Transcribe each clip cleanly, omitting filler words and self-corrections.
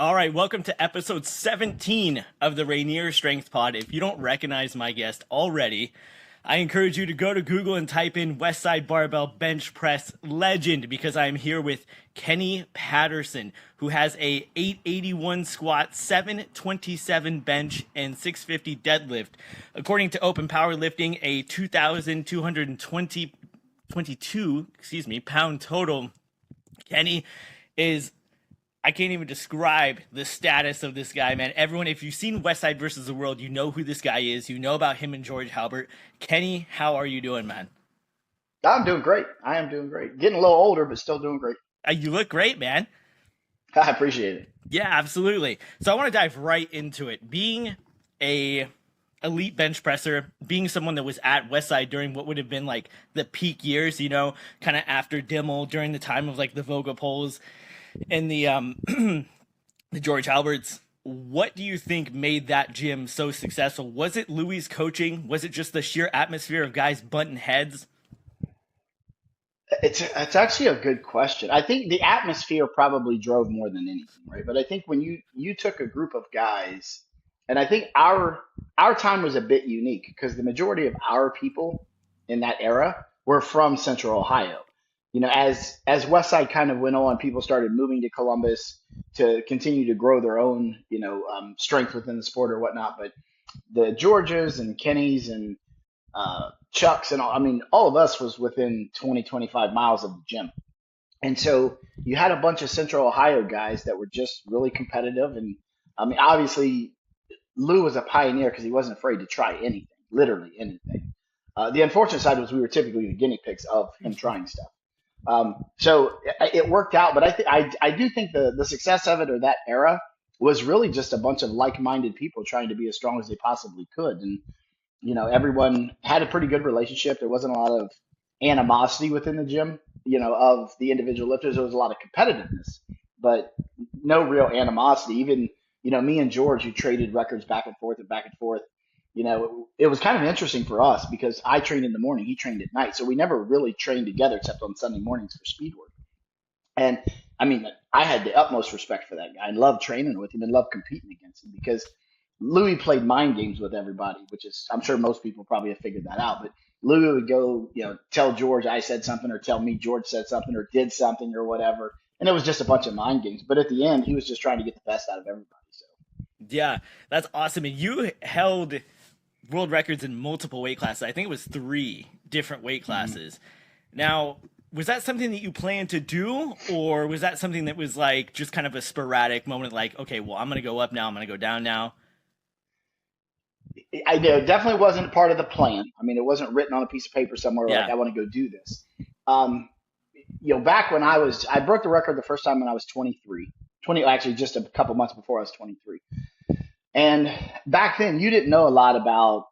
All right, welcome to episode 17 of the Rainier Strength Pod. If you don't recognize my guest already, I encourage you to go to Google and type in Westside Barbell bench press legend, because I am here with Kenny Patterson, who has a 881 squat, 727 bench, and 650 deadlift. According to Open Powerlifting, a 2,222 pound total. Kenny is, I can't even describe the status of this guy, man. Everyone, if you've seen Westside versus the World, you know who this guy is. You know about him and George Halbert. Kenny, how are you doing, man? I'm doing great. I am doing great. Getting a little older, but still doing great. You look great, man. I appreciate it. Yeah, absolutely. So I want to dive right into it. Being a elite bench presser, being someone that was at Westside during what would have been like the peak years, you know, kind of after Dimmel, during the time of like the Vogapols and the the George Halberts. What do you think made that gym so successful? Was it Louie's coaching? Was it just the sheer atmosphere of guys butting heads? It's actually a good question. I think the atmosphere probably drove more than anything, right? But I think when you took a group of guys, and I think our time was a bit unique because the majority of our people in that era were from Central Ohio. You know, as Westside kind of went on, people started moving to Columbus to continue to grow their own, strength within the sport or whatnot. But the Georges and Kennys and Chucks and all, I mean, all of us was within 20, 25 miles of the gym. And so you had a bunch of Central Ohio guys that were just really competitive. And I mean, obviously, Lou was a pioneer because he wasn't afraid to try anything, literally anything. The unfortunate side was we were typically the guinea pigs of him trying stuff. So it worked out, but I do think the success of it, or that era, was really just a bunch of like-minded people trying to be as strong as they possibly could. And, everyone had a pretty good relationship. There wasn't a lot of animosity within the gym, of the individual lifters. There was a lot of competitiveness, but no real animosity. Even, me and George, who traded records back and forth and back and forth, it was kind of interesting for us because I trained in the morning, he trained at night. So we never really trained together except on Sunday mornings for speed work. And I mean, I had the utmost respect for that guy. I loved training with him and loved competing against him because Louis played mind games with everybody, which is, I'm sure most people probably have figured that out. But Louis would go, tell George I said something, or tell me George said something or did something or whatever. And it was just a bunch of mind games. But at the end, he was just trying to get the best out of everybody. So Yeah, that's awesome. And you held world records in multiple weight classes. I think it was 3 different weight classes. Now, was that something that you planned to do, or was that something that was like just kind of a sporadic moment, like, okay, well, I'm going to go up now, I'm going to go down now? I know it definitely wasn't part of the plan. I mean, it wasn't written on a piece of paper somewhere like, Yeah. I want to go do this. Back when I broke the record the first time when I was 23, actually just a couple months before I was 23. And back then, you didn't know a lot about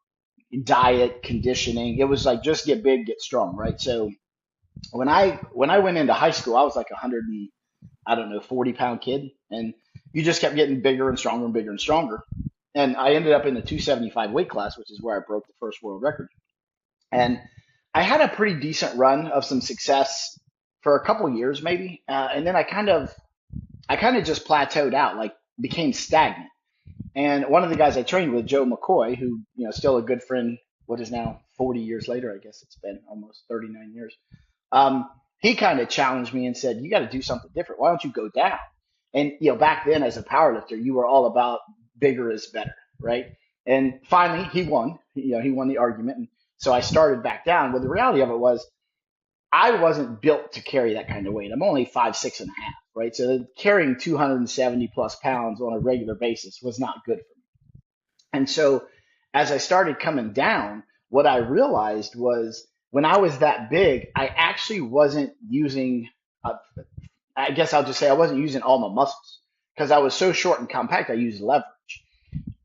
diet, conditioning. It was like just get big, get strong, right? So when I went into high school, I was like 100 and I don't know, 40-pound kid, and you just kept getting bigger and stronger and bigger and stronger. And I ended up in the 275 weight class, which is where I broke the first world record. And I had a pretty decent run of some success for a couple years, maybe, and then I kind of just plateaued out, like became stagnant. And one of the guys I trained with, Joe McCoy, who, still a good friend, what is now 40 years later, I guess it's been almost 39 years. He kind of challenged me and said, you got to do something different. Why don't you go down? And, back then as a powerlifter, you were all about bigger is better, right? And finally he won, he won the argument. And so I started back down. But the reality of it was I wasn't built to carry that kind of weight. I'm only 5'6.5", right? So carrying 270 plus pounds on a regular basis was not good for me. And so as I started coming down, what I realized was when I was that big, I actually wasn't using, I guess I'll just say I wasn't using all my muscles because I was so short and compact, I used leverage.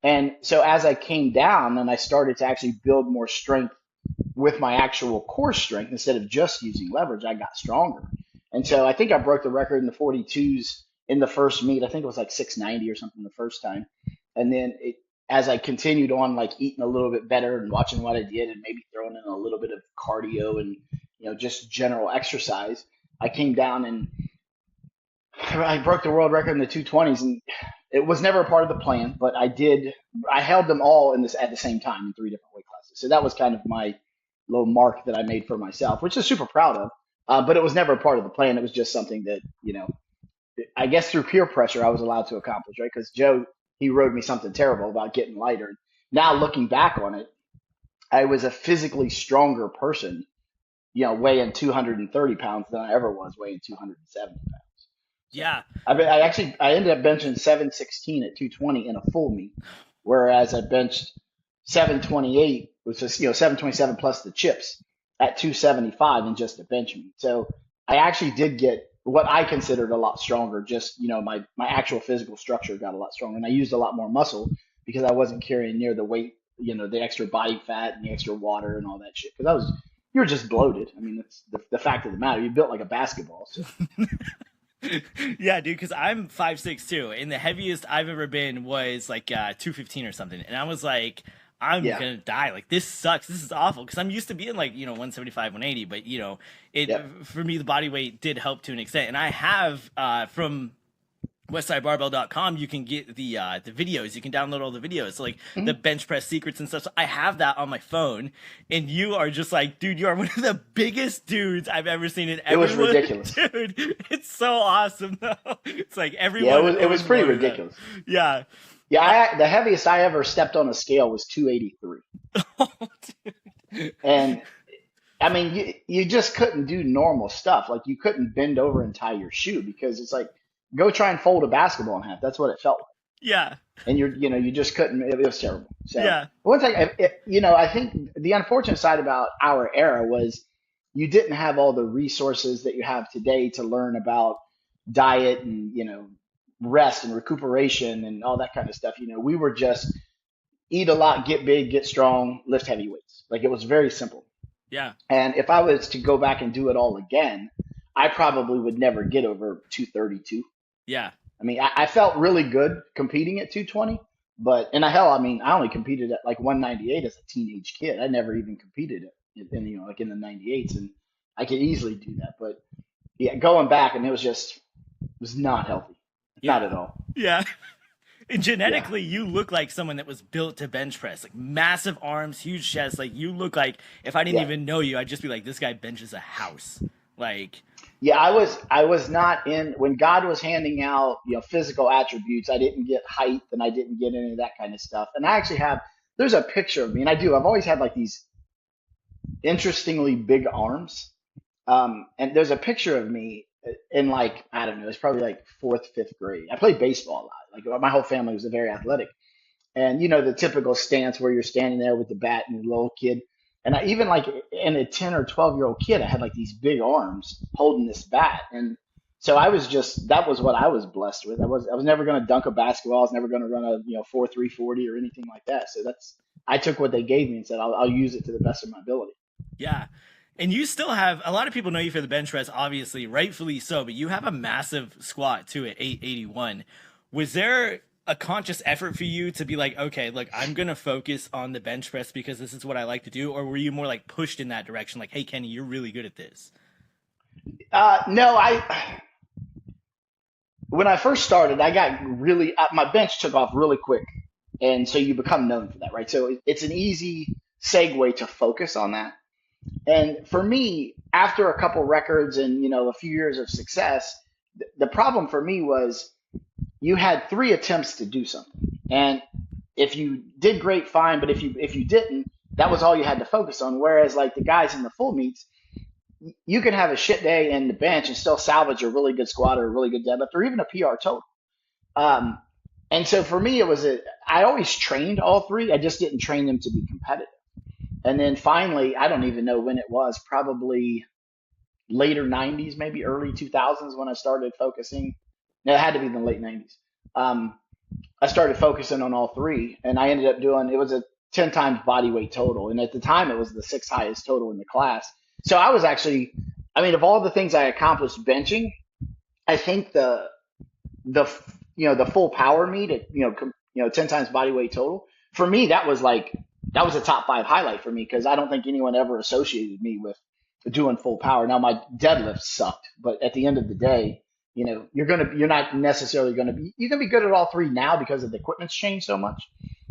And so as I came down and I started to actually build more strength with my actual core strength instead of just using leverage, I got stronger. And so I think I broke the record in the 42s in the first meet. I think it was like 690 or something the first time. And then as I continued on, like eating a little bit better and watching what I did and maybe throwing in a little bit of cardio and, just general exercise, I came down and I broke the world record in the 220s, and it was never a part of the plan, but I held them all in this at the same time in three different weight classes. So that was kind of my little mark that I made for myself, which I'm super proud of. But it was never a part of the plan. It was just something that, I guess through peer pressure, I was allowed to accomplish, right? Because Joe, he wrote me something terrible about getting lighter. Now looking back on it, I was a physically stronger person, weighing 230 pounds than I ever was weighing 270 pounds. So Yeah. I ended up benching 716 at 220 in a full meet, whereas I benched 728, which is 727 plus the chips at 275 in just a bench meet. So I actually did get what I considered a lot stronger. Just my actual physical structure got a lot stronger, and I used a lot more muscle because I wasn't carrying near the weight, the extra body fat and the extra water and all that shit. Because you were just bloated. I mean, that's the fact of the matter. You built like a basketball. So. Yeah, dude, because I'm 5'6" too, and the heaviest I've ever been was like 215 or something, and I was like, I'm Yeah. gonna die. Like, this sucks. This is awful because I'm used to being like 175, 180, but Yep. for me the body weight did help to an extent, and I have from westsidebarbell.com, you can get the videos. You can download all the videos, so like the Mhm. bench press secrets and stuff. So I have that on my phone, and you are just like, dude, you are one of the biggest dudes I've ever seen in It was everyone. ridiculous. Dude, it's so awesome though. It's like Yeah, everyone it was always pretty wanted that. ridiculous. Yeah. Yeah, Uh, the heaviest I ever stepped on a scale was 283. dude. And I mean, you just couldn't do normal stuff. Like you couldn't bend over and tie your shoe because it's like, go try and fold a basketball in half. That's what it felt like. Yeah. And you just couldn't, it was terrible. So Yeah. one thing, I think the unfortunate side about our era was you didn't have all the resources that you have today to learn about diet and, rest and recuperation and all that kind of stuff. We were just eat a lot, get big, get strong, lift heavy weights. Like it was very simple. Yeah. And if I was to go back and do it all again, I probably would never get over 232. Yeah. I mean, I felt really good competing at 220, but hell, I mean, I only competed at like 198 as a teenage kid. I never even competed like in the 98s, and I could easily do that. But yeah, going back, and it was not healthy, not Yeah. at all. Yeah. And Yeah, genetically, you look like someone that was built to bench press, like massive arms, huge chest. Like you look like if I didn't yeah. even know you, I'd just be like, this guy benches a house. Like, Yeah, I was not in when God was handing out, physical attributes. I didn't get height and I didn't get any of that kind of stuff. And I actually there's a picture of me, and I've always had like these interestingly big arms. And there's a picture of me in like, I don't know, it's probably like fourth, fifth grade. I played baseball a lot. Like my whole family was very athletic. And the typical stance where you're standing there with the bat and the little kid. And I even like in a 10 or 12-year-old kid, I had like these big arms holding this bat. And so that was what I was blessed with. I was never going to dunk a basketball. I was never going to run a, 4.340 or anything like that. So I took what they gave me and said, I'll use it to the best of my ability. yeah. And you still have a lot of people know you for the bench press, obviously, rightfully so, but you have a massive squat too at 881. Was there a conscious effort for you to be like, okay, look, I'm going to focus on the bench press because this is what I like to do? Or were you more like pushed in that direction? Like, hey, Kenny, you're really good at this. No, when I first started, I got my bench took off really quick. And so you become known for that, right? So it's an easy segue to focus on that. And for me, after a couple records and a few years of success, the problem for me was you had three attempts to do something, and if you did great, fine. But if you didn't, that was all you had to focus on. Whereas like the guys in the full meets, you can have a shit day in the bench and still salvage a really good squat or a really good deadlift or even a PR total. Um, and so for me, I always trained all three. I just didn't train them to be competitive. And then finally, I don't even know when it was, probably later 90s, maybe early 2000s when I started focusing. No, it had to be in the late 90s. Um, I started focusing on all three, and I ended up doing it was a 10 times body weight total. And at the time, it was the sixth highest total in the class. So I was actually, I mean, of all the things I accomplished benching, I think the the full power meet at 10 times body weight total for me that was a top five highlight for me because I don't think anyone ever associated me with doing full power. Now my deadlift sucked, but at the end of the day, you're not necessarily going to be, you can be good at all three now because of the equipment's changed so much.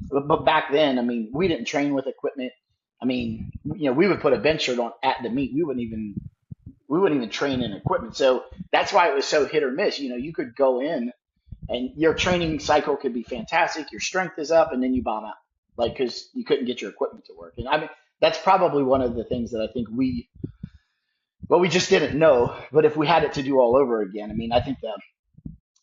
But back then, I mean, we didn't train with equipment. I mean, we would put a bench shirt on at the meet. We wouldn't even train in equipment. So that's why it was so hit or miss. You could go in and your training cycle could be fantastic. Your strength is up, and then you bomb out, like because you couldn't get your equipment to work. And I mean, that's probably one of the things that I think we just didn't know. But if we had it to do all over again, I mean, I think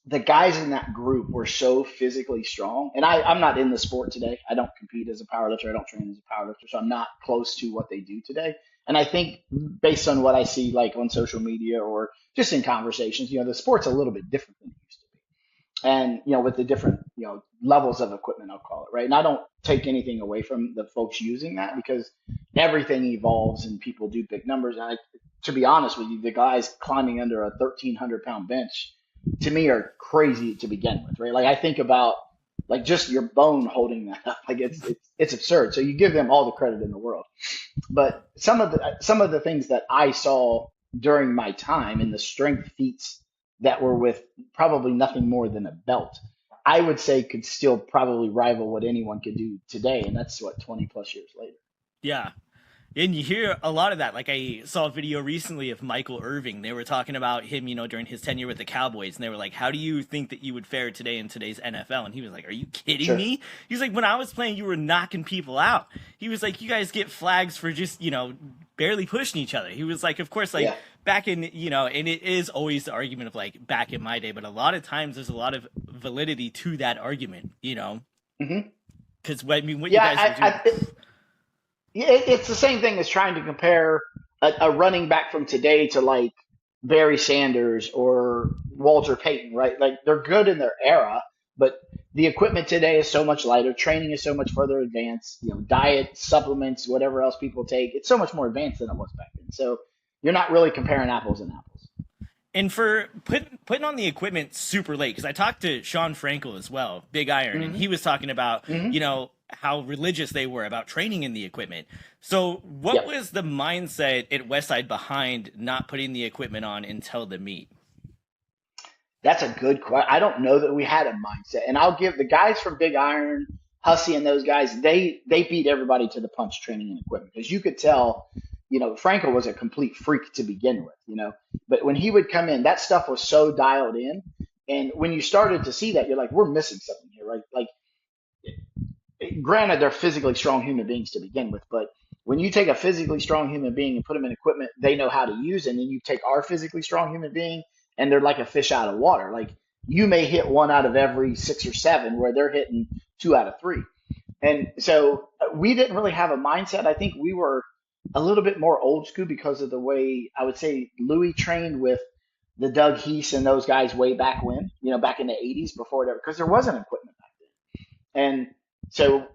the guys in that group were so physically strong. And I'm not in the sport today. I don't compete as a powerlifter. I don't train as a powerlifter. So I'm not close to what they do today. And I think based on what I see, like on social media or just in conversations, the sport's a little bit different than it used to be. And, with the different, levels of equipment, I'll call it, right? And I don't take anything away from the folks using that because everything evolves and people do big numbers. And to be honest with you, the guys climbing under a 1,300-pound bench, to me, are crazy to begin with, right? Like I think about like just your bone holding that up, like it's absurd. So you give them all the credit in the world, but some of the things that I saw during my time in the strength feats that were with probably nothing more than a belt, I would say could still probably rival what anyone could do today, and that's what 20 plus years later. Yeah. And you hear a lot of that. Like I saw a video recently of Michael Irving. They were talking about him, during his tenure with the Cowboys. And they were like, how do you think that you would fare today in today's NFL? And he was like, are you kidding Sure. me? He's like, when I was playing, you were knocking people out. He was like, you guys get flags for just, barely pushing each other. He was like, of course, like Yeah. back in, and it is always the argument of like back in my day. But a lot of times there's a lot of validity to that argument, Mm-hmm. Because what you Yeah, guys were doing. it's the same thing as trying to compare a running back from today to like Barry Sanders or Walter Payton, right? Like they're good in their era, but the equipment today is so much lighter. Training is so much further advanced. Diet, supplements, whatever else people take, it's so much more advanced than it was back then. So you're not really comparing apples and apples. And for putting on the equipment super late, because I talked to Sean Frankel as well, Big Iron, and he was talking about, how religious they were about training in the equipment. So what Yep. was the mindset at Westside behind not putting the equipment on until the meet? That's a good question. I don't know that we had a mindset. And I'll give the guys from Big Iron, Hussey, and those guys, they beat everybody to the punch training and equipment. Because you could tell, Franco was a complete freak to begin with. But when he would come in, that stuff was so dialed in. And when you started to see that, you're like, we're missing something here, right? Like, granted, they're physically strong human beings to begin with, but when you take a physically strong human being and put them in equipment they know how to use, and then you take our physically strong human being and they're like a fish out of water. Like you may hit one out of every 6 or 7 where they're hitting 2 out of 3. And so we didn't really have a mindset. I think we were a little bit more old school because of the way I would say Louie trained with the Doug Heese and those guys way back when, back in the 80s before it ever, because there wasn't equipment back then. And so,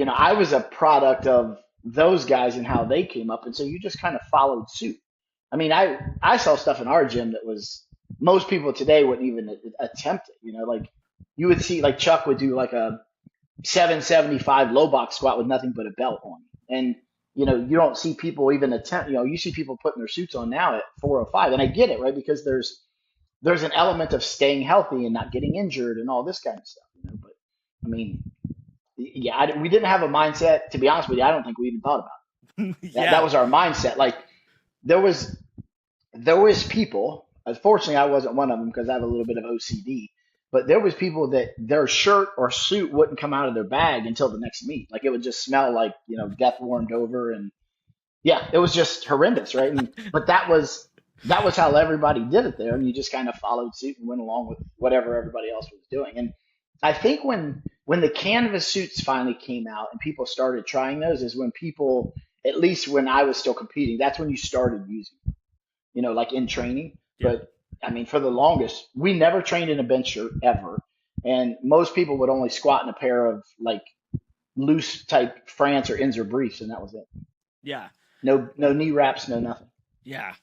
I was a product of those guys and how they came up. And so you just kind of followed suit. I mean, I saw stuff in our gym that was most people today wouldn't even attempt it. Like you would see like Chuck would do like a 775 low box squat with nothing but a belt on. And, you don't see people even attempt, you see people putting their suits on now at 405. And I get it, right? Because there's an element of staying healthy and not getting injured and all this kind of stuff. But I mean, yeah, we didn't have a mindset. To be honest with you, I don't think we even thought about it. That was our mindset. Like there was people. Unfortunately, I wasn't one of them because I have a little bit of OCD. But there was people that their shirt or suit wouldn't come out of their bag until the next meet. Like it would just smell like death warmed over, and yeah, it was just horrendous, right? But that was how everybody did it there, and you just kind of followed suit and went along with whatever everybody else was doing. And I think when the canvas suits finally came out and people started trying those is when people, at least when I was still competing, that's when you started using them, like in training. Yeah. But I mean, for the longest, we never trained in a bench shirt ever. And most people would only squat in a pair of like loose type France or Inzer briefs, and that was it. Yeah. No knee wraps, no nothing. Yeah.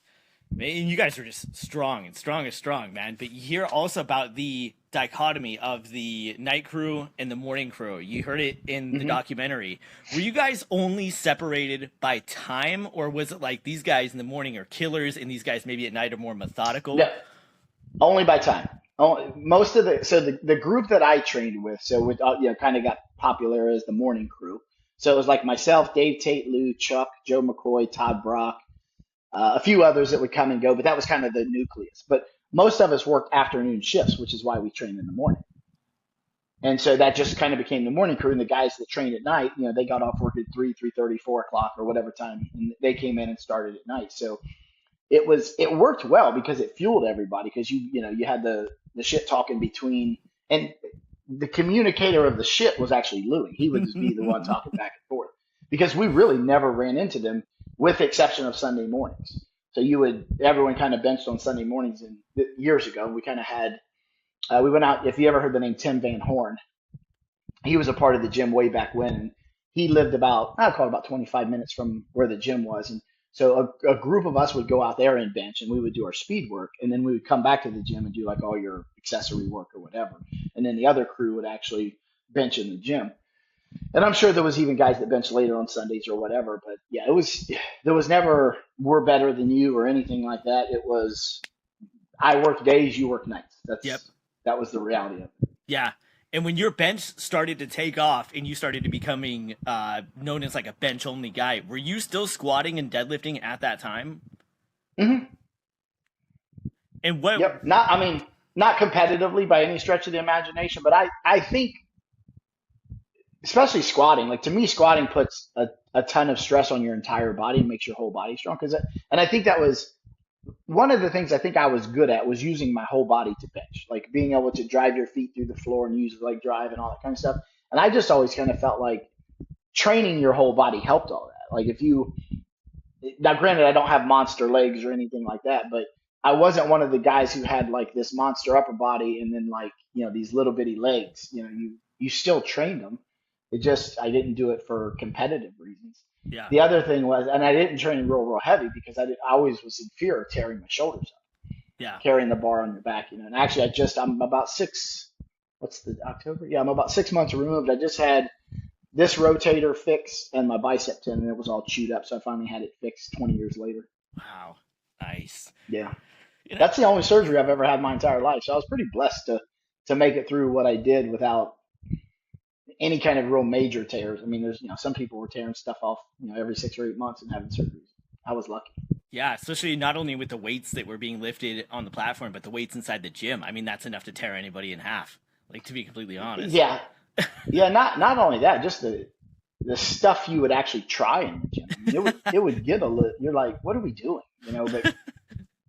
Man, you guys are just strong and strong as strong, man. But you hear also about the dichotomy of the night crew and the morning crew. You heard it in the documentary. Were you guys only separated by time, or was it like these guys in the morning are killers and these guys maybe at night are more methodical? Yeah. Only by time. Most of the group that I trained with, so with kind of got popular as the morning crew. So it was like myself, Dave Tate, Lou, Chuck, Joe McCoy, Todd Brock, a few others that would come and go, but that was kind of the nucleus. But most of us worked afternoon shifts, which is why we trained in the morning. And so that just kind of became the morning crew. And the guys that trained at night, they got off work at 3:30, 4 o'clock, or whatever time, and they came in and started at night. So it worked well because it fueled everybody because you had the shit talking between, and the communicator of the shit was actually Louie. He would just be the one talking back and forth because we really never ran into them with the exception of Sunday mornings. So everyone kind of benched on Sunday mornings, and years ago we kind of had we went out. If you ever heard the name Tim Van Horn, he was a part of the gym way back when. And he lived I'd call it about 25 minutes from where the gym was. And so a group of us would go out there and bench, and we would do our speed work. And then we would come back to the gym and do like all your accessory work or whatever. And then the other crew would actually bench in the gym. And I'm sure there was even guys that benched later on Sundays or whatever. But yeah, there was never we're better than you or anything like that. It was I work days, you work nights. Yep. That was the reality of it. Yeah. And when your bench started to take off and you started to becoming known as like a bench only guy, were you still squatting and deadlifting at that time? Mm-hmm. And what? Yep. Not competitively by any stretch of the imagination, but I think, especially squatting, like to me, squatting puts a ton of stress on your entire body and makes your whole body strong. And I think that was one of the things I think I was good at was using my whole body to bench, like being able to drive your feet through the floor and use leg drive and all that kind of stuff. And I just always kind of felt like training your whole body helped all that. Like now granted, I don't have monster legs or anything like that, but I wasn't one of the guys who had like this monster upper body and then like, these little bitty legs, you still trained them. I didn't do it for competitive reasons. Yeah. The other thing was, and I didn't train real heavy because I always was in fear of tearing my shoulders up. Yeah. Carrying the bar on your back, And actually, I'm about October? Yeah, I'm about 6 months removed. I just had this rotator fixed and my bicep tendon. It was all chewed up, so I finally had it fixed 20 years later. Wow. Nice. Yeah. That's the only surgery I've ever had my entire life. So I was pretty blessed to make it through what I did without any kind of real major tears. I mean, there's, some people were tearing stuff off, every 6 or 8 months and having surgeries. I was lucky. Yeah, especially not only with the weights that were being lifted on the platform, but the weights inside the gym. I mean, that's enough to tear anybody in half. Like, to be completely honest. Yeah. Yeah. Not only that, just the stuff you would actually try in the gym. I mean, it would get you're like, what are we doing? But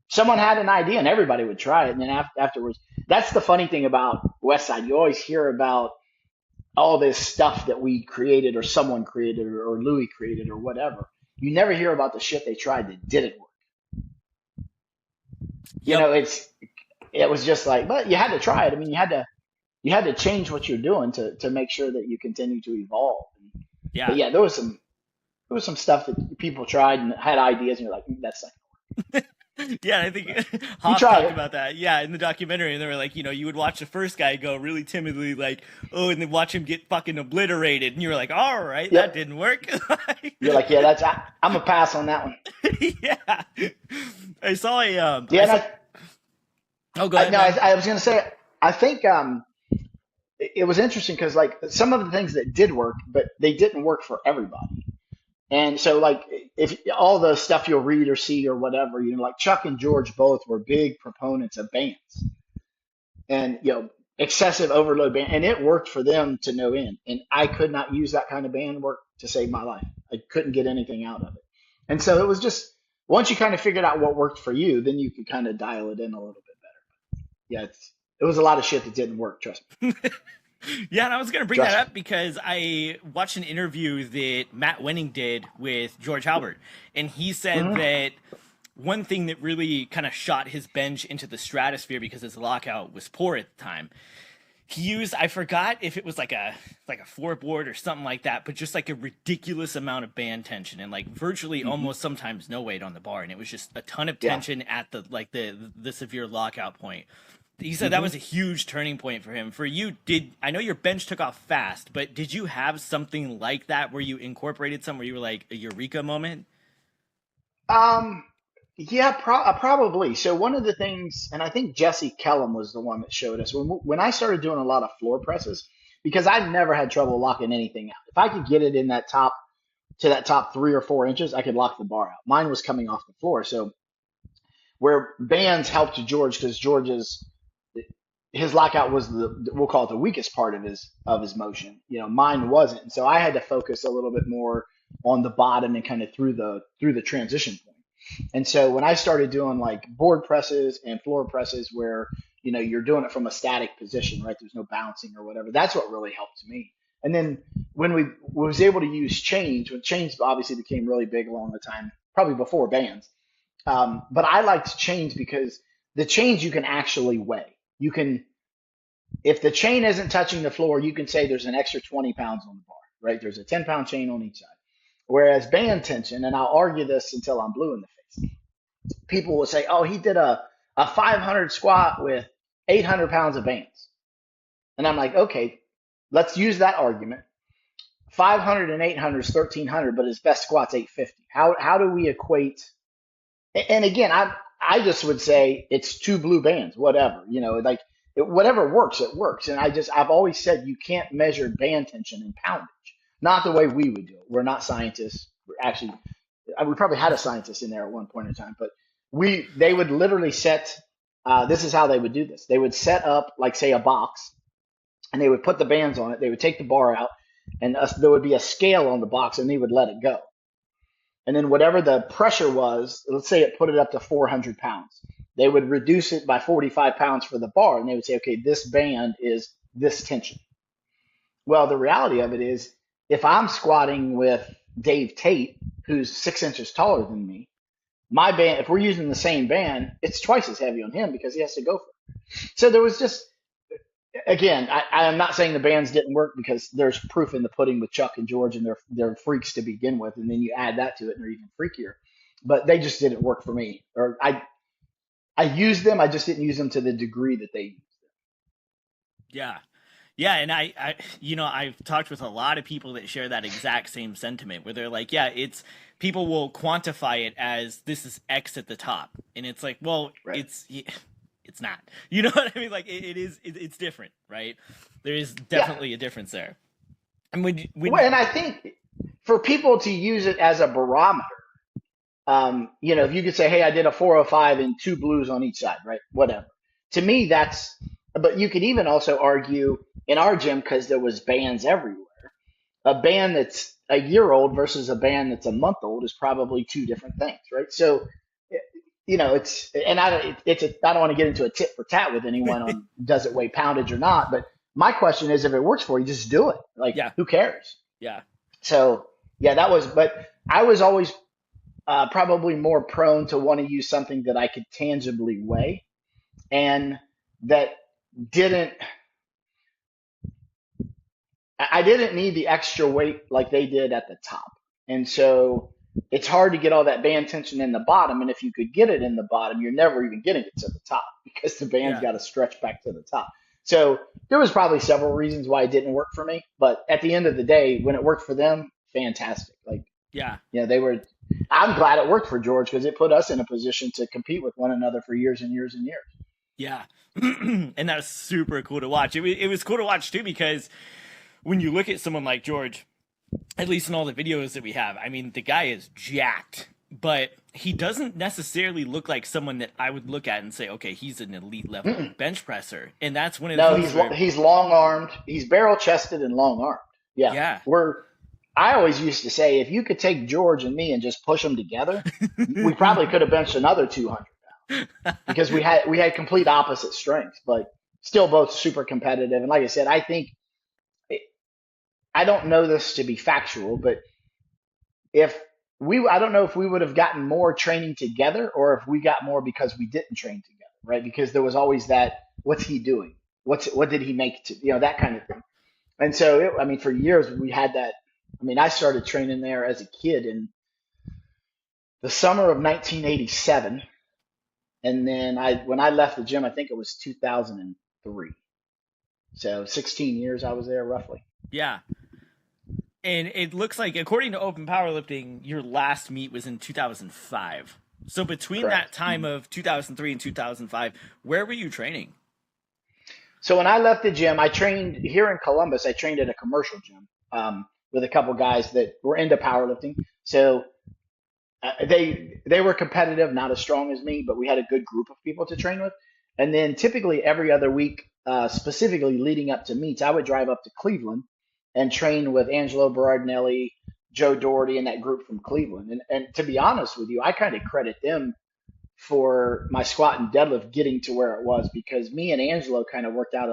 someone had an idea and everybody would try it. And then afterwards, that's the funny thing about Westside. You always hear about all this stuff that we created or someone created or Louie created or whatever. You never hear about the shit they tried that didn't work. Yep. It was just like, but you had to try it. I mean, you had to change what you're doing to make sure that you continue to evolve. Yeah. But yeah, there was some stuff that people tried and had ideas, and you're like, that's not gonna work. Yeah, I think Hoff talked about that. Yeah, in the documentary, and they were like, you would watch the first guy go really timidly, like, oh, and then watch him get fucking obliterated, and you were like, all right, that didn't work. You're like, yeah, I'm a pass on that one. Yeah, I saw a oh, go ahead. No, I was gonna say, I think it was interesting because like some of the things that did work, but they didn't work for everybody. And so, like, if all the stuff you'll read or see or whatever, like Chuck and George both were big proponents of bands and, excessive overload band. And it worked for them to no end. And I could not use that kind of band work to save my life. I couldn't get anything out of it. And so it was just, once you kind of figured out what worked for you, then you could kind of dial it in a little bit better. Yeah, it was a lot of shit that didn't work, trust me. Yeah, and I was going to bring that up because I watched an interview that Matt Wenning did with George Halbert, and he said that one thing that really kind of shot his bench into the stratosphere because his lockout was poor at the time, he used, I forgot if it was like a 4-board or something like that, but just like a ridiculous amount of band tension and like virtually almost sometimes no weight on the bar, and it was just a ton of tension at the severe lockout point. He said that was a huge turning point for him. For you, I know your bench took off fast, but did you have something like that where you incorporated some where you were like a eureka moment? Yeah, probably. So one of the things, and I think Jesse Kellum was the one that showed us when I started doing a lot of floor presses, because I never had trouble locking anything out. If I could get it in that top to that top 3 or 4 inches, I could lock the bar out. Mine was coming off the floor. So where bands helped George because George's his lockout was we'll call it the weakest part of his motion. Mine wasn't. And so I had to focus a little bit more on the bottom and kind of through the transition point. And so when I started doing like board presses and floor presses where, you're doing it from a static position, right? There's no bouncing or whatever. That's what really helped me. And then when we was able to use chains, when chains obviously became really big along the time, probably before bands. But I liked chains because the chains you can actually weigh. You can, if the chain isn't touching the floor, you can say there's an extra 20 pounds on the bar, right? There's a 10-pound chain on each side. Whereas band tension, and I'll argue this until I'm blue in the face, people will say, oh, he did a 500 squat with 800 pounds of bands. And I'm like, okay, let's use that argument. 500 and 800 is 1300, but his best squat's 850. How do we equate? And again, I just would say it's two blue bands, whatever, like whatever works, it works. And I've always said you can't measure band tension in poundage, not the way we would do it. We're not scientists. We probably had a scientist in there at one point in time, but they would literally set, this is how they would do this. They would set up like say a box and they would put the bands on it. They would take the bar out and there would be a scale on the box and they would let it go. And then whatever the pressure was, let's say it put it up to 400 pounds. They would reduce it by 45 pounds for the bar. And they would say, okay, this band is this tension. Well, the reality of it is if I'm squatting with Dave Tate, who's 6 inches taller than me, my band, if we're using the same band, it's twice as heavy on him because he has to go for it. So there was just, again, I am not saying the bands didn't work because there's proof in the pudding with Chuck and George, and they're freaks to begin with, and then you add that to it, and they're even freakier. But they just didn't work for me. Or I used them, I just didn't use them to the degree that they used them. Yeah. Yeah, and I've talked with a lot of people that share that exact same sentiment where they're like, yeah, people will quantify it as this is X at the top. And it's like, well, Right. It's not. You know what I mean? Like it's different, right? There is definitely a difference there. And and I think for people to use it as a barometer, if you could say, hey, I did a 405 and 2 blues on each side, right? Whatever. To me, but you could even also argue in our gym, because there was bands everywhere, a band that's a year old versus a band that's a month old is probably two different things, right? So, I don't want to get into a tit for tat with anyone on does it weigh poundage or not, but my question is if it works for you, just do it. Like, who cares? Yeah. So, but I was always probably more prone to want to use something that I could tangibly weigh and that I didn't need the extra weight like they did at the top. And so it's hard to get all that band tension in the bottom. And if you could get it in the bottom, you're never even getting it to the top because the band's got to stretch back to the top. So there was probably several reasons why it didn't work for me. But at the end of the day, when it worked for them, fantastic. I'm glad it worked for George because it put us in a position to compete with one another for years and years and years. Yeah. And that was super cool to watch. It was cool to watch too because when you look at someone like George, at least in all the videos that we have, I mean, the guy is jacked, but he doesn't necessarily look like someone that I would look at and say, okay, he's an elite level bench presser. And that's one of the things he's long armed. He's barrel chested and long armed. Yeah. I always used to say, if you could take George and me and just push them together, we probably could have benched another 200 pounds because we had complete opposite strengths, but still both super competitive. And like I said, I don't know this to be factual, but I don't know if we would have gotten more training together or if we got more because we didn't train together, right? Because there was always that, what's he doing? What did he make that kind of thing. And so, for years we had that. I started training there as a kid in the summer of 1987. And then when I left the gym, I think it was 2003. So 16 years I was there roughly. Yeah. And it looks like, according to Open Powerlifting, your last meet was in 2005. So between that Correct. time Mhm. of 2003 and 2005, where were you training? So when I left the gym, I trained here in Columbus. I trained at a commercial gym with a couple guys that were into powerlifting. So they were competitive, not as strong as me, but we had a good group of people to train with. And then typically every other week, specifically leading up to meets, I would drive up to Cleveland and train with Angelo Berardinelli, Joe Doherty, and that group from Cleveland. And to be honest with you, I kind of credit them for my squat and deadlift getting to where it was because me and Angelo kind of worked out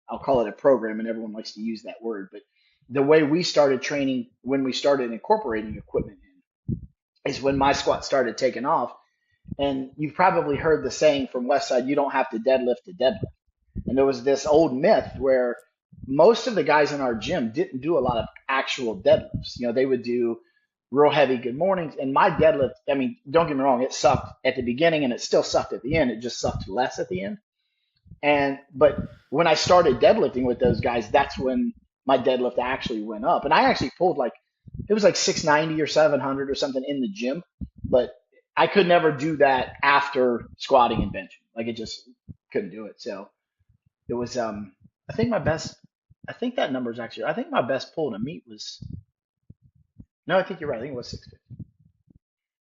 I'll call it a program, and everyone likes to use that word, but the way we started training when we started incorporating equipment is when my squat started taking off. And you've probably heard the saying from Westside, you don't have to deadlift to deadlift. And there was this old myth where most of the guys in our gym didn't do a lot of actual deadlifts. They would do real heavy good mornings. And my deadlift, I mean, don't get me wrong, it sucked at the beginning and it still sucked at the end. It just sucked less at the end. But when I started deadlifting with those guys, that's when my deadlift actually went up. And I actually pulled like it was like 690 or 700 or something in the gym, but I could never do that after squatting and benching. Like it just couldn't do it. So it was I think my best I think that number is actually I think my best pull in a meet was no, I think you're right. I think it was 650.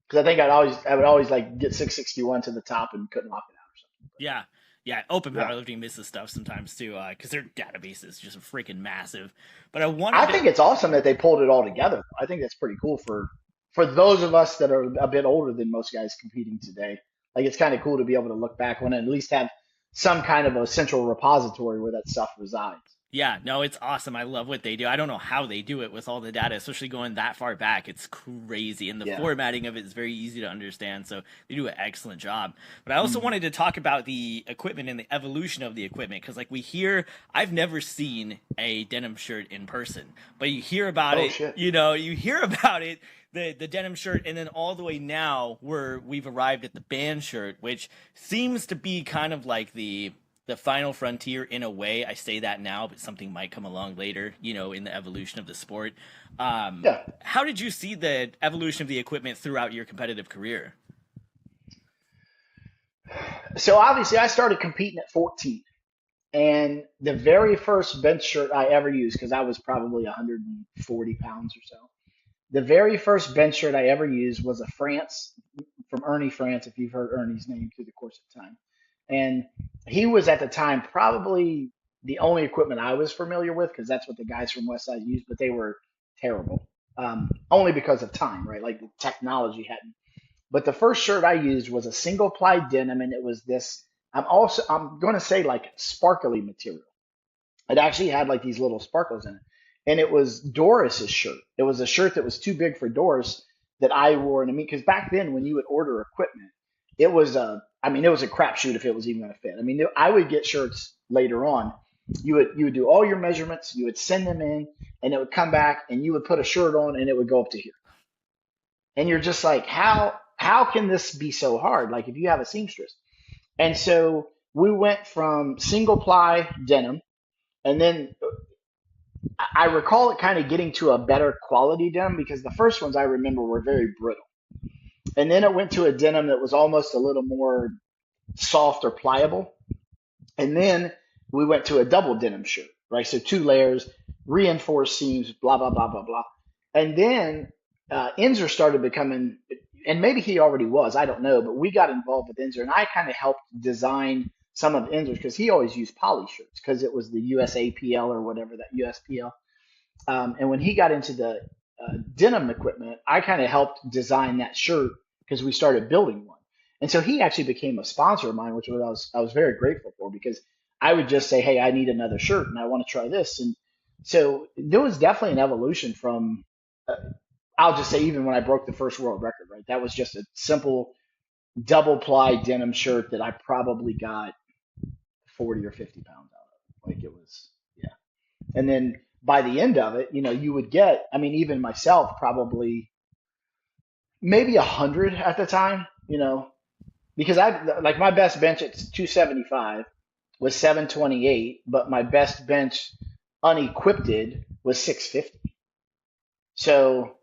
Because I think I would always like get 661 to the top and couldn't lock it out or something. Yeah. Yeah, open Yeah. powerlifting misses stuff sometimes too, because their database is just freaking massive. But I I wanted to, think it's awesome that they pulled it all together. I think that's pretty cool for those of us that are a bit older than most guys competing today. Like it's kind of cool to be able to look back on it and at least have some kind of a central repository where that stuff resides. yeah, no, it's awesome. I love what they do. I don't know how they do it with all the data, especially going that far back. It's crazy. And the Yeah. formatting of it is very easy to understand. So they do an excellent job. But I also Mhm. wanted to talk about the equipment and the evolution of the equipment. Because, like, we hear, I've never seen a denim shirt in person, but you hear about Oh it, shit. you hear about it. The denim shirt, and then all the way now where we've arrived at the band shirt, which seems to be kind of like the final frontier in a way. I say that now, but something might come along later, in the evolution of the sport. Yeah. How did you see the evolution of the equipment throughout your competitive career? So obviously I started competing at 14. And the very first bench shirt I ever used, because I was probably 140 pounds or so, the very first bench shirt I ever used was a France from Ernie France, if you've heard Ernie's name through the course of time. And he was at the time probably the only equipment I was familiar with because that's what the guys from Westside used, but they were terrible. Only because of time, right? Like the technology hadn't. But the first shirt I used was a single ply denim, and it was this. I'm going to say like sparkly material. It actually had like these little sparkles in it. And it was Doris's shirt. It was a shirt that was too big for Doris that I wore in a meet. Because back then, when you would order equipment, I mean, it was a crapshoot if it was even going to fit. I mean, I would get shirts later on. You would do all your measurements, you would send them in, and it would come back, and you would put a shirt on, and it would go up to here. And you're just like, how can this be so hard? Like if you have a seamstress. And so we went from single ply denim, and then I recall it kind of getting to a better quality denim because the first ones I remember were very brittle. And then it went to a denim that was almost a little more soft or pliable. And then we went to a double denim shirt, right? So two layers, reinforced seams, blah, blah, blah, blah, blah. And then Inzer started becoming, and maybe he already was, I don't know, but we got involved with Inzer and I kind of helped design some of Inzer's because he always used poly shirts because it was the USAPL or whatever, that USPL. And when he got into the denim equipment, I kind of helped design that shirt because we started building one. And so he actually became a sponsor of mine, which I was very grateful for because I would just say, "Hey, I need another shirt and I want to try this." And so there was definitely an evolution from, uh, I'll just say, even when I broke the first world record, right? That was just a simple double ply denim shirt that I probably got 40 or 50 pounds out of. Like it was, yeah. And then by the end of it, you would get, I mean, even myself, probably maybe 100 at the time, because I like my best bench at 275 was 728, but my best bench unequipped was 650. So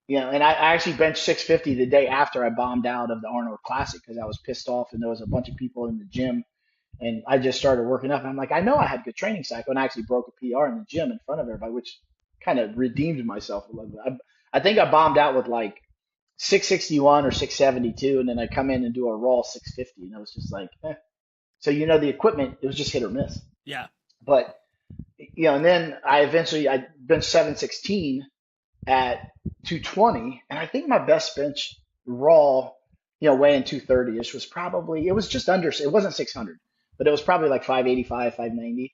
And I actually benched 650 the day after I bombed out of the Arnold Classic because I was pissed off and there was a bunch of people in the gym and I just started working up. And I'm like, I know I had good training cycle and I actually broke a PR in the gym in front of everybody, which kind of redeemed myself a little bit. I think I bombed out with like 661 or 672, and then I come in and do a raw 650, and it was just like, eh. So the equipment, it was just hit or miss. Yeah. But and then I benched 716 at 220, and I think my best bench raw, weighing 230ish was probably, it was just under, it wasn't 600, but it was probably like 585, 590.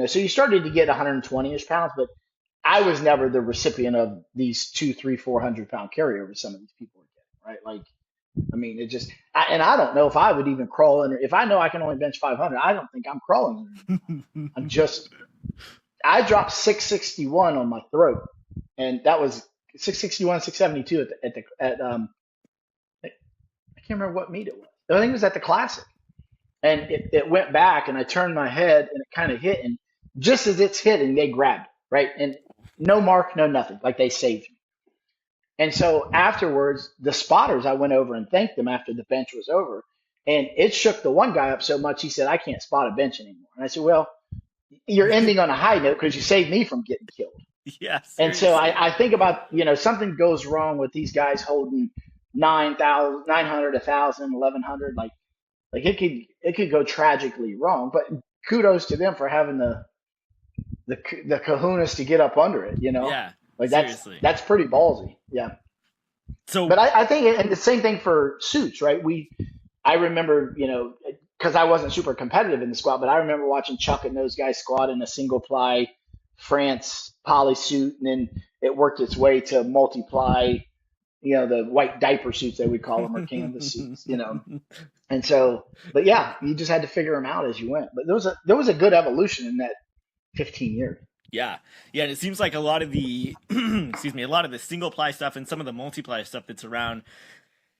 So you started to get 120ish pounds, but I was never the recipient of these 2, 3, 400 pound carryovers some of these people are getting, right? Like, I mean, and I don't know if I would even crawl under. If I know I can only bench 500, I don't think I'm crawling under. I dropped 661 on my throat, and that was 661, 672 I can't remember what meet it was. I think it was at the Classic, and it went back, and I turned my head, and it kind of hit, and just as it's hitting, they grabbed it, right? And no mark, no nothing. Like they saved me. And so afterwards, the spotters, I went over and thanked them after the bench was over. And it shook the one guy up so much, he said, I can't spot a bench anymore. And I said, well, you're ending on a high note because you saved me from getting killed. Yeah. And so I think about, something goes wrong with these guys holding 9,000, 900, 1,000, 1,100. Like it could go tragically wrong. But kudos to them for having the kahunas to get up under it, Yeah. Like seriously. that's pretty ballsy. Yeah. So, But I think, and the same thing for suits, right? I remember, because I wasn't super competitive in the squat, but I remember watching Chuck and those guys squat in a single ply France poly suit, and then it worked its way to multiply, the white diaper suits that we call them, or canvas suits, And so, but yeah, you just had to figure them out as you went. But there was a good evolution in that 15 years. Yeah. Yeah. And it seems like a lot of the, excuse me, a lot of the single ply stuff and some of the multiply stuff that's around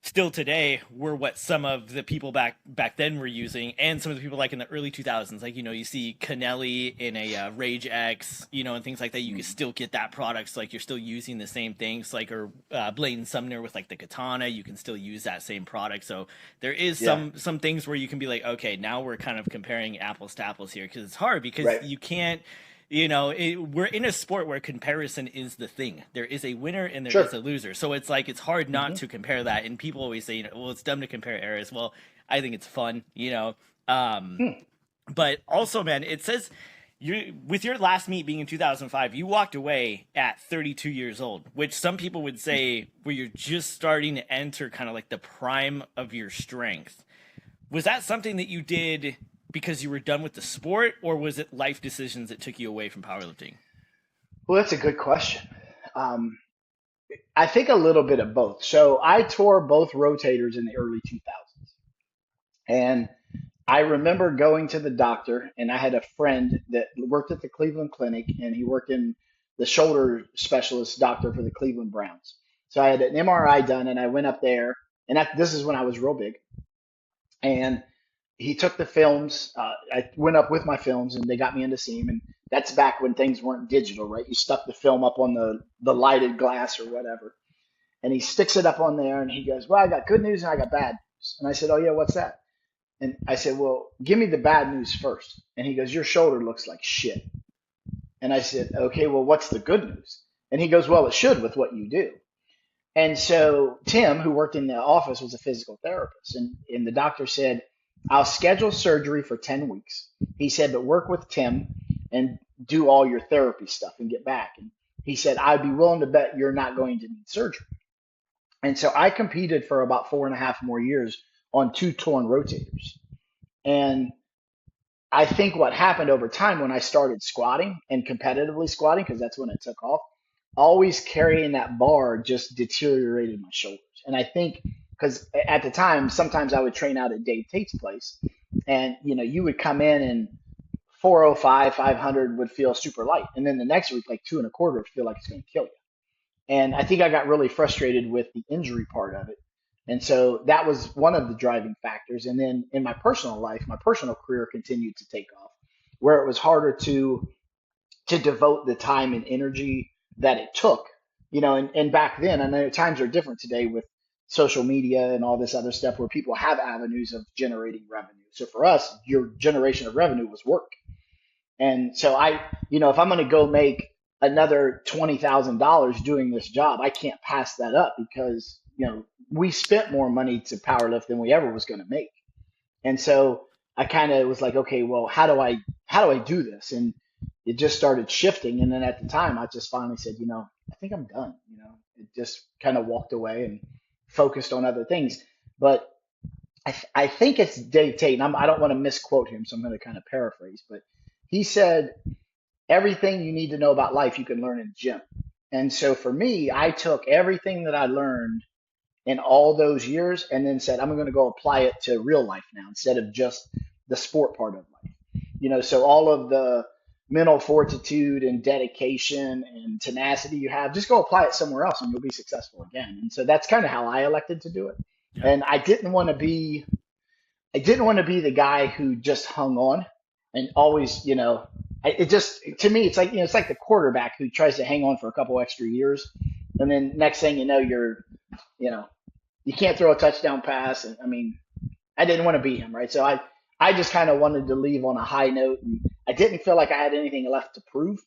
still today were what some of the people back then were using, and some of the people like in the early 2000s, like, you see Kennelly in a Rage X, and things like that. You can still get that product. So, like, you're still using the same things, like, or Blaine Sumner with like the Katana, you can still use that same product. So there is some things where you can be like, okay, now we're kind of comparing apples to apples here, because it's hard because you can't. We're in a sport where comparison is the thing. There is a winner and there is a loser. So it's like, it's hard not to compare that. And people always say, well, it's dumb to compare eras. Well, I think it's fun, But also, man, it says with your last meet being in 2005, you walked away at 32 years old, which some people would say where you're just starting to enter kind of like the prime of your strength. Was that something that you did because you were done with the sport, or was it life decisions that took you away from powerlifting? Well, that's a good question. I think a little bit of both. So I tore both rotators in the early 2000s. And I remember going to the doctor, and I had a friend that worked at the Cleveland Clinic, and he worked in the shoulder specialist doctor for the Cleveland Browns. So I had an MRI done, and I went up there, and this is when I was real big. And he took the films. I went up with my films, and they got me in to see him. And that's back when things weren't digital, right? You stuck the film up on the lighted glass or whatever. And he sticks it up on there, and he goes, well, I got good news and I got bad news. And I said, oh, yeah, what's that? And I said, well, give me the bad news first. And he goes, your shoulder looks like shit. And I said, okay, well, what's the good news? And he goes, well, it should with what you do. And so Tim, who worked in the office, was a physical therapist. And the doctor said, I'll schedule surgery for 10 weeks. He said, but work with Tim and do all your therapy stuff and get back. And he said, I'd be willing to bet you're not going to need surgery. And so I competed for about 4.5 more years on 2 torn rotators. And I think what happened over time when I started squatting and competitively squatting, because that's when it took off, always carrying that bar just deteriorated my shoulders. And I think because at the time, sometimes I would train out at Dave Tate's place, and you would come in and 405, 500 would feel super light, and then the next week, like 2.25 would feel like it's going to kill you. And I think I got really frustrated with the injury part of it, and so that was one of the driving factors. And then in my personal life, my personal career continued to take off, where it was harder to devote the time and energy that it took and back then, I know times are different today with social media and all this other stuff where people have avenues of generating revenue. So for us, your generation of revenue was work. And so if I'm going to go make another $20,000 doing this job, I can't pass that up because, we spent more money to powerlift than we ever was going to make. And so I kind of was like, okay, well, how do I do this? And it just started shifting. And then at the time, I just finally said, I think I'm done. It just kind of walked away and focused on other things. But I think it's Dave Tate, and I don't want to misquote him, so I'm going to kind of paraphrase. But he said, everything you need to know about life you can learn in the gym. And so for me, I took everything that I learned in all those years and then said, I'm going to go apply it to real life now instead of just the sport part of life. So all of the mental fortitude and dedication and tenacity you have, just go apply it somewhere else and you'll be successful again. And so that's kind of how I elected to do it. Yeah. And I didn't want to be the guy who just hung on and always, to me, it's like, it's like the quarterback who tries to hang on for a couple extra years. And then next thing you know, you can't throw a touchdown pass. And I mean, I didn't want to be him, right? So I just kind of wanted to leave on a high note, and I didn't feel like I had anything left to prove.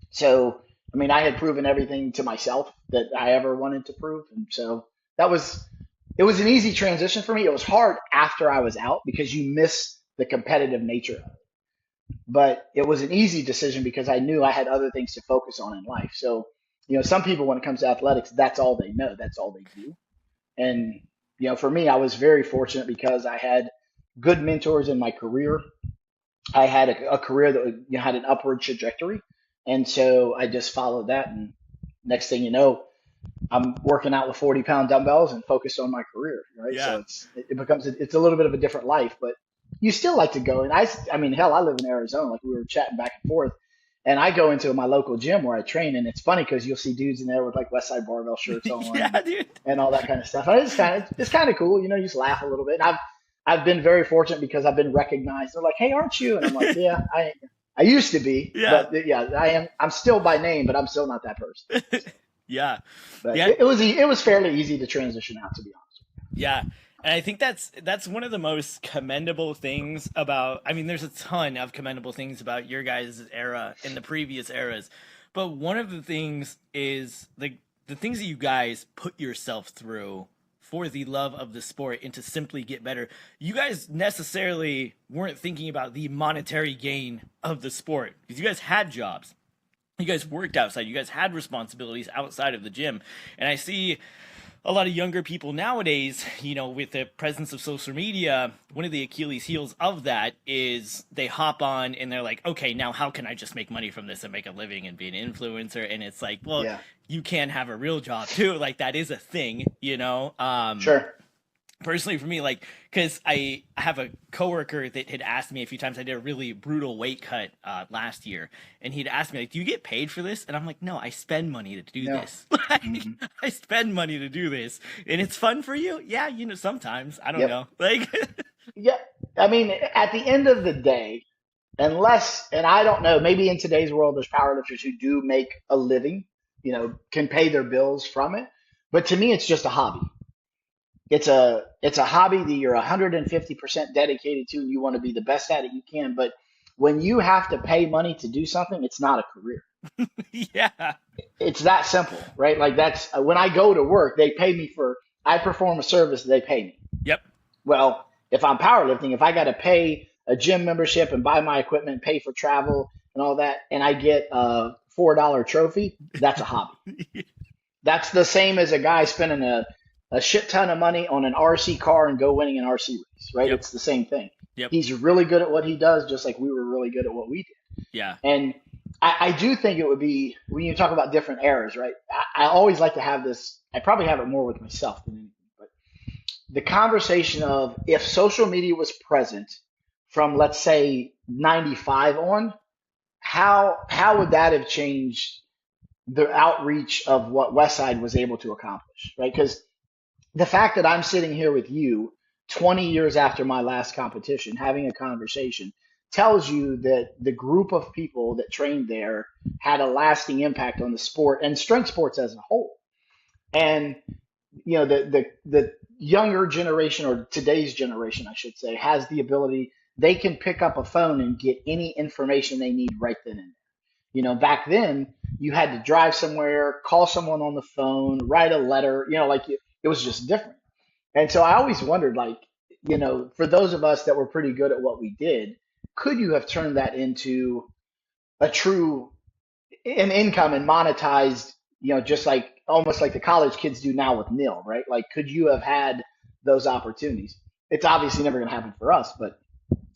So, I mean, I had proven everything to myself that I ever wanted to prove. And so it was an easy transition for me. It was hard after I was out because you miss the competitive nature of it. But it was an easy decision because I knew I had other things to focus on in life. So, some people, when it comes to athletics, that's all they know. That's all they do. And, for me, I was very fortunate because I had good mentors in my career. I had a career that had an upward trajectory. And so I just followed that. And next thing you know, I'm working out with 40-pound dumbbells and focused on my career, right? Yeah. So it's a little bit of a different life, but you still like to go. And I mean, hell, I live in Arizona, like we were chatting back and forth. And I go into my local gym where I train, and it's funny because you'll see dudes in there with like Westside Barbell shirts on Yeah, dude. and all that kind of stuff. And it's kind of cool, you just laugh a little bit. And I've been very fortunate because I've been recognized. They're like, "Hey, aren't you?" And I'm like, "Yeah, I used to be, Yeah. but yeah, I am. I'm still by name, but I'm still not that person." Yeah. But Yeah. it was fairly easy to transition out, to be honest. Yeah. And I think that's one of the most commendable things about, I mean, there's a ton of commendable things about your guys' era and the previous eras. But one of the things is the things that you guys put yourself through for the love of the sport and to simply get better. You guys necessarily weren't thinking about the monetary gain of the sport because you guys had jobs. You guys worked outside. You guys had responsibilities outside of the gym. And I see a lot of younger people nowadays, with the presence of social media, one of the Achilles heels of that is they hop on and they're like, okay, now how can I just make money from this and make a living and be an influencer? And it's like, well, Yeah. You can have a real job too. Like that is a thing, Sure. Personally for me, like, because I have a coworker that had asked me a few times. I did a really brutal weight cut last year, and he'd asked me, like, do you get paid for this? And I'm like, no, I spend money to do this. Like, I spend money to do this, and it's fun for you. Yeah, sometimes I don't know. Like, yeah, I mean, at the end of the day, and I don't know, maybe in today's world, there's powerlifters who do make a living, can pay their bills from it. But to me, it's just a hobby. It's a hobby that you're 150% dedicated to, and you want to be the best at it you can. But when you have to pay money to do something, it's not a career. Yeah. It's that simple, right? Like that's when I go to work, they pay me I perform a service, they pay me. Yep. Well, if I'm powerlifting, if I got to pay a gym membership and buy my equipment, pay for travel and all that, and I get a $4 trophy, that's a hobby. That's the same as a guy spending a shit ton of money on an RC car and go winning an RC race, right? Yep. It's the same thing. Yep. He's really good at what he does, just like we were really good at what we did. Yeah. And I do think it would be, when you talk about different eras, right? I always like to have this, I probably have it more with myself than anything, but the conversation of if social media was present from, let's say, 95 on, how would that have changed the outreach of what Westside was able to accomplish, right? Because the fact that I'm sitting here with you 20 years after my last competition, having a conversation, tells you that the group of people that trained there had a lasting impact on the sport and strength sports as a whole. And the younger generation, or today's generation, I should say, has the ability. They can pick up a phone and get any information they need right then and there. Back then you had to drive somewhere, call someone on the phone, write a letter. It was just different. And so I always wondered, like, for those of us that were pretty good at what we did, could you have turned that into a true an income and monetized, just like almost like the college kids do now with nil, right? Like, could you have had those opportunities? It's obviously never going to happen for us, but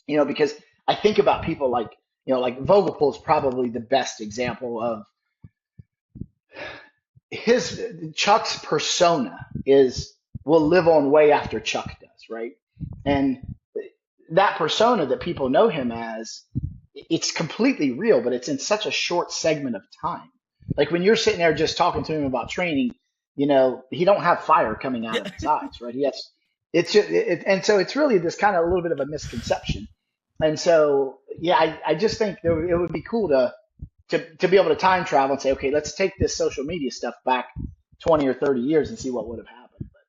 because I think about people like, like Vogelpool is probably the best example of Chuck's persona will live on way after Chuck does, right? And that persona that people know him as, it's completely real, but it's in such a short segment of time. Like when you're sitting there just talking to him about training, he don't have fire coming out of his eyes, right? And so it's really this kind of a little bit of a misconception. And so, yeah, I just think it would be cool to be able to time travel and say, okay, let's take this social media stuff back 20 or 30 years and see what would have happened. But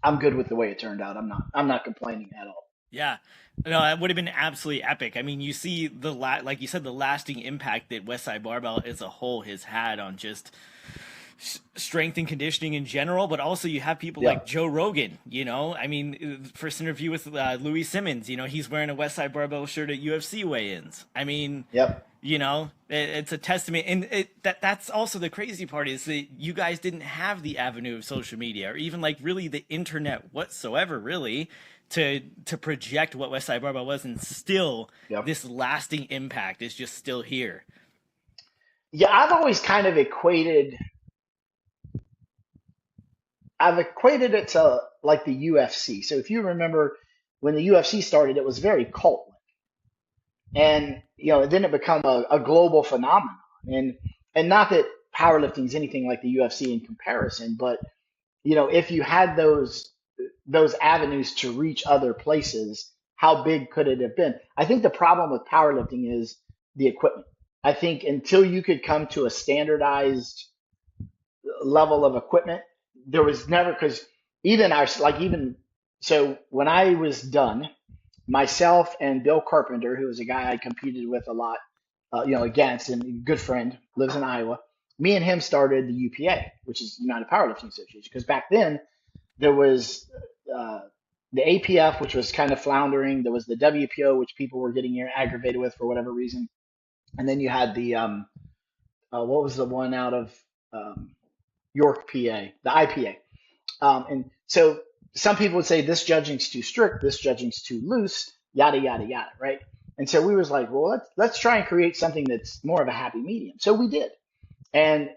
I'm good with the way it turned out. I'm not complaining at all. Yeah. No, that would have been absolutely epic. I mean, you see like you said, the lasting impact that Westside Barbell as a whole has had on just strength and conditioning in general, but also you have people like Joe Rogan, I mean, first interview with Louie Simmons, he's wearing a Westside Barbell shirt at UFC weigh-ins. I mean, it's a testament. And that's also the crazy part is that you guys didn't have the avenue of social media or even like really the internet whatsoever, really, to project what Westside Barbell was, and still this lasting impact is just still here. Yeah, I've always kind of equated it to like the UFC. So if you remember when the UFC started, it was very cult, and then it became a global phenomenon. And not that powerlifting is anything like the UFC in comparison, but if you had those avenues to reach other places, how big could it have been? I think the problem with powerlifting is the equipment. I think until you could come to a standardized level of equipment, there was never, because so when I was done, myself and Bill Carpenter, who was a guy I competed with a lot, against, and a good friend, lives in Iowa. Me and him started the UPA, which is United Powerlifting Association, because back then there was the APF, which was kind of floundering. There was the WPO, which people were getting aggravated with for whatever reason, and then you had the what was the one out of York, PA, the IPA. And so some people would say this judging's too strict, this judging's too loose, yada yada yada, right? And so we was like, well, let's try and create something that's more of a happy medium. So we did, and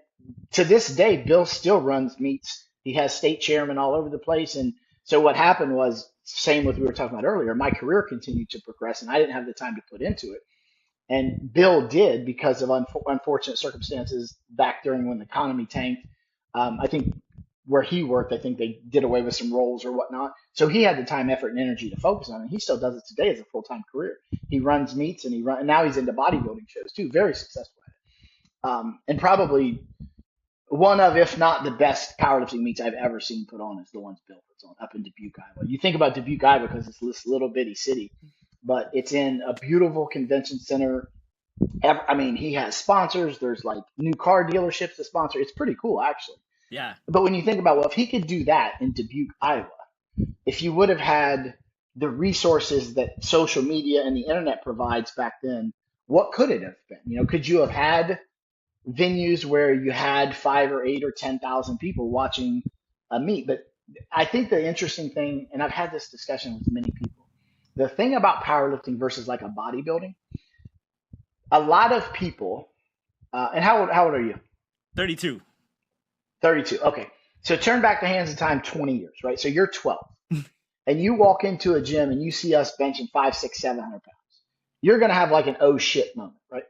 to this day, Bill still runs meets. He has state chairman all over the place, and so what happened was same with we were talking about earlier. My career continued to progress, and I didn't have the time to put into it. And Bill did because of unfortunate circumstances back during when the economy tanked. I think where he worked, I think they did away with some roles or whatnot. So he had the time, effort, and energy to focus on it. He still does it today as a full-time career. He runs meets and now he's into bodybuilding shows too. Very successful at it. And probably one of, if not the best powerlifting meets I've ever seen put on is the ones Bill puts on up in Dubuque, Iowa. You think about Dubuque, Iowa because it's this little bitty city, but it's in a beautiful convention center. I mean, he has sponsors. There's like new car dealerships to sponsor. It's pretty cool, actually. Yeah. But when you think about, well, if he could do that in Dubuque, Iowa, if you would have had the resources that social media and the internet provides back then, what could it have been? Could you have had venues where you had 5 or 8 or 10,000 people watching a meet? But I think the interesting thing, and I've had this discussion with many people, the thing about powerlifting versus like a bodybuilding, a lot of people, and how old are you? 32. 32. Okay. So turn back the hands of time 20 years, right? So you're 12 and you walk into a gym and you see us benching 500, 600, 700 pounds. You're going to have like an oh shit moment, right?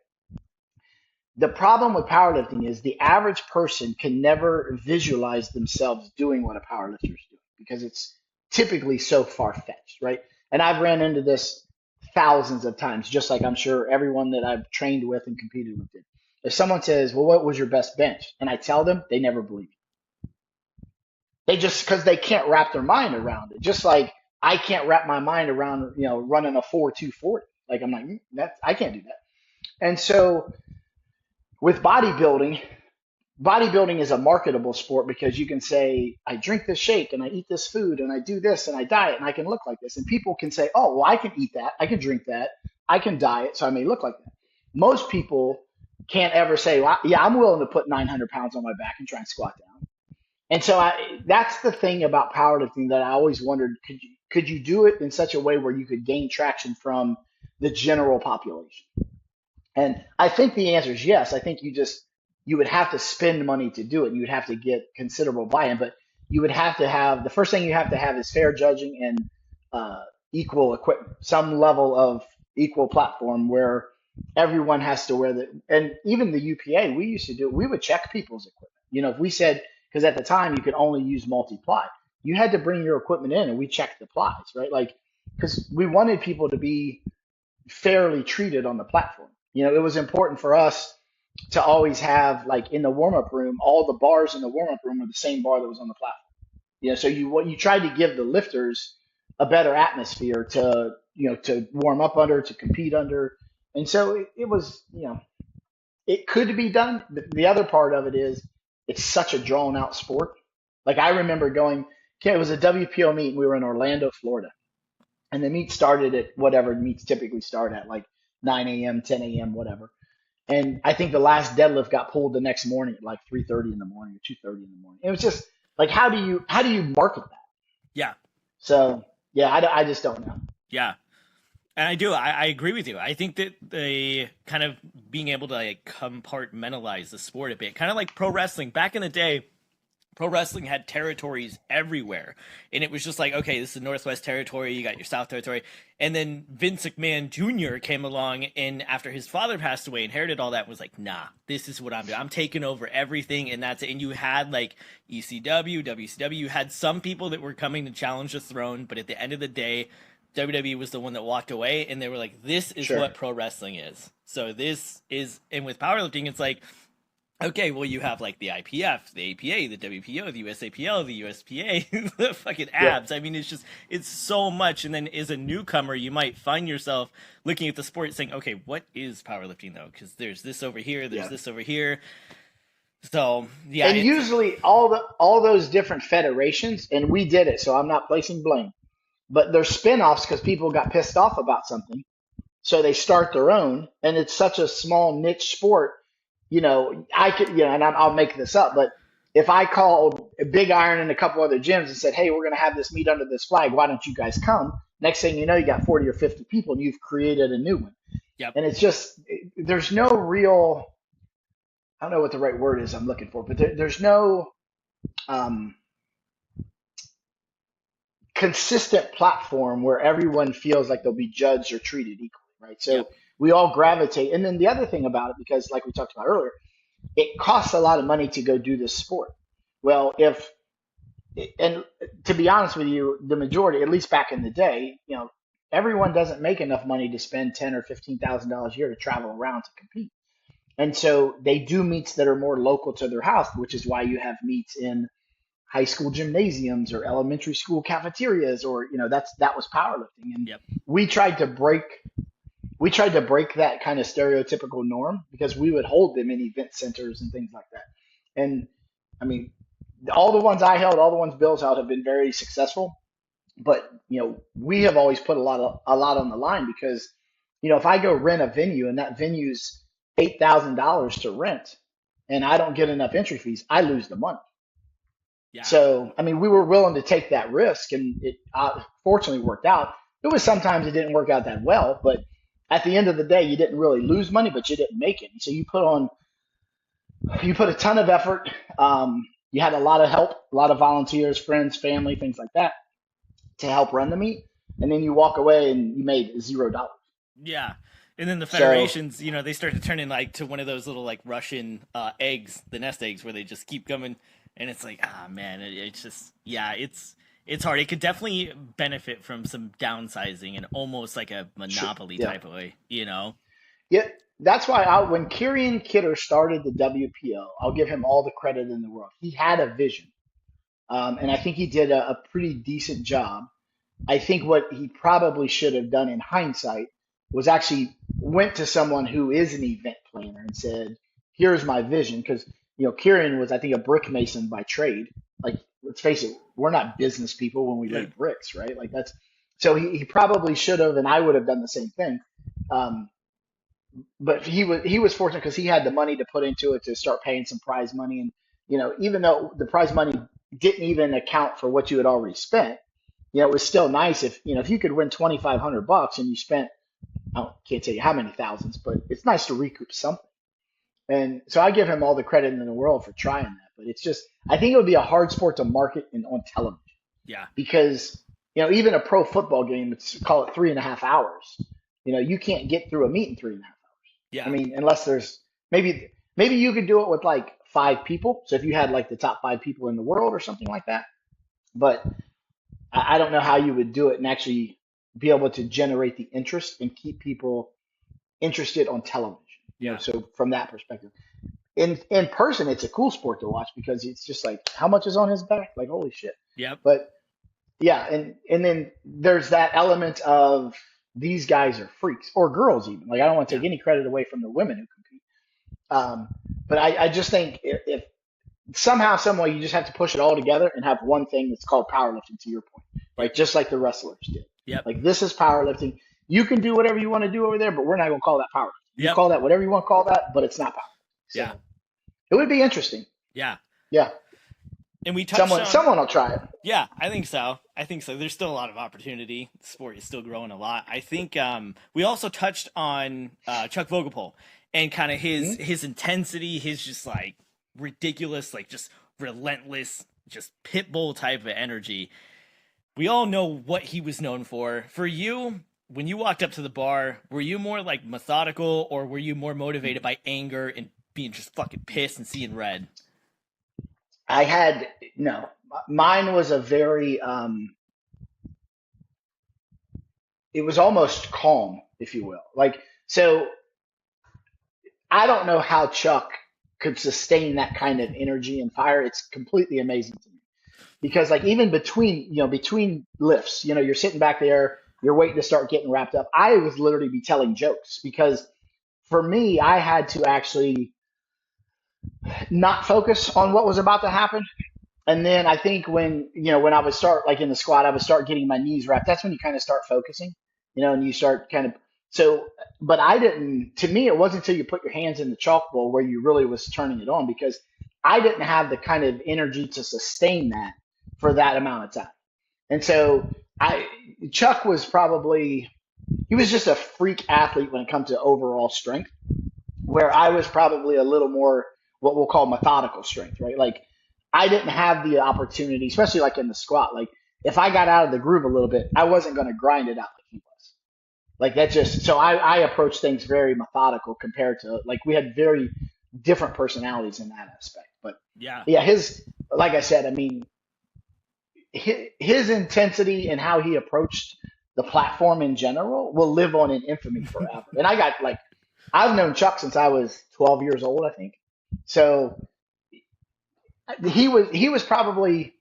The problem with powerlifting is the average person can never visualize themselves doing what a powerlifter is doing because it's typically so far fetched, right? And I've ran into this thousands of times, just like I'm sure everyone that I've trained with and competed with did. If someone says, "Well, what was your best bench?" and I tell them, they never believe me. They just because they can't wrap their mind around it. Just like I can't wrap my mind around, running a 4.240. Like I'm like, that I can't do that. And so with bodybuilding is a marketable sport because you can say, I drink this shake and I eat this food and I do this and I diet and I can look like this. And people can say, oh, well, I can eat that. I can drink that. I can diet. So I may look like that. Most people can't ever say, well, yeah, I'm willing to put 900 pounds on my back and try and squat down. And so that's the thing about powerlifting that I always wondered, could you do it in such a way where you could gain traction from the general population? And I think the answer is yes. I think you would have to spend money to do it. You would have to get considerable buy-in, but you would have to have the first thing you have to have is fair judging and equal equipment, some level of equal platform where everyone has to wear the. And even the UPA, we used to do. We would check people's equipment. If we said because at the time you could only use multi-ply, you had to bring your equipment in and we checked the plies, right? Like because we wanted people to be fairly treated on the platform. It was important for us to always have like in the warm up room, all the bars in the warm up room were the same bar that was on the platform. So you tried to give the lifters a better atmosphere to warm up under, to compete under, and so it was it could be done. The other part of it is it's such a drawn out sport. Like I remember going, it was a WPO meet, and we were in Orlando, Florida, and the meet started at whatever meets typically start at, like 9 a.m., 10 a.m., whatever. And I think the last deadlift got pulled the next morning at like 3:30 in the morning or 2:30 in the morning. It was just like, how do you market that? Yeah. So yeah, I just don't know. Yeah. And I agree with you. I think that they kind of being able to like compartmentalize the sport a bit, kind of like pro wrestling back in the day. Pro wrestling had territories everywhere. And it was just like, okay, this is the Northwest Territory, you got your South Territory. And then Vince McMahon Jr. came along and after his father passed away, inherited all that, was like, nah, this is what I'm doing. I'm taking over everything and that's it. And you had like ECW, WCW, you had some people that were coming to challenge the throne, but at the end of the day, WWE was the one that walked away and they were like, this is Sure. what pro wrestling is. So this is, and with powerlifting, it's like, okay, well, you have like the IPF, the APA, the WPO, the USAPL, the USPA, the fucking abs. I mean, it's so much. And then as a newcomer, you might find yourself looking at the sport saying, okay, what is powerlifting though? Because there's this over here, there's this over here. So yeah. And usually all those different federations, and we did it, so I'm not placing blame, but they're spin-offs because people got pissed off about something. So they start their own, and it's such a small niche sport. I could, and I'll make this up, but if I called Big Iron and a couple other gyms and said, hey, we're going to have this meet under this flag, why don't you guys come? Next thing you know, you got 40 or 50 people and you've created a new one. Yep. And it's just, there's no real, I don't know what the right word is I'm looking for, but there's no consistent platform where everyone feels like they'll be judged or treated equally, right? So Yep. we all gravitate. And then the other thing about it, because like we talked about earlier, it costs a lot of money to go do this sport. Well, and to be honest with you, the majority, at least back in the day, everyone doesn't make enough money to spend $10,000 or $15,000 a year to travel around to compete. And so they do meets that are more local to their house, which is why you have meets in high school gymnasiums or elementary school cafeterias, or that was powerlifting. And Yep. we tried to break that kind of stereotypical norm because we would hold them in event centers and things like that. And I mean, all the ones I held, all the ones Bill's held have been very successful. But we have always put a lot on the line because if I go rent a venue and that venue's $8,000 to rent, and I don't get enough entry fees, I lose the money. Yeah. So I mean, we were willing to take that risk, and it fortunately worked out. It was sometimes it didn't work out that well, but at the end of the day, you didn't really lose money, but you didn't make it. So you put a ton of effort. You had a lot of help, a lot of volunteers, friends, family, things like that to help run the meet. And then you walk away and you made $0. Yeah. And then the So federations, they start to turn in like to one of those little like Russian eggs, the nest eggs, where they just keep coming. And it's like, ah, man, it's just, yeah, It's hard. It could definitely benefit from some downsizing and almost like a Sure. monopoly Yeah. type of way, you know? Yeah. That's why when Kieran Kidder started the WPO, I'll give him all the credit in the world. He had a vision. And I think he did a pretty decent job. I think what he probably should have done in hindsight was actually went to someone who is an event planner and said, "Here's my vision." Because Kieran was, I think, a brick mason by trade. Like, let's face it, we're not business people when we lay Yeah. bricks, right? Like that's so he probably should have, and I would have done the same thing. Um, but he was fortunate because he had the money to put into it to start paying some prize money, and even though the prize money didn't even account for what you had already spent, it was still nice if you could win $2,500 and you spent, I can't tell you how many thousands, but it's nice to recoup something. And so I give him all the credit in the world for trying that. But it's just, I think it would be a hard sport to market on television Yeah. because, even a pro football game, it's call it 3.5 hours. You can't get through a meet in 3.5 hours. I Yeah. mean, unless there's maybe you could do it with like 5 people. So if you had like the top 5 people in the world or something like that. But I don't know how you would do it and actually be able to generate the interest and keep people interested on television. Yeah. So from that perspective, in person, it's a cool sport to watch because it's just like how much is on his back? Like holy shit. Yep. But yeah, and then there's that element of these guys are freaks or girls even. Like I don't want to Yeah. take any credit away from the women who compete. But I just think if somehow, some way, you just have to push it all together and have one thing that's called powerlifting. To your point, right? Yep. Just like the wrestlers did. Yep. Like this is powerlifting. You can do whatever you want to do over there, but we're not going to call that powerlifting. You Yep. call that whatever you want to call that, but it's not powerlifting. So Yeah. it would be interesting. Yeah. Yeah, And we touched on someone will try it. Yeah, I think so. There's still a lot of opportunity. The sport is still growing a lot. I think we also touched on Chuck Vogopol and kind of his intensity, his just like ridiculous, like just relentless, just pit bull type of energy. We all know what he was known for. For you, when you walked up to the bar, were you more like methodical or were you more motivated by anger and being just fucking pissed and seeing red? I had no. Mine was a very it was almost calm, if you will. Like so I don't know how Chuck could sustain that kind of energy and fire. It's completely amazing to me. Because like even between lifts, you're sitting back there, you're waiting to start getting wrapped up. I was literally be telling jokes because for me, I had to actually not focus on what was about to happen. And then I think when I would start like in the squat, I would start getting my knees wrapped. That's when you kind of start focusing, and you start kind of so. But I didn't. To me, it wasn't until you put your hands in the chalk bowl where you really was turning it on because I didn't have the kind of energy to sustain that for that amount of time. And so Chuck was probably he was just a freak athlete when it comes to overall strength, where I was probably a little more what we'll call methodical strength, right? Like I didn't have the opportunity, especially like in the squat. Like if I got out of the groove a little bit, I wasn't going to grind it out like he was. Like that just so I approach things very methodical compared to like we had very different personalities in that aspect. But Yeah. yeah, his like I said, I mean his intensity and how he approached the platform in general will live on in infamy forever. And I got like I've known Chuck since I was 12 years old, I think. So he was probably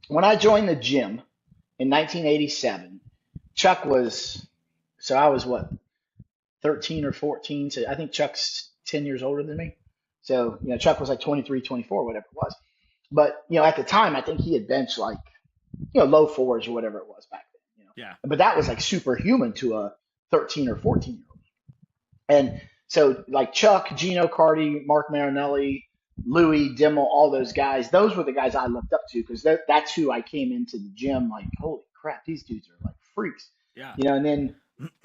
when I joined the gym in 1987. Chuck was so I was what 13 or 14. So I think Chuck's 10 years older than me. So Chuck was like 23, 24, whatever it was. But at the time, I think he had benched like low fours or whatever it was back then. Yeah. But that was like superhuman to a 13 or 14-year-old. And so like Chuck, Gino Cardi, Mark Marinelli, Louie, Dimmel, all those guys, those were the guys I looked up to because that's who I came into the gym like, holy crap, these dudes are like freaks. Yeah. And then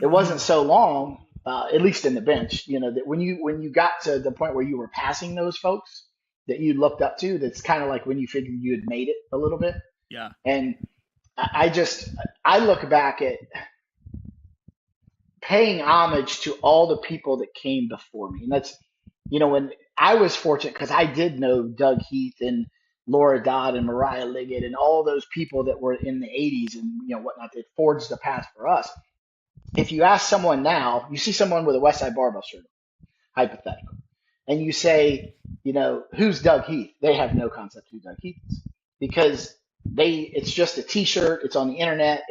it wasn't so long, at least in the bench, that when you got to the point where you were passing those folks that you looked up to, that's kind of like when you figured you had made it a little bit. Yeah. And I look back at paying homage to all the people that came before me. And that's, when I was fortunate because I did know Doug Heath and Laura Dodd and Mariah Liggett and all those people that were in the 80s and whatnot that forged the path for us. If you ask someone now, you see someone with a Westside Barbell shirt, hypothetical, and you say, who's Doug Heath? They have no concept who Doug Heath is because it's just a T-shirt. It's on the internet.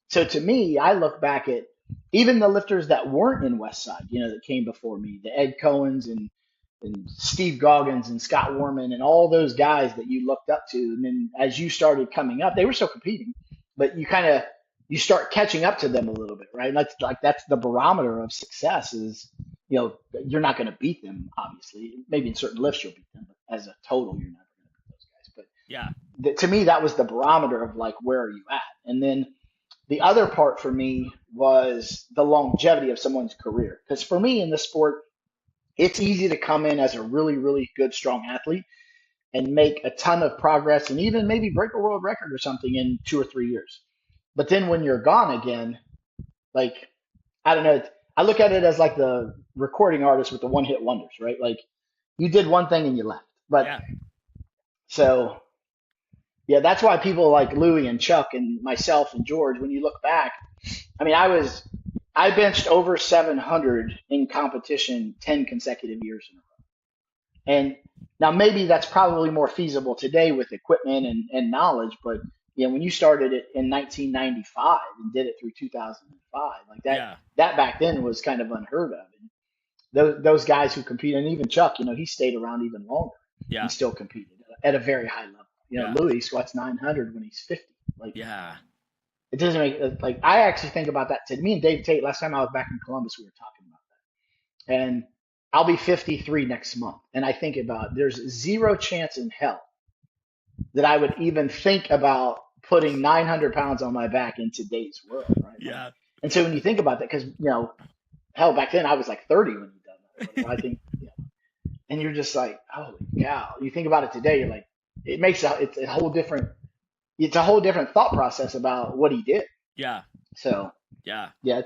So to me, I look back at even the lifters that weren't in Westside, that came before me, the Ed Cohens and Steve Goggins and Scott Warman and all those guys that you looked up to. And then as you started coming up, they were still competing, but you start catching up to them a little bit, right? That's the barometer of success is, you're not going to beat them, obviously. Maybe in certain lifts you'll beat them, but as a total, you're never going to beat those guys. But Yeah. to me, that was the barometer of like, where are you at? And then the other part for me was the longevity of someone's career. Because for me in this sport, it's easy to come in as a really, really good, strong athlete and make a ton of progress and even maybe break a world record or something in 2 or 3 years. But then when you're gone again, like, I don't know, I look at it as like the recording artist with the one hit wonders, right? Like you did one thing and you left. But Yeah. so, yeah, that's why people like Louie and Chuck and myself and George, when you look back, I mean, I benched over 700 in competition 10 consecutive years in a row. And now maybe that's probably more feasible today with equipment and knowledge, but when you started it in 1995 and did it through 2005, like Yeah. that back then was kind of unheard of. And those guys who compete, and even Chuck, he stayed around even longer Yeah. and still competed at a very high level. Yeah. Louis squats 900 when he's 50. Like, Yeah. it doesn't make like I actually think about that. To me and Dave Tate, last time I was back in Columbus, we were talking about that. And I'll be 53 next month. And I think about there's zero chance in hell that I would even think about putting 900 pounds on my back in today's world, right? Yeah. And so when you think about that, because hell, back then I was like 30 when you done that. I think, and you're just like, holy cow. You think about it today, you're like, it's a whole different thought process about what he did. Yeah. So Yeah. yeah,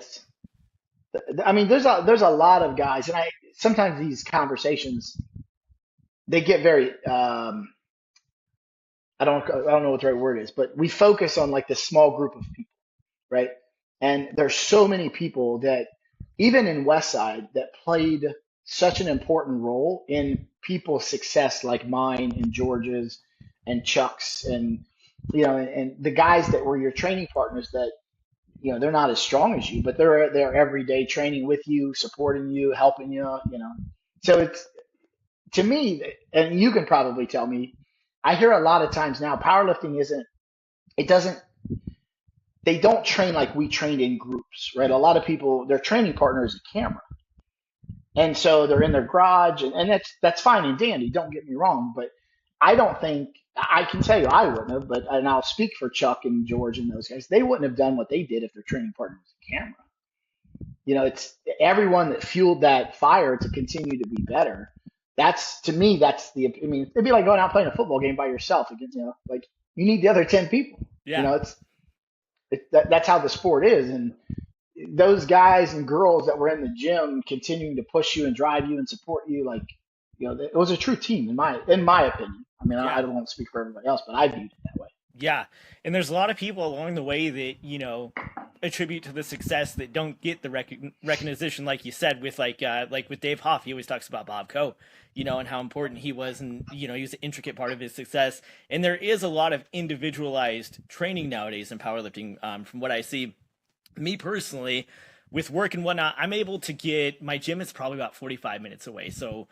I mean, there's a lot of guys, and sometimes these conversations they get very I don't know what the right word is, but we focus on like this small group of people, right? And there's so many people that even in Westside that played such an important role in people's success, like mine and George's and Chuck's, and and the guys that were your training partners that they're not as strong as you, but they're every day training with you, supporting you, helping you, So it's to me, and you can probably tell me, I hear a lot of times now powerlifting they don't train like we trained in groups, right? A lot of people, their training partner is a camera. And so they're in their garage and that's fine and dandy, don't get me wrong, but I don't think I can tell you I wouldn't have, and I'll speak for Chuck and George and those guys. They wouldn't have done what they did if their training partner was a camera. It's everyone that fueled that fire to continue to be better. To me, I mean, it'd be like going out playing a football game by yourself against, like you need the other 10 people. Yeah. That's how the sport is. And those guys and girls that were in the gym continuing to push you and drive you and support you, like, it was a true team in my opinion. I mean, Yeah. I don't want to speak for everybody else, but I viewed it that way. Yeah. And there's a lot of people along the way that, attribute to the success that don't get the recognition, like you said, with like with Dave Hoff. He always talks about Bob Coe, and how important he was, and he was an intricate part of his success. And there is a lot of individualized training nowadays in powerlifting. From what I see, me personally, with work and whatnot, I'm able to get, my gym is probably about 45 minutes away, so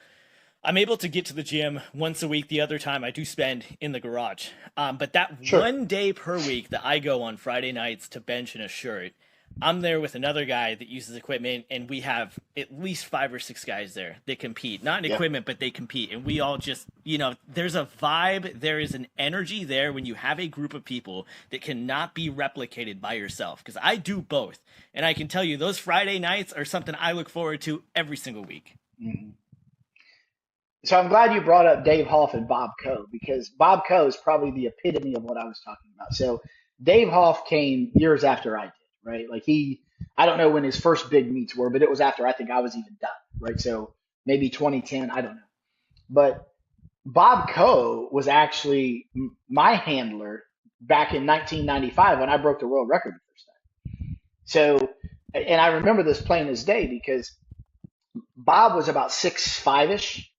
I'm able to get to the gym once a week. The other time I do spend in the garage. But that Sure. one day per week that I go on Friday nights to bench in a shirt, I'm there with another guy that uses equipment, and we have at least 5 or 6 guys there that compete. Not in equipment, but they compete. And we all just, there's a vibe, there is an energy there when you have a group of people that cannot be replicated by yourself. Because I do both. And I can tell you, those Friday nights are something I look forward to every single week. Mm-hmm. So I'm glad you brought up Dave Hoff and Bob Coe, because Bob Coe is probably the epitome of what I was talking about. So Dave Hoff came years after I did, right? Like I don't know when his first big meets were, but it was after I think I was even done, right? So maybe 2010, I don't know. But Bob Coe was actually my handler back in 1995 when I broke the world record the first time. So, and I remember this plain as day because Bob was about 6'5" ish,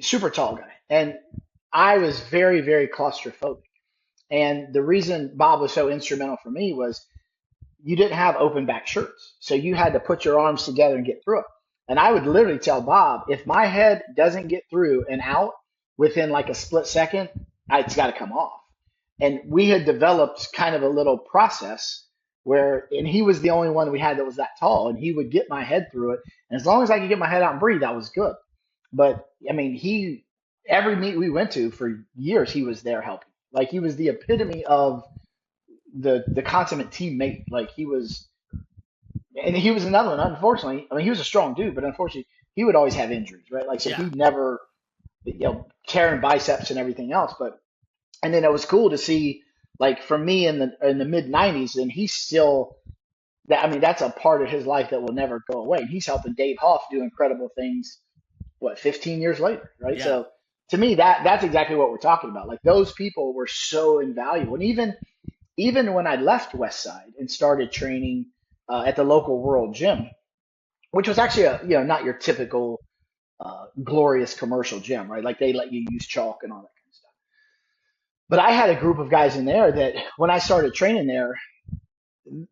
super tall guy, and I was very, very claustrophobic. And the reason Bob was so instrumental for me was you didn't have open back shirts. So you had to put your arms together and get through it. And I would literally tell Bob, if my head doesn't get through and out within like a split second, it's got to come off. And we had developed kind of a little process where, and he was the only one we had that was that tall, and he would get my head through it. And as long as I could get my head out and breathe, that was good. But I mean, every meet we went to for years, he was there helping. Like he was the epitome of the consummate teammate. Like he was, and he was another one. Unfortunately, I mean, he was a strong dude, but unfortunately, he would always have injuries, right? Like so, Yeah. he never, tearing biceps and everything else. But and then it was cool to see, like for me in the mid '90s, and he's still that. I mean, that's a part of his life that will never go away. And he's helping Dave Hoff do incredible things. What 15 years later, right? Yeah. So to me, that's exactly what we're talking about. Like those people were so invaluable, and even when I left Westside and started training at the local World Gym, which was actually not your typical glorious commercial gym, right? Like they let you use chalk and all that kind of stuff. But I had a group of guys in there that when I started training there,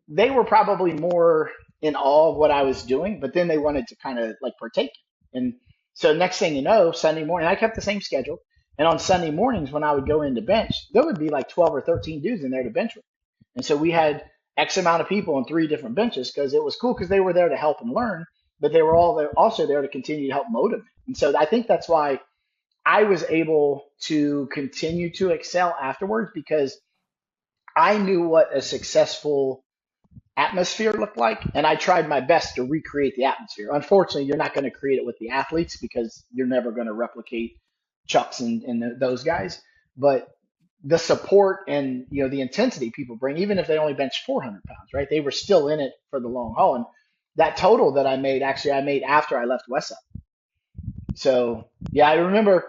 they were probably more in awe of what I was doing, but then they wanted to kind of like partake. And so next thing you know, Sunday morning, I kept the same schedule. And on Sunday mornings, when I would go into bench, there would be like 12 or 13 dudes in there to bench with. And so we had X amount of people on 3 different benches because it was cool because they were there to help and learn, but they were all there, also there to continue to help motivate. And so I think that's why I was able to continue to excel afterwards because I knew what a successful atmosphere looked like, and I tried my best to recreate the atmosphere. Unfortunately, you're not going to create it with the athletes because you're never going to replicate Chucks and those guys. But the support and the intensity people bring, even if they only bench 400 pounds, right? They were still in it for the long haul. And that total that I made, actually, I made after I left Westside. So yeah, I remember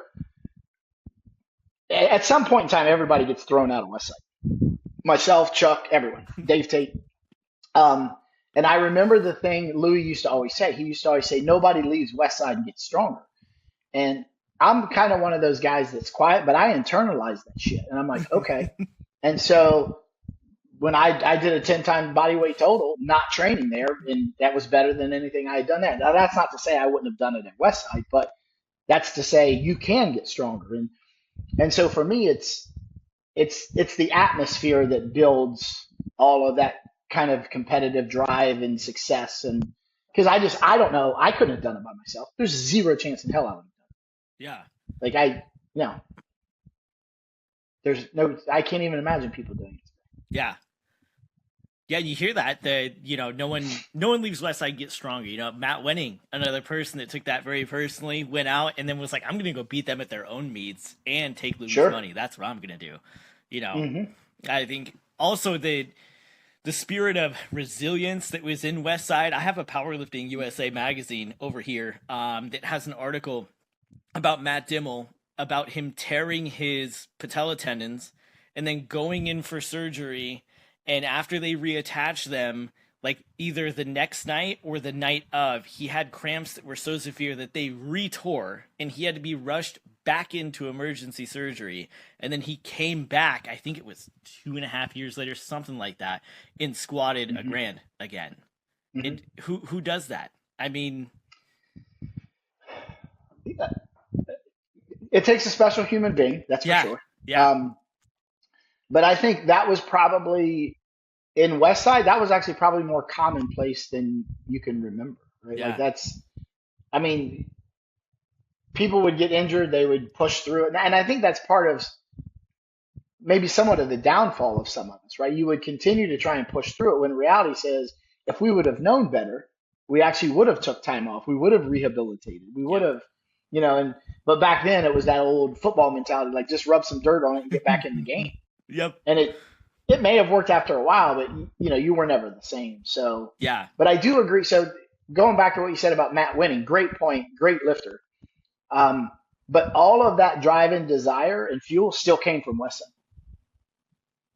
at some point in time, everybody gets thrown out of Westside. Myself, Chuck, everyone, Dave Tate. And I remember the thing Louie used to always say. He used to always say, nobody leaves Westside and gets stronger. And I'm kind of one of those guys that's quiet, but I internalize that shit. And I'm like, okay. And so when I did a 10-time body weight total, not training there, and that was better than anything I had done there. Now, that's not to say I wouldn't have done it at Westside, but that's to say you can get stronger. And so for me, it's the atmosphere that builds all of that kind of competitive drive and success. And because I don't know, I couldn't have done it by myself. There's zero chance in hell I would have done it. Yeah. Like there's I can't even imagine people doing it. Yeah. Yeah, you hear that no one leaves Westside get stronger. Matt Wenning, another person that took that very personally, went out and then was like, I'm going to go beat them at their own meets and take Louie's money. That's what I'm going to do. I think also the spirit of resilience that was in Westside. I have a Powerlifting USA magazine over here that has an article about Matt Dimmel, about him tearing his patella tendons and then going in for surgery. And after they reattach them, like either the next night or the night of, he had cramps that were so severe that they retore and he had to be rushed back into emergency surgery. And then he came back, I think it was 2.5 years later, something like that, and squatted a grand again. And who does that? I mean, it takes a special human being, that's for sure. Yeah. But I think that was probably in Westside, that was actually probably more commonplace than you can remember, right? Yeah. Like I mean, people would get injured, they would push through it. And I think that's part of maybe somewhat of the downfall of some of us, right? You would continue to try and push through it when reality says, if we would have known better, we actually would have took time off. We would have rehabilitated. We would have, but back then it was that old football mentality, like just rub some dirt on it and get back in the game. Yep. And it may have worked after a while, but you were never the same. So yeah. But I do agree. So going back to what you said about Matt Wenning, great point, great lifter. But all of that drive and desire and fuel still came from Westside.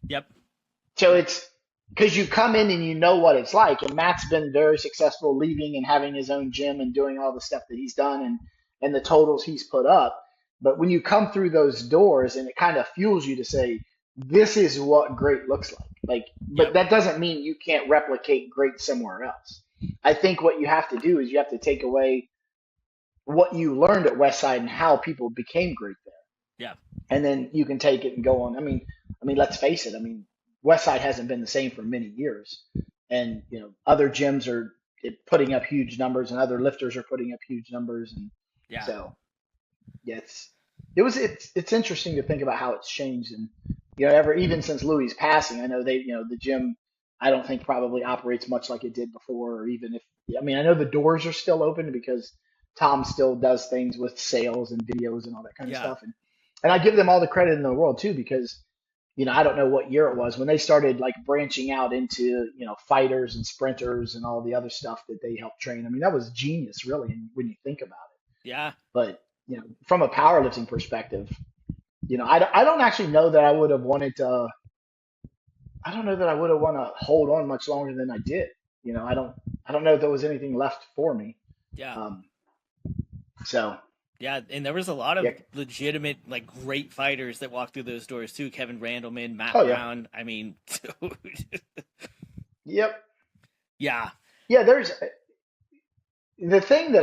Yep. So it's because you come in and you know what it's like. And Matt's been very successful leaving and having his own gym and doing all the stuff that he's done and the totals he's put up. But when you come through those doors and it kind of fuels you to say, this is what great looks like. But Yep. that doesn't mean you can't replicate great somewhere else. I think what you have to do is you have to take away what you learned at Westside and how people became great there, Yeah. and then you can take it and go on. I mean, let's face it. I mean, Westside hasn't been the same for many years, and other gyms are putting up huge numbers, and other lifters are putting up huge numbers, and Yeah. so yeah, it's interesting to think about how it's changed, and ever even since Louie's passing, I know the gym I don't think probably operates much like it did before, or even if I mean I know the doors are still open because Tom still does things with sales and videos and all that kind of Yeah. stuff, and I give them all the credit in the world too because I don't know what year it was when they started like branching out into fighters and sprinters and all the other stuff that they helped train. I mean that was genius really when you think about it. Yeah. But from a powerlifting perspective, I don't actually know that I would have wanted to. I don't know that I would have want to hold on much longer than I did. I don't know if there was anything left for me. Yeah. Um, so Yeah, and there was a lot of yeah. legitimate, like, great fighters that walked through those doors too. Kevin Randleman, Matt Oh yeah. Brown. I mean, dude. Yep. Yeah. Yeah. There's the thing that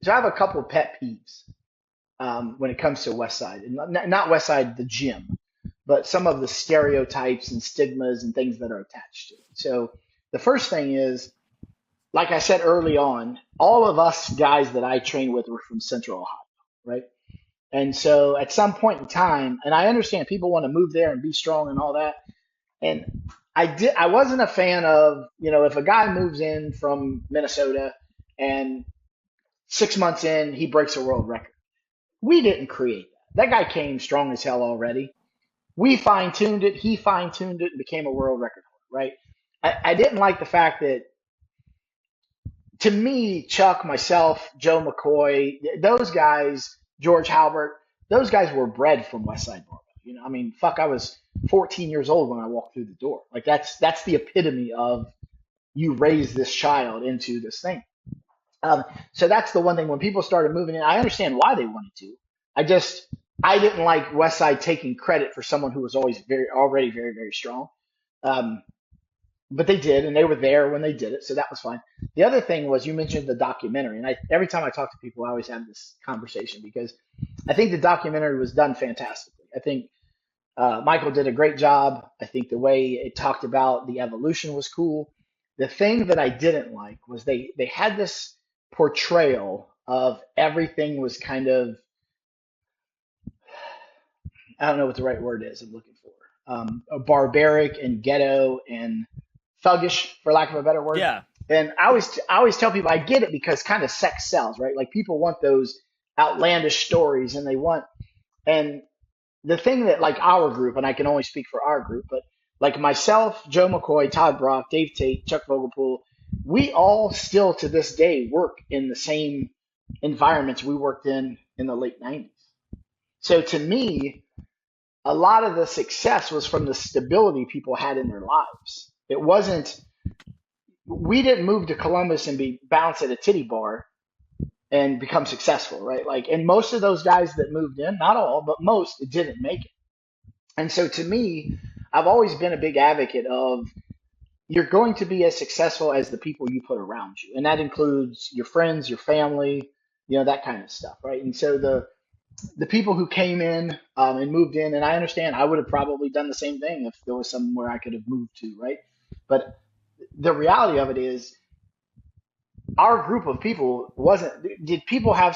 so I have a couple of pet peeves when it comes to West Side, and not West Side the gym, but some of the stereotypes and stigmas and things that are attached to it. So the first thing is, like I said early on, all of us guys that I trained with were from Central Ohio, right? And so at some point in time, and I understand people want to move there and be strong and all that, and I wasn't a fan of, if a guy moves in from Minnesota and 6 months in he breaks a world record. We didn't create that. That guy came strong as hell already. We fine tuned it. He fine tuned it and became a world record holder, right? I didn't like the fact that, to me, Chuck, myself, Joe McCoy, those guys, George Halbert, those guys were bred from Westside Barbell. I mean, fuck, I was 14 years old when I walked through the door. Like that's the epitome of you raise this child into this thing. Um, so that's the one thing when people started moving in, I understand why they wanted to. I didn't like Westside taking credit for someone who was already very, very strong. Um, but they did, and they were there when they did it, so that was fine. The other thing was you mentioned the documentary, and every time I talk to people, I always have this conversation because I think the documentary was done fantastically. I think Michael did a great job. I think the way it talked about the evolution was cool. The thing that I didn't like was they had this portrayal of everything was kind of, I don't know what the right word is I'm looking for. Barbaric and ghetto and thuggish, for lack of a better word. Yeah. And I always tell people I get it because kind of sex sells, right? Like people want those outlandish stories, and and the thing that like our group, and I can only speak for our group, but like myself, Joe McCoy, Todd Brock, Dave Tate, Chuck Vogelpool, we all still to this day work in the same environments we worked in the late 90s. So to me, a lot of the success was from the stability people had in their lives. It wasn't, we didn't move to Columbus and be bounce at a titty bar and become successful, right? Like, and most of those guys that moved in, not all, but most didn't make it. And so to me, I've always been a big advocate of you're going to be as successful as the people you put around you. And that includes your friends, your family, that kind of stuff, right? And so the people who came in and moved in, and I understand I would have probably done the same thing if there was somewhere I could have moved to, right? But the reality of it is our group of people did people have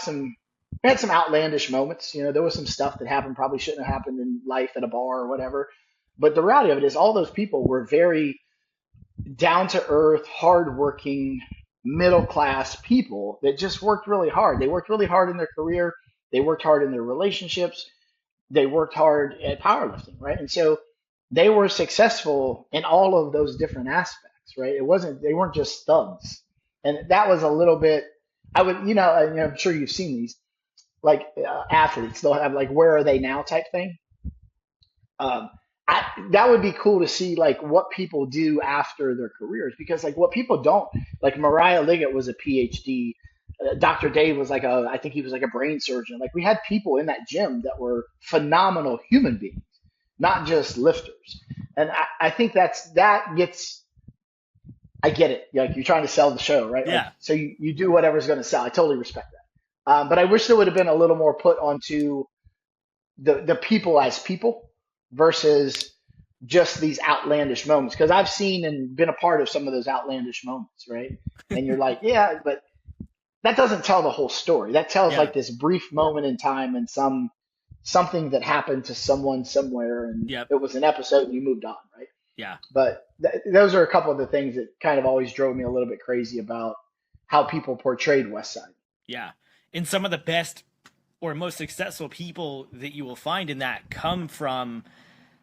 had some outlandish moments. There was some stuff that happened probably shouldn't have happened in life at a bar or whatever. But the reality of it is all those people were very down to earth, hardworking, middle class people that just worked really hard. They worked really hard in their career. They worked hard in their relationships. They worked hard at powerlifting, right? And so they were successful in all of those different aspects, right? They weren't just thugs. And that was a little bit, I would, I'm sure you've seen these. like athletes. They'll have like where are they now type thing. Um, that would be cool to see like what people do after their careers because like what people don't like Mariah Liggett was a PhD. Dr. Dave was like I think he was like a brain surgeon. Like we had people in that gym that were phenomenal human beings, not just lifters. And I think that gets, I get it. Like you're trying to sell the show, right? Like, Yeah. so you do whatever's going to sell. I totally respect that. But I wish there would have been a little more put onto the people as people versus just these outlandish moments. Because I've seen and been a part of some of those outlandish moments, right? And you're like, yeah, but that doesn't tell the whole story. That tells Yeah. like this brief moment in time and something that happened to someone somewhere, and Yep. it was an episode and you moved on, right? Yeah. But those are a couple of the things that kind of always drove me a little bit crazy about how people portrayed Westside. Yeah. And some of the best or most successful people that you will find in that come from,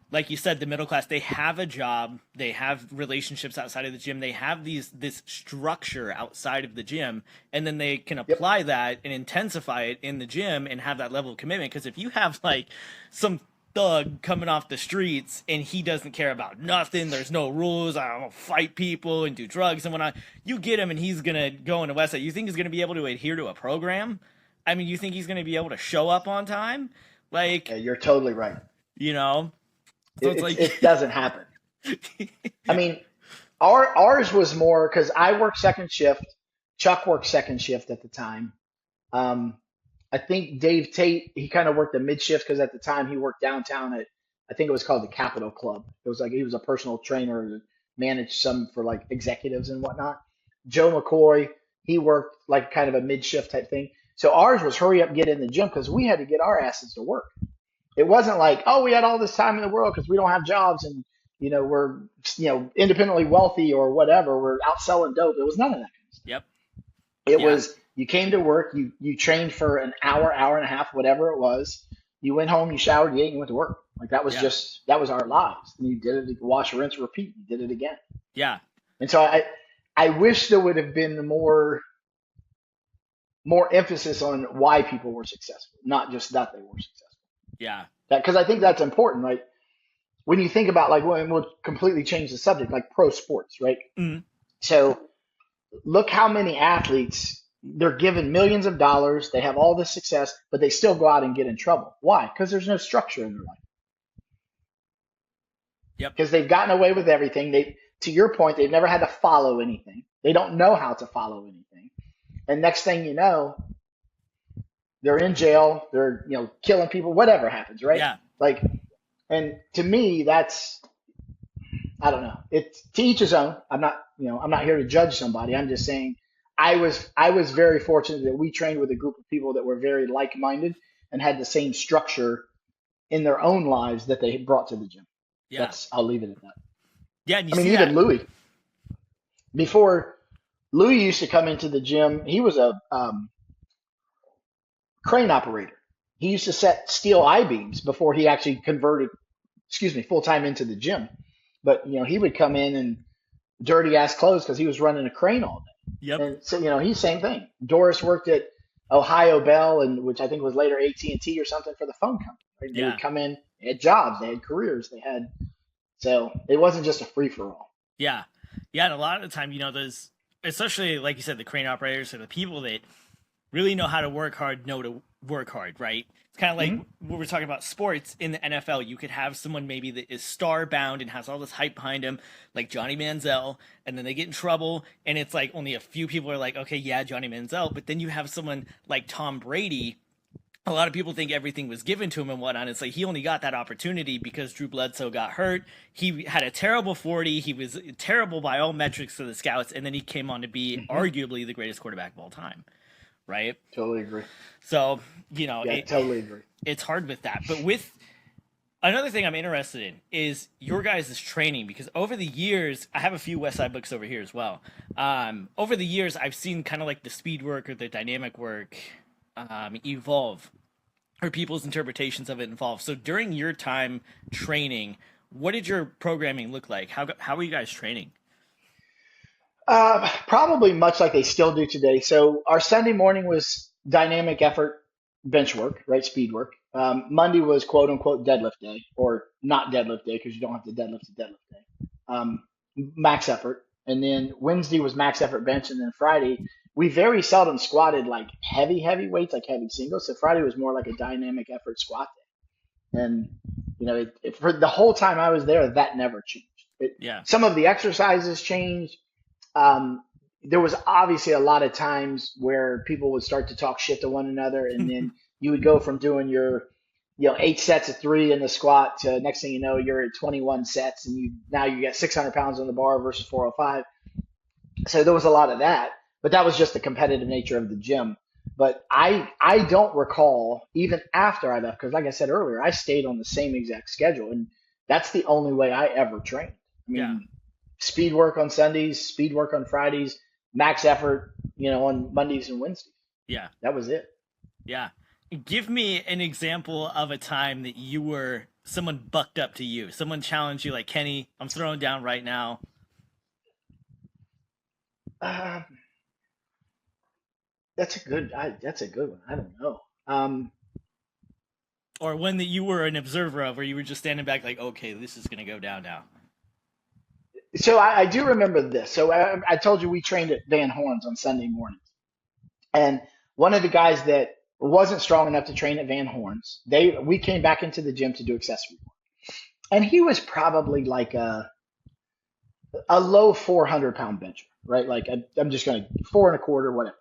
like you said, the middle class. They have a job, they have relationships outside of the gym, they have this structure outside of the gym, and then they can Yep. apply that and intensify it in the gym and have that level of commitment. Because if you have like some thug coming off the streets and he doesn't care about nothing, there's no rules, I don't fight people and do drugs and whatnot, you get him and he's gonna go into Westside. You think he's gonna be able to adhere to a program? I mean, you think he's gonna be able to show up on time? Yeah, Like, you're totally right. you know? So it's like, It doesn't happen. I mean, ours was more because I worked second shift. Chuck worked second shift at the time. Um, I think Dave Tate, he kind of worked the mid shift because at the time he worked downtown at, I think it was called the Capitol Club. It was like he was a personal trainer that managed some for like executives and whatnot. Joe McCoy, he worked like kind of a mid shift type thing. So ours was hurry up, get in the gym because we had to get our asses to work. It wasn't like, oh, we had all this time in the world because we don't have jobs and we're independently wealthy or whatever. We're out selling dope. It was none of that. yep, It yeah, was you came to work, you trained for an hour, hour and a half, whatever it was. You went home, you showered, you ate, and you went to work. Like yeah, that was our lives. And you did it, wash, rinse, repeat. You did it again. yeah, And so I wish there would have been more emphasis on why people were successful, not just that they were successful. yeah, Because I think that's important, right? When you think about like, well, we'll completely change the subject, like pro sports, right? mm, So look how many athletes they're given millions of dollars, they have all this success, but they still go out and get in trouble. Why? Because there's no structure in their life. yep, Because they've gotten away with everything. To your point, they've never had to follow anything. They don't know how to follow anything. And next thing you know, they're in jail, they're killing people, whatever happens, right? yeah, Like, and to me, that's I don't know. It's to each his own. I'm not here to judge somebody. I'm just saying I was very fortunate that we trained with a group of people that were very like-minded and had the same structure in their own lives that they brought to the gym. yeah, I'll leave it at that. yeah. And you I mean, see even that, Before Louie used to come into the gym, he was a crane operator. He used to set steel I-beams before he actually converted, full time into the gym. But he would come in and dirty ass clothes because he was running a crane all day. yep, And so he's same thing. Doris worked at Ohio Bell, and which I think was later AT&T or something for the phone company. Right? They yeah, would come in, they had jobs, they had careers, so it wasn't just a free for all. yeah, yeah. And a lot of the time, those, especially like you said, the crane operators are the people that really know how to work hard, know to work hard, right? It's kind of like Hmm. when we're talking about sports in the NFL. You could have someone maybe that is star bound and has all this hype behind him, like Johnny Manziel, and then they get in trouble, and it's like only a few people are like, okay, yeah, Johnny Manziel. But then you have someone like Tom Brady. A lot of people think everything was given to him and whatnot. It's like he only got that opportunity because Drew Bledsoe got hurt. He had a terrible 40. He was terrible by all metrics to the scouts, and then he came on to be Hmm. arguably the greatest quarterback of all time, right? Totally agree. So, Yeah, totally agree. it's hard with that. But with another thing I'm interested in is your guys' training, because over the years, I have a few Westside books over here as well. Over the years, I've seen kind of like the speed work or the dynamic work evolve, or people's interpretations of it evolve. So during your time training, what did your programming look like? How were you guys training? Probably much like they still do today. So our Sunday morning was dynamic effort. bench work, right? Speed work. Monday was quote unquote deadlift day, or not deadlift day because you don't have to deadlift a deadlift day. Max effort. And then Wednesday was max effort bench. And then Friday, we very seldom squatted like heavy weights, like heavy singles. So Friday was more like a dynamic effort squat day. And, for the whole time I was there, that never changed. Yeah. Some of the exercises changed. Um, there was obviously a lot of times where people would start to talk shit to one another, and then you would go from doing your 8 sets of 3 in the squat to next thing you know you're at 21 sets, and now you get 600 pounds on the bar versus 405. So there was a lot of that, but that was just the competitive nature of the gym. But I don't recall even after I left, because like I said earlier, I stayed on the same exact schedule, and that's the only way I ever trained. I Yeah. mean, speed work on Sundays, speed work on Fridays, max effort, on Mondays and Wednesdays. Yeah. That was it. Yeah. Give me an example of a time that someone bucked up to you. Someone challenged you like, Kenny, I'm throwing down right now. Uh, that's a good one. I don't know. Or one that you were an observer of, where you were just standing back like, okay, this is going to go down now. So I do remember this. So I told you we trained at Van Horn's on Sunday mornings. And one of the guys that wasn't strong enough to train at Van Horn's, we came back into the gym to do accessory work. And he was probably like a low 400-pound bencher, right? Like I'm just going to 4 and a quarter, whatever.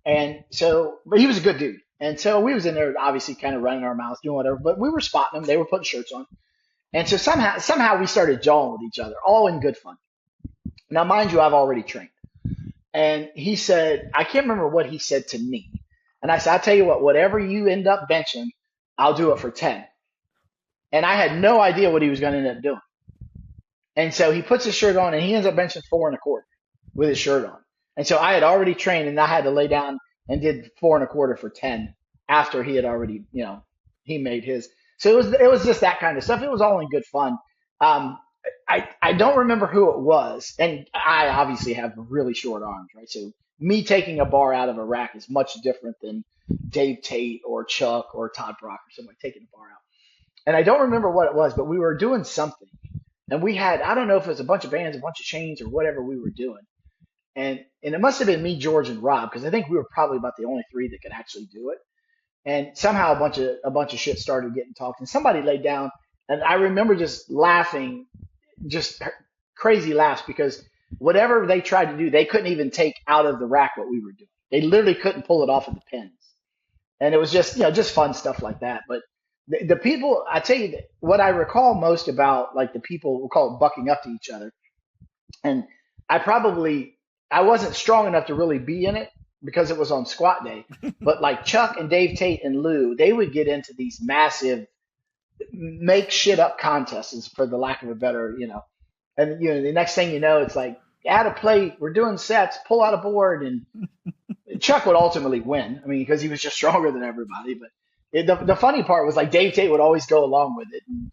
And so, but he was a good dude. And so we was in there obviously kind of running our mouths, doing whatever, but we were spotting them. They were putting shirts on. And so somehow we started jawing with each other, all in good fun. Now, mind you, I've already trained. And he said, I can't remember what he said to me. And I said, I'll tell you what, whatever you end up benching, I'll do it for 10. And I had no idea what he was going to end up doing. And so he puts his shirt on and he ends up benching 4 and a quarter with his shirt on. And so I had already trained and I had to lay down and did 4 and a quarter for 10 after he had already, he made his. So it was just that kind of stuff. It was all in good fun. I don't remember who it was, and I obviously have really short arms, right? So me taking a bar out of a rack is much different than Dave Tate or Chuck or Todd Brock or somebody taking a bar out. And I don't remember what it was, but we were doing something, and we had, I don't know if it was a bunch of bands, a bunch of chains, or whatever we were doing, and it must have been me, George, and Rob, because I think we were probably about the only 3 that could actually do it. And somehow a bunch of shit started getting talked, and somebody laid down, and I remember just laughing, just crazy laughs, because whatever they tried to do, they couldn't even take out of the rack what we were doing. They literally couldn't pull it off of the pins, and it was just just fun stuff like that. But the people, I tell you, what I recall most about like the people, we'll call it bucking up to each other, and I wasn't strong enough to really be in it, because it was on squat day. But like Chuck and Dave Tate and Lou, they would get into these massive make shit up contests, for the lack of a better, and the next thing you know, it's like, add a plate, we're doing sets, pull out a board, and Chuck would ultimately win. I mean, because he was just stronger than everybody. But the funny part was like Dave Tate would always go along with it. And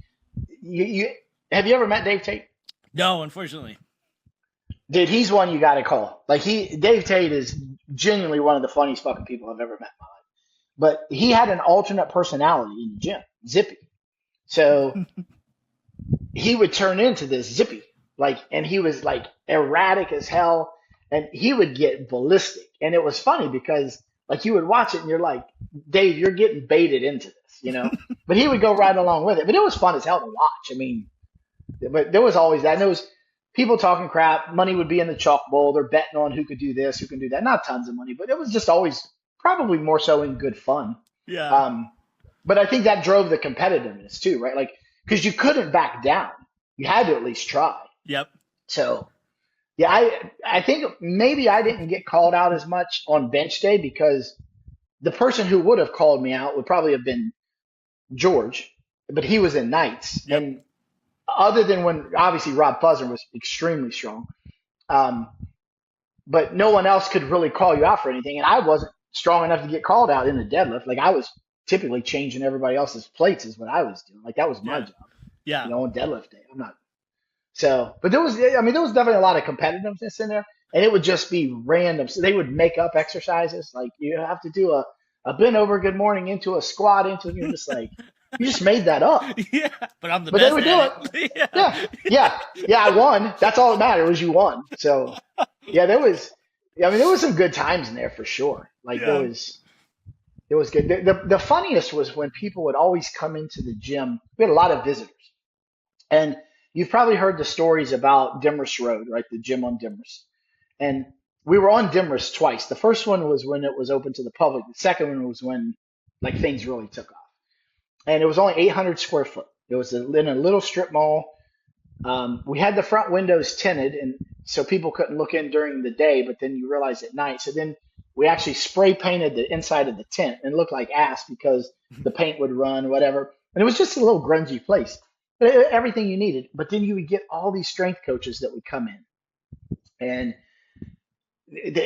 have you ever met Dave Tate? No, unfortunately. Dude, he's one you got to call. Like Dave Tate is genuinely one of the funniest fucking people I've ever met in my life. But he had an alternate personality in the gym, Zippy. So he would turn into this Zippy, and he was like erratic as hell, and he would get ballistic. And it was funny because like you would watch it and you're like, Dave, you're getting baited into this, But he would go right along with it. But it was fun as hell to watch. I mean, but there was always that. And there was people talking crap. Money would be in the chalk bowl. They're betting on who could do this, who can do that. Not tons of money, but it was just always probably more so in good fun. Yeah. But I think that drove the competitiveness too, right? Like, because you couldn't back down. You had to at least try. Yep. So, yeah, I think maybe I didn't get called out as much on bench day, because the person who would have called me out would probably have been George, but he was in nights. Yep. And other than when obviously Rob Fuzzer was extremely strong, but no one else could really call you out for anything. And I wasn't strong enough to get called out in the deadlift. Like I was typically changing everybody else's plates is what I was doing. Like that was my job. Yeah. On deadlift day. I'm not. So, but there was definitely a lot of competitiveness in there, and it would just be random. So they would make up exercises. Like you have to do a bend over, good morning, into a squat, into, and you're just like, you just made that up. Yeah, but I'm the But they best would do at it. it. Yeah. Yeah, yeah, yeah. I won. That's all that mattered was you won. So yeah, there was some good times in there for sure. Like Yeah. it was good. The funniest was when people would always come into the gym. We had a lot of visitors, and you've probably heard the stories about Demorest Road, right? The gym on Demorest. And we were on Demorest twice. The first one was when it was open to the public. The second one was when like things really took off. And it was only 800 square foot. It was in a little strip mall. We had the front windows tinted, and so people couldn't look in during the day. But then you realize at night. So then we actually spray painted the inside of the tent and it looked like ass because the paint would run, whatever. And it was just a little grungy place. But everything you needed. But then you would get all these strength coaches that would come in, and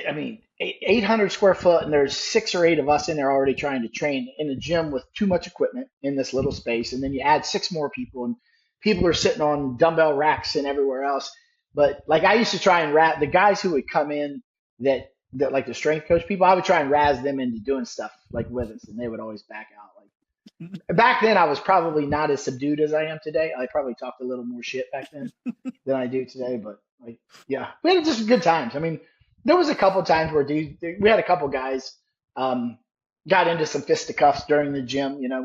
I mean, 800 square foot, and there's 6 or 8 of us in there already trying to train in a gym with too much equipment in this little space. And then you add 6 more people, and people are sitting on dumbbell racks and everywhere else. But like I used to try and the guys who would come in that like the strength coach people, I would try and razz them into doing stuff like with us, and they would always back out. Like back then, I was probably not as subdued as I am today. I probably talked a little more shit back then than I do today. But like, yeah, we had just good times. I mean, there was a couple times where we had a couple guys got into some fisticuffs during the gym. You know,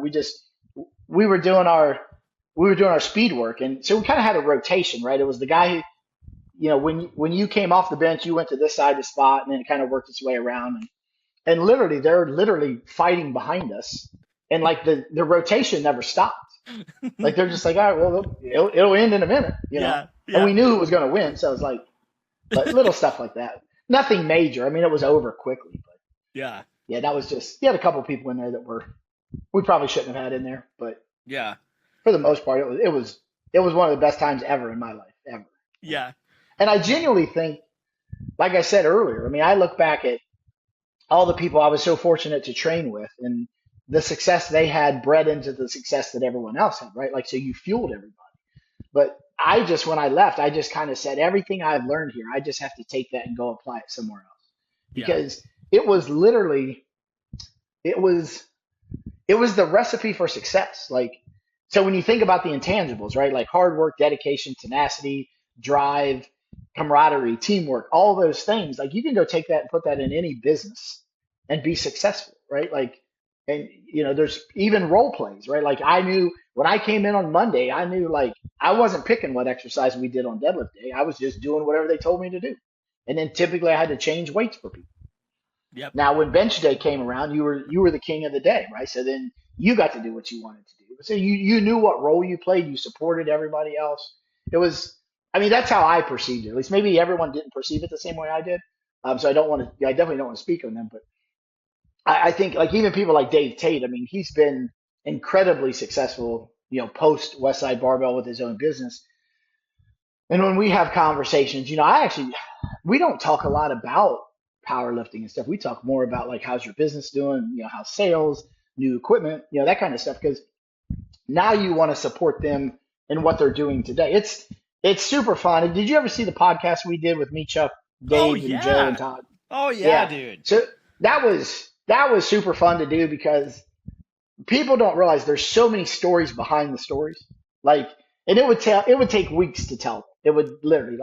we were doing our speed work, and so we kind of had a rotation, right? It was the guy who, you know, when you came off the bench, you went to this side of the spot, and then it kind of worked its way around, and literally they're literally fighting behind us, and like the rotation never stopped. Like they're just like, all right, well, it'll end in a minute, you know. Yeah. And we knew who was going to win, so it was like, but little stuff like that. Nothing major. I mean, it was over quickly, but Yeah. yeah, that was just, you had a couple people in there that we probably shouldn't have had in there, but Yeah. for the most part, it was one of the best times ever in my life, ever. Yeah. And I genuinely think, like I said earlier, I mean, I look back at all the people I was so fortunate to train with, and the success they had bred into the success that everyone else had, right? Like, so you fueled everybody. But when I left, I just kind of said, everything I've learned here, I just have to take that and go apply it somewhere else. Yeah. Because it was literally, it was the recipe for success. Like, so when you think about the intangibles, right? Like hard work, dedication, tenacity, drive, camaraderie, teamwork, all those things, like you can go take that and put that in any business and be successful, right? Like, and you know, there's even role plays, right? Like I knew when I came in on Monday, I knew like I wasn't picking what exercise we did on deadlift day. I was just doing whatever they told me to do. And then typically I had to change weights for people. Yep. Now when bench day came around, you were the king of the day, right? So then you got to do what you wanted to do. So you knew what role you played, you supported everybody else. It was, I mean, that's how I perceived it. At least maybe everyone didn't perceive it the same way I did. So I definitely don't want to speak on them, but I think like even people like Dave Tate, I mean, he's been incredibly successful, you know, post Westside Barbell with his own business. And when we have conversations, you know, we don't talk a lot about powerlifting and stuff. We talk more about like, how's your business doing? You know, how's sales, new equipment, you know, that kind of stuff. Because now you want to support them in what they're doing today. It's super fun. Did you ever see the podcast we did with me, Chuck, Dave, and Joe and Todd? Oh yeah, dude. So that was super fun to do because people don't realize there's so many stories behind the stories. Like, and it would take weeks to tell. It would literally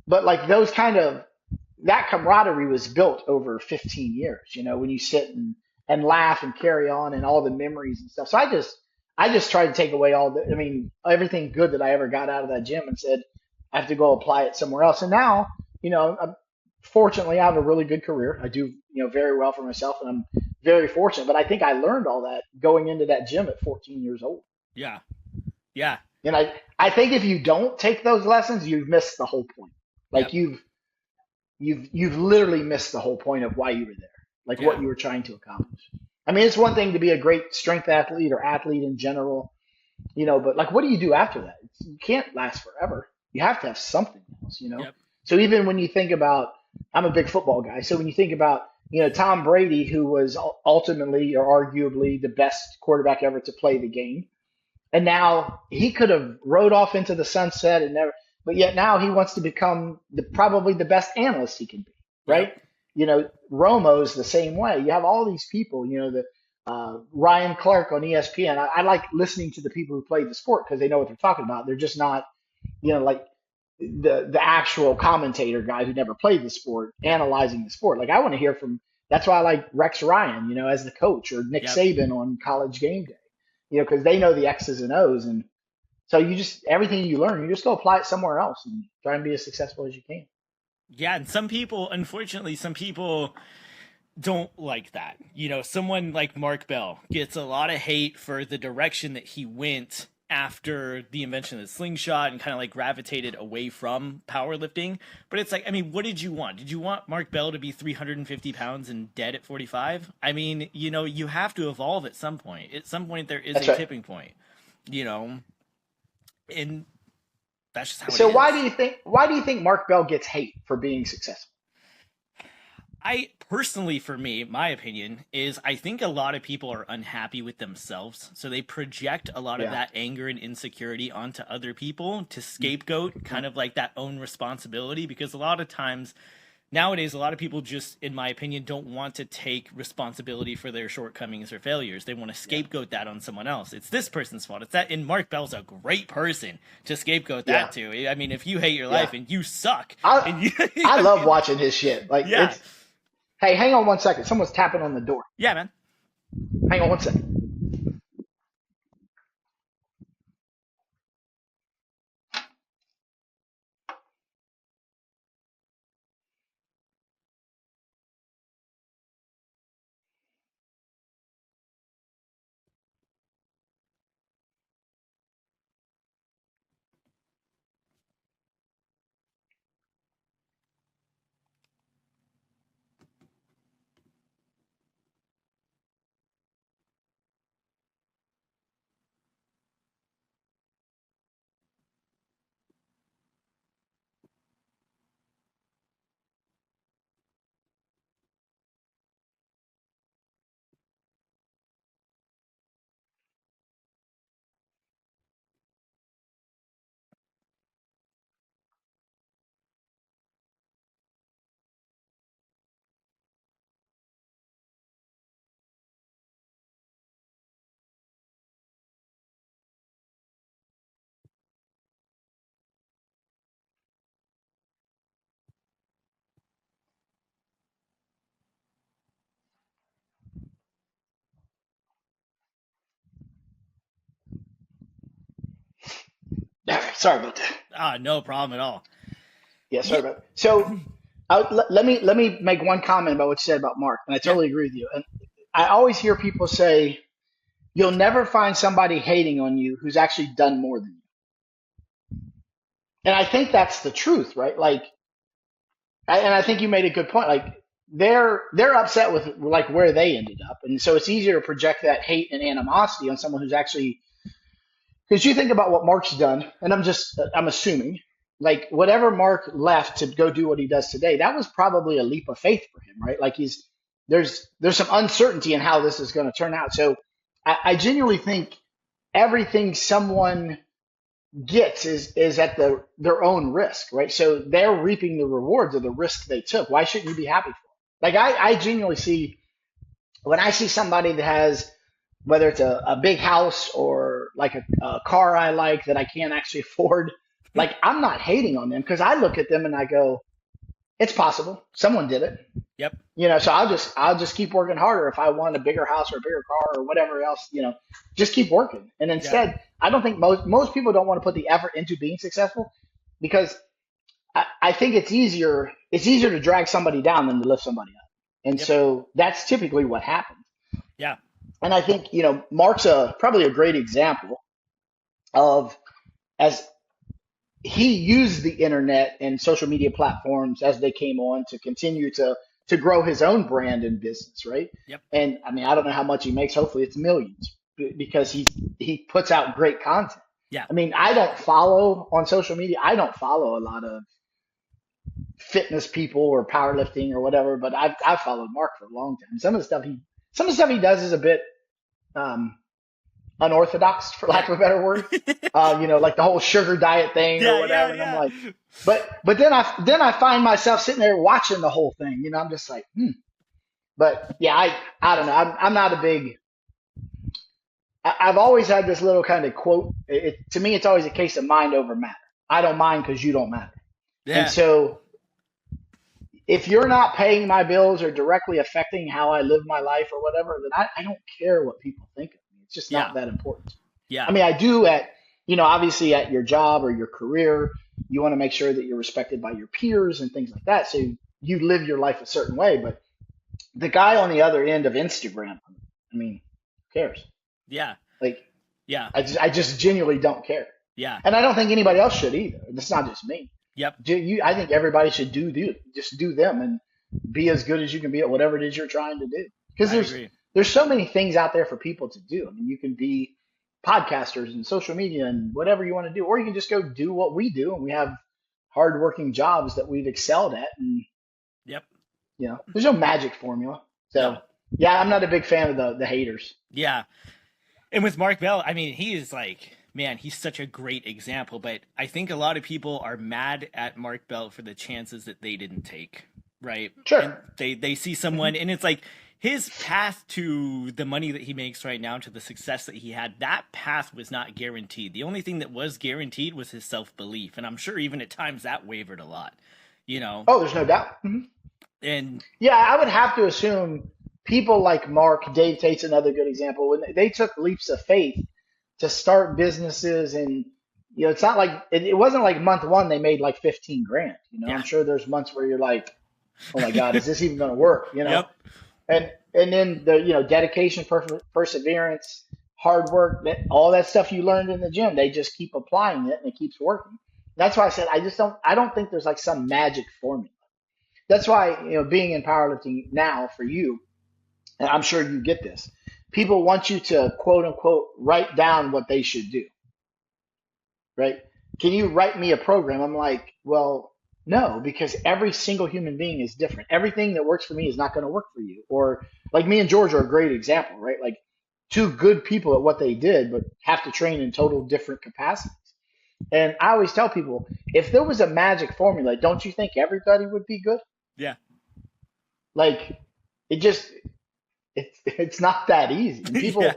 but like those that camaraderie was built over 15 years, you know, when you sit and laugh and carry on and all the memories and stuff. So I just tried to take away everything good that I ever got out of that gym and said, I have to go apply it somewhere else. And now, you know, fortunately I have a really good career. I do, you know, very well for myself and I'm very fortunate, but I think I learned all that going into that gym at 14 years old. Yeah. Yeah. And I think if you don't take those lessons, you've missed the whole point. Like you've literally missed the whole point of why you were there, like what you were trying to accomplish. I mean, it's one thing to be a great strength athlete or athlete in general, you know, but like, what do you do after that? You can't last forever. You have to have something else, you know? Yep. So even when you think about, I'm a big football guy. So when you think about, you know, Tom Brady, who was ultimately or arguably the best quarterback ever to play the game. And now he could have rode off into the sunset and never, but yet now he wants to become probably the best analyst he can be, right? Yep. Romo's the same way. You have all these people, the Ryan Clark on ESPN. I like listening to the people who play the sport because they know what they're talking about. They're just not, like the actual commentator guy who never played the sport Yep. analyzing the sport. Like I want to hear from. That's why I like Rex Ryan, as the coach, or Nick Yep. Saban on College Game Day, because they know the X's and O's, and so you just everything you learn, you just go apply it somewhere else and try and be as successful as you can. Yeah, and some people, unfortunately, some people don't like that. Someone like Mark Bell gets a lot of hate for the direction that he went after the invention of the slingshot and kind of like gravitated away from powerlifting. But it's like, I mean, what did you want? Did you want Mark Bell to be 350 pounds and dead at 45? I mean, you have to evolve at some point. At some point, there is That's a right. tipping point, you know, and that's just how it So why do is. you think Mark Bell gets hate for being successful? I personally, for me, my opinion is I think a lot of people are unhappy with themselves. So they project a lot of Yeah. that anger and insecurity onto other people to scapegoat kind of like that own responsibility. Because a lot of times nowadays, a lot of people just, in my opinion, don't want to take responsibility for their shortcomings or failures. They want to Yeah. scapegoat that on someone else. It's this person's fault. It's that. And Mark Bell's a great person to scapegoat that Yeah. to. I mean, if you hate your Yeah. life and you suck, I and you, I I love mean, watching his shit. Like yeah, it's Hey, hang on one second. Someone's tapping on the door. yeah, man. Hang on one second. Sorry about that. No problem at all. Yeah, Yeah, sorry about that. So let me make one comment about what you said about Mark, and I yeah, totally agree with you. And I always hear people say, "You'll never find somebody hating on you who's actually done more than you." And I think that's the truth, right? Like, and I think you made a good point. Like, they're upset with like where they ended up, and so it's easier to project that hate and animosity on someone who's actually. Because you think about what Mark's done, and I'm assuming, like whatever Mark left to go do what he does today, that was probably a leap of faith for him, right? Like there's some uncertainty in how this is going to turn out. So I genuinely think everything someone gets is at their own risk, right? So they're reaping the rewards of the risk they took. Why shouldn't you be happy for it? Like I genuinely see when I see somebody that has whether it's a big house or like a car I like that I can't actually afford, like I'm not hating on them because I look at them and I go, it's possible. Someone did it. yep, So I'll just keep working harder if I want a bigger house or a bigger car or whatever else, just keep working. And yeah, instead, I don't think most people don't want to put the effort into being successful because I think it's easier to drag somebody down than to lift somebody up. And yep, so that's typically what happens. yeah, And I think, Mark's probably a great example of as he used the internet and social media platforms as they came on to continue to grow his own brand and business, right? yep, And I mean, I don't know how much he makes. Hopefully, it's millions because he puts out great content. yeah, I mean, I don't follow on social media. I don't follow a lot of fitness people or powerlifting or whatever, but I've followed Mark for a long time. Some of the stuff he does is a bit um, unorthodox, for lack of a better word. Like the whole sugar diet thing or Yeah, yeah, whatever. And I'm yeah. like, but then I find myself sitting there watching the whole thing. I'm just like, hmm. But yeah, I don't know. I'm not a big. I've always had this little kind of quote. To me, it's always a case of mind over matter. I don't mind because you don't matter. And Yeah, so if you're not paying my bills or directly affecting how I live my life or whatever, then I don't care what people think of me. It's just yeah, not that important. I yeah, mean, I do obviously at your job or your career, you want to make sure that you're respected by your peers and things like that. So you live your life a certain way. But the guy on the other end of Instagram, I mean, who cares? yeah, Like, yeah, I just genuinely don't care. yeah. And I don't think anybody else should either. It's not just me. Yep, I think everybody should just do them and be as good as you can be at whatever it is you're trying to do. Because I agree. there's so many things out there for people to do. I mean, you can be podcasters and social media and whatever you want to do, or you can just go do what we do, and we have hardworking jobs that we've excelled at, and Yep. there's no magic formula. So No. yeah, I'm not a big fan of the haters. Yeah. And with Mark Bell, I mean, he is like, man, he's such a great example. But I think a lot of people are mad at Mark Bell for the chances that they didn't take, right? Sure. And they see someone, and it's like his path to the money that he makes right now, to the success that he had, that path was not guaranteed. The only thing that was guaranteed was his self-belief. And I'm sure even at times that wavered a lot, you know? Oh, there's no doubt. And Yeah, I would have to assume people like Mark, Dave Tate's another good example, when they took leaps of faith to start businesses. And it's not like it wasn't like month one they made like 15 grand. yeah. I'm sure there's months where you're like, oh my God, is this even going to work? Yep. And then the dedication, perseverance, hard work, all that stuff you learned in the gym, they just keep applying it and it keeps working. That's why I said I don't think there's like some magic formula. That's why being in powerlifting now for you, and I'm sure you get this. People want you to quote unquote write down what they should do, right? Can you write me a program? I'm like, well, no, because every single human being is different. Everything that works for me is not going to work for you. Or like me and George are a great example, right? Like two good people at what they did, but have to train in total different capacities. And I always tell people, if there was a magic formula, don't you think everybody would be good? Yeah. Like it's not that easy. And Yeah.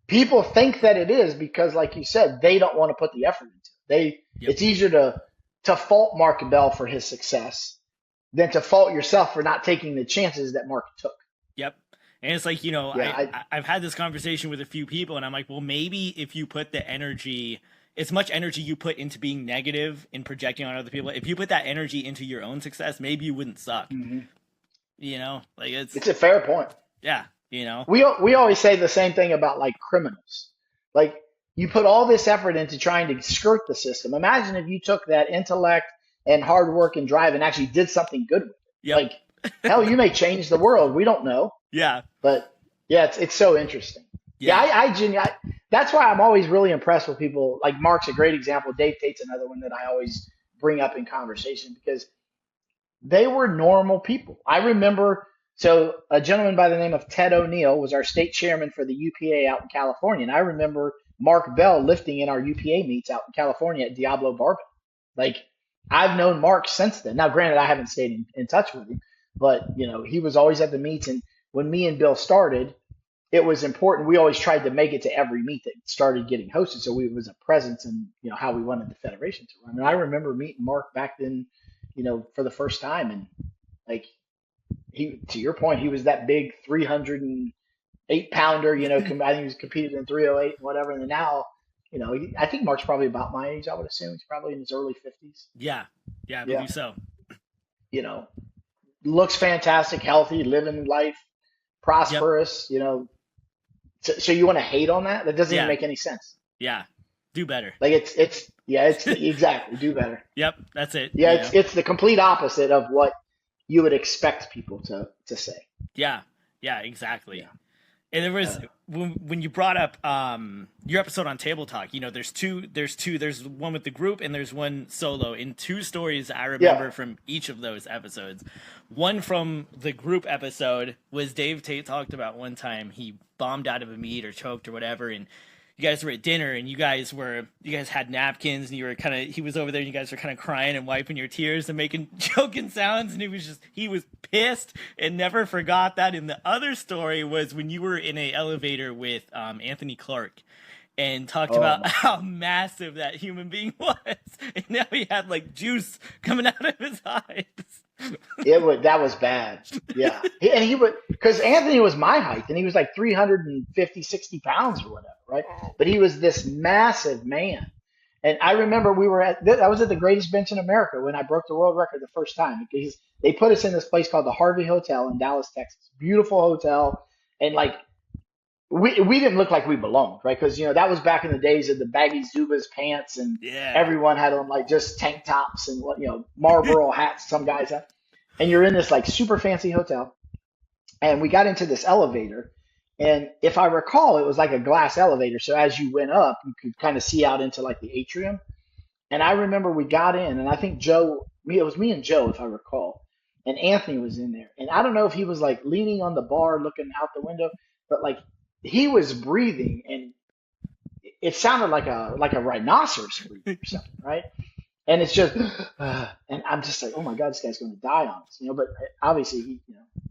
people think that it is because, like you said, they don't want to put the effort into it. Yep. It's easier to fault Mark Bell for his success than to fault yourself for not taking the chances that Mark took. Yep. And it's like, Yeah, I've had this conversation with a few people, and I'm like, well, maybe if you put the energy, as much energy you put into being negative and projecting on other people, if you put that energy into your own success, maybe you wouldn't suck. Like it's a fair point. Yeah. We always say the same thing about like criminals. Like you put all this effort into trying to skirt the system. Imagine if you took that intellect and hard work and drive and actually did something good with it. Yep. Like hell, you may change the world. We don't know. Yeah. But yeah, it's so interesting. Yeah, that's why I'm always really impressed with people. Like Mark's a great example. Dave Tate's another one that I always bring up in conversation because they were normal people. I remember, so a gentleman by the name of Ted O'Neill was our state chairman for the UPA out in California. And I remember Mark Bell lifting in our UPA meets out in California at Diablo Barbell. Like I've known Mark since then. Now, granted, I haven't stayed in touch with him, but he was always at the meets. And when me and Bill started, it was important. We always tried to make it to every meet that started getting hosted. So it was a presence in, how we wanted the federation to run. And I remember meeting Mark back then, for the first time. And like to your point, he was that big 308 pounder, I think he was competed in 308 and whatever. And then now, I think Mark's probably about my age, I would assume. He's probably in his early 50s. Yeah. Yeah, I believe so. Looks fantastic, healthy, living life, prosperous, So you want to hate on that? That doesn't even make any sense. Yeah. Do better. Like it's exactly do better. Yep. That's it. Yeah. It's the complete opposite of what you would expect people to say. Yeah. Yeah, exactly. Yeah. And there was Uh, when you brought up your episode on Table Talk, there's one with the group and there's one solo. In two stories I yeah. remember from each of those episodes. One from the group episode was Dave Tate talked about one time he bombed out of a meet or choked or whatever, and you guys were at dinner and you guys had napkins and you were kind of he was over there and you guys were kind of crying and wiping your tears and making choking sounds, and he was pissed and never forgot that. And the other story was when you were in a elevator with Anthony Clark and talked Oh about my how massive that human being was, and now he had like juice coming out of his eyes. That was bad. Yeah. And he would, because Anthony was my height and he was like 350, 60 pounds or whatever, right? But he was this massive man. And I remember I was at the greatest bench in America when I broke the world record the first time, because they put us in this place called the Harvey Hotel in Dallas, Texas. Beautiful hotel. And like, we didn't look like we belonged, right? Because, that was back in the days of the baggy Zubaz pants, and Yeah. everyone had on like just tank tops and Marlboro hats, some guys had. And you're in this like super fancy hotel, and we got into this elevator, and if I recall, it was like a glass elevator, so as you went up you could kind of see out into like the atrium. And I remember we got in, and I think it was me and Joe, if I recall, and Anthony was in there, and I don't know if he was like leaning on the bar looking out the window, but like he was breathing, and it sounded like a rhinoceros breathing or something, right? And it's just, and I'm just like, oh my God, this guy's going to die on us, But obviously he,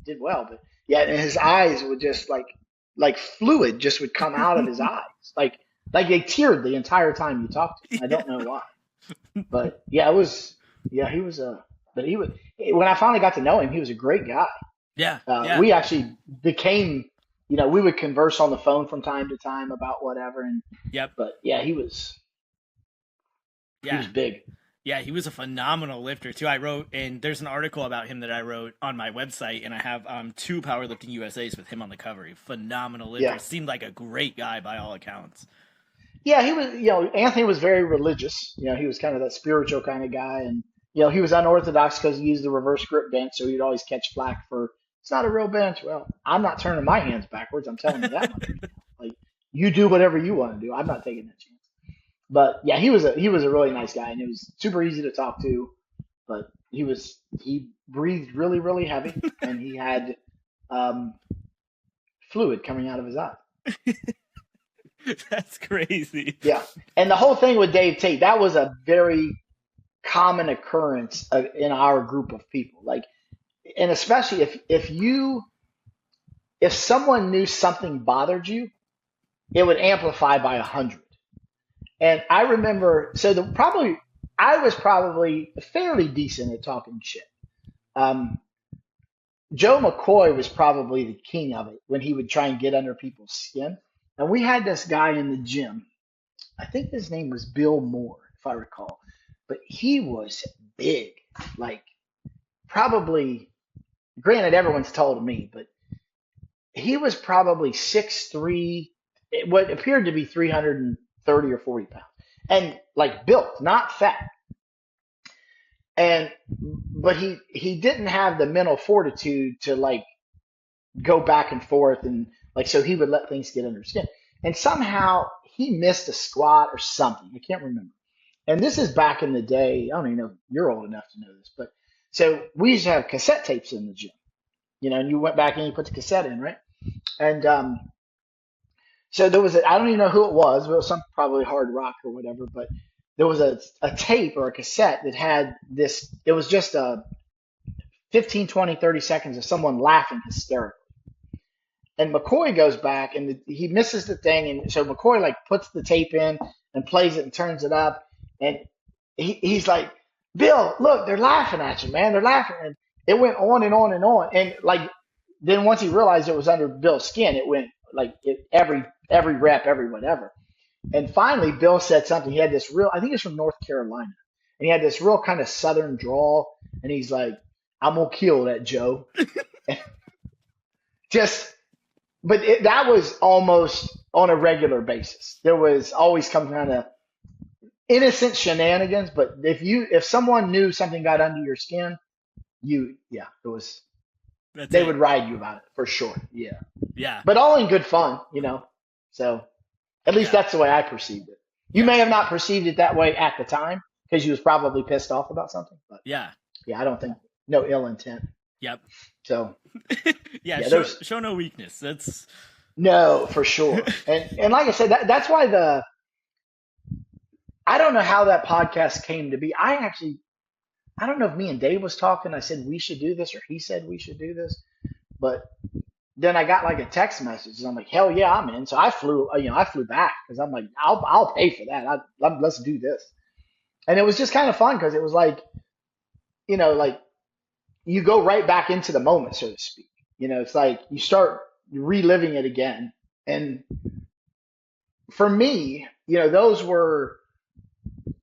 did well. But yeah, and his eyes would just like fluid just would come out of his eyes, like they teared the entire time you talked to him. I don't know why, but yeah, he was but he was when I finally got to know him, he was a great guy. Yeah. Yeah. We actually became, we would converse on the phone from time to time about whatever, Yep. but yeah, he Yeah. was big. Yeah, he was a phenomenal lifter too. I wrote, and there's an article about him that I wrote on my website, and I have two powerlifting USAs with him on the cover. Phenomenal lifter. Yeah. Seemed like a great guy by all accounts. Yeah, he was, Anthony was very religious. He was kind of that spiritual kind of guy. And, he was unorthodox because he used the reverse grip bench. So he'd always catch flack for, it's not a real bench. Well, I'm not turning my hands backwards. I'm telling you that much. Like, you do whatever you want to do. I'm not taking that chance. But yeah, he was a really nice guy, and it was super easy to talk to. But he breathed really, really heavy, and he had um, fluid coming out of his eye. That's crazy. Yeah. And the whole thing with Dave Tate, that was a very common occurrence in our group of people. Like, and especially if someone knew something bothered you, it would amplify by 100. And I remember, I was probably fairly decent at talking shit. Um, Joe McCoy was probably the king of it when he would try and get under people's skin. And we had this guy in the gym. I think his name was Bill Moore, if I recall. But he was big, like probably, granted, everyone's told me, but he was probably 6'3", what appeared to be 330 or 40 pounds. And like built, not fat. But he didn't have the mental fortitude to like go back and forth, and like, so he would let things get under his skin. And somehow he missed a squat or something. I can't remember. And this is back in the day. I don't even know if you're old enough to know this, but so we used to have cassette tapes in the gym, and you went back and you put the cassette in, right? And so there was I don't even know who it was, but it was some probably hard rock or whatever, but there was a tape or a cassette that had this, it was just a 15, 20, 30 seconds of someone laughing hysterically. And McCoy goes back and he misses the thing. And so McCoy like puts the tape in and plays it and turns it up. And he's like, Bill, look, they're laughing at you, man. They're laughing. And it went on and on and on. And like, then once he realized it was under Bill's skin, it went like every rep, every whatever. And finally, Bill said something. He had this real, I think it's from North Carolina. And he had this real kind of Southern drawl. And he's like, I'm going to kill that Joe. But that was almost on a regular basis. There was always some kind of innocent shenanigans. But if someone knew something got under your skin, it was That's they it. would ride you about it for sure. Yeah. Yeah. But all in good fun, you know. So at least Yeah. that's the way I perceived it. You Yeah. may have not perceived it that way at the time because you was probably pissed off about something. But Yeah. yeah, I don't think no ill intent. Yep. So Yeah. yeah, Show there's show no weakness. That's no for sure. And like I said, that's why I don't know how that podcast came to be. I don't know if me and Dave was talking. I said we should do this, or he said we should do this. But then I got like a text message, and I'm like, hell yeah, I'm in. So I flew, I flew back because I'm like, I'll pay for that. Let's do this. And it was just kind of fun because it was like, like you go right back into the moment, so to speak. It's like you start reliving it again. And for me, those were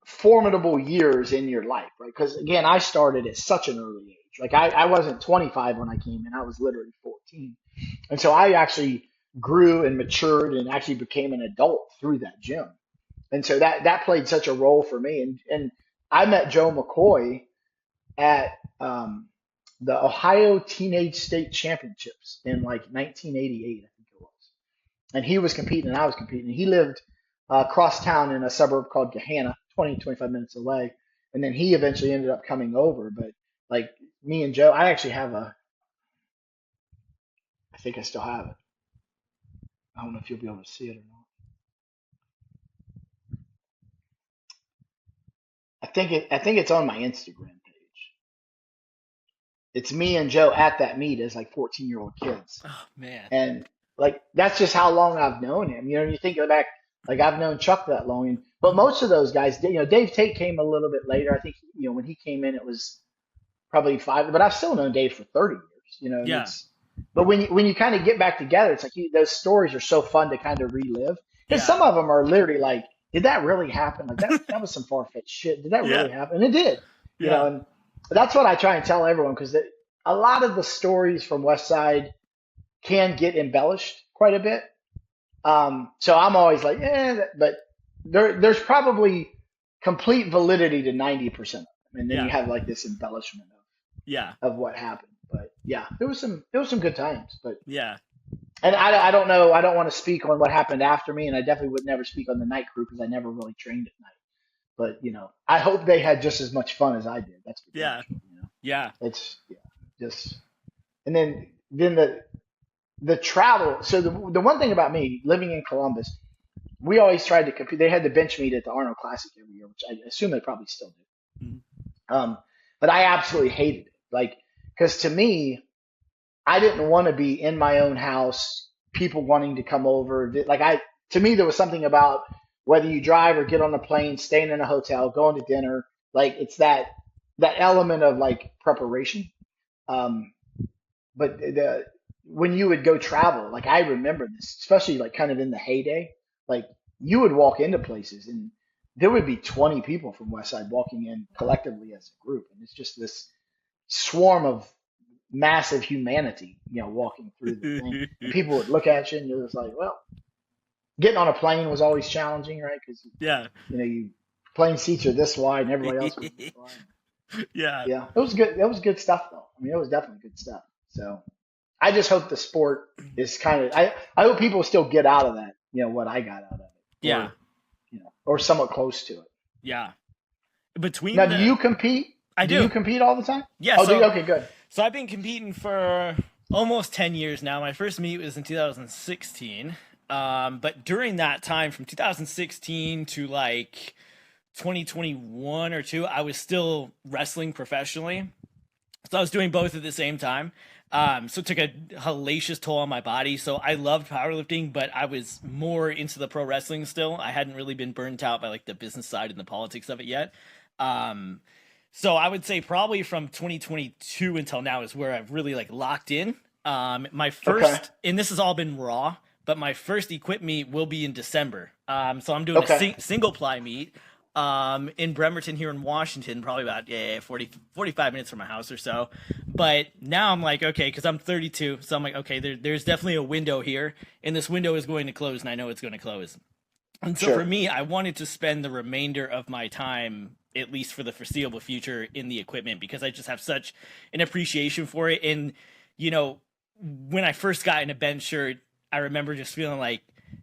formidable years in your life, right? Because again, I started at such an early age. Like I wasn't 25 when I came in, I was literally 14. And so I actually grew and matured and actually became an adult through that gym. And so that played such a role for me. And I met Joe McCoy at the Ohio Teenage State Championships in like 1988, I think it was. And he was competing and I was competing. He lived across town in a suburb called Gahanna, 25 minutes away. And then he eventually ended up coming over. But like me and Joe, I actually have I think I still have it. I don't know if you'll be able to see it or not. I think it's on my Instagram page. It's me and Joe at that meet as like 14-year-old kids. oh man. And like that's just how long I've known him. You think back, like I've known Chuck that long, but most of those guys, Dave Tate came a little bit later. I think when he came in, it was probably 5. But I've still known Dave for 30 years. And Yeah. but when you kind of get back together, it's like those stories are so fun to kind of relive because Yeah. some of them are literally like, did that really happen? Like that was some far fetched shit. Did that Yeah. really happen? And it did. Yeah. And that's what I try and tell everyone because a lot of the stories from Westside can get embellished quite a bit. So I'm always like, but there's probably complete validity to 90% of them, and then Yeah. you have like this embellishment Yeah. of what happened. But yeah, there was some good times. But Yeah. and I don't know, I don't want to speak on what happened after me, and I definitely would never speak on the night crew because I never really trained at night. But I hope they had just as much fun as I did. That's for Yeah. sure. Yeah. It's just and then the travel. So the one thing about me living in Columbus, we always tried to compete. They had the bench meet at the Arnold Classic every year, which I assume they probably still do. Mhm. But I absolutely hated it. Like, because to me, I didn't want to be in my own house, people wanting to come over. To me, there was something about whether you drive or get on a plane, staying in a hotel, going to dinner. Like, it's that element of like preparation. Um, but when you would go travel, like I remember this, especially like kind of in the heyday, like you would walk into places and there would be 20 people from Westside walking in collectively as a group. And it's just this swarm of massive humanity, walking through the thing. And people would look at you and you're just like, well, getting on a plane was always challenging, right? Because, Yeah. plane seats are this wide and everybody else was this wide. Yeah. Yeah, it was good. It was good stuff, though. I mean, it was definitely good stuff. So I just hope the sport is kind of. I hope people still get out of that. What I got out of it. Yeah. Or somewhat close to it. Yeah. Between Now, do you compete? I Do do. you compete all the time? Yeah. Oh, So, do you? Okay, good. so I've been competing for almost 10 years now. My first meet was in 2016. But during that time, from 2016 to like 2021 or 2, I was still wrestling professionally. So I was doing both at the same time. So it took a hellacious toll on my body. So I loved powerlifting, but I was more into the pro wrestling still. I hadn't really been burnt out by like the business side and the politics of it yet. So I would say probably from 2022 until now is where I've really like locked in. My first, and this has all been raw, but my first equip meet will be in December. So I'm doing a single ply meet in Bremerton here in Washington, probably about 45 minutes from my house or so. But now I'm like, okay, because I'm 32, so I'm like, okay, there's definitely a window here, and this window is going to close, and I know it's going to close. And so for me, I wanted to spend the remainder of my time, at least for the foreseeable future, in the equipment because I just have such an appreciation for it. And you know, when I first got in a bench shirt, I remember just feeling like,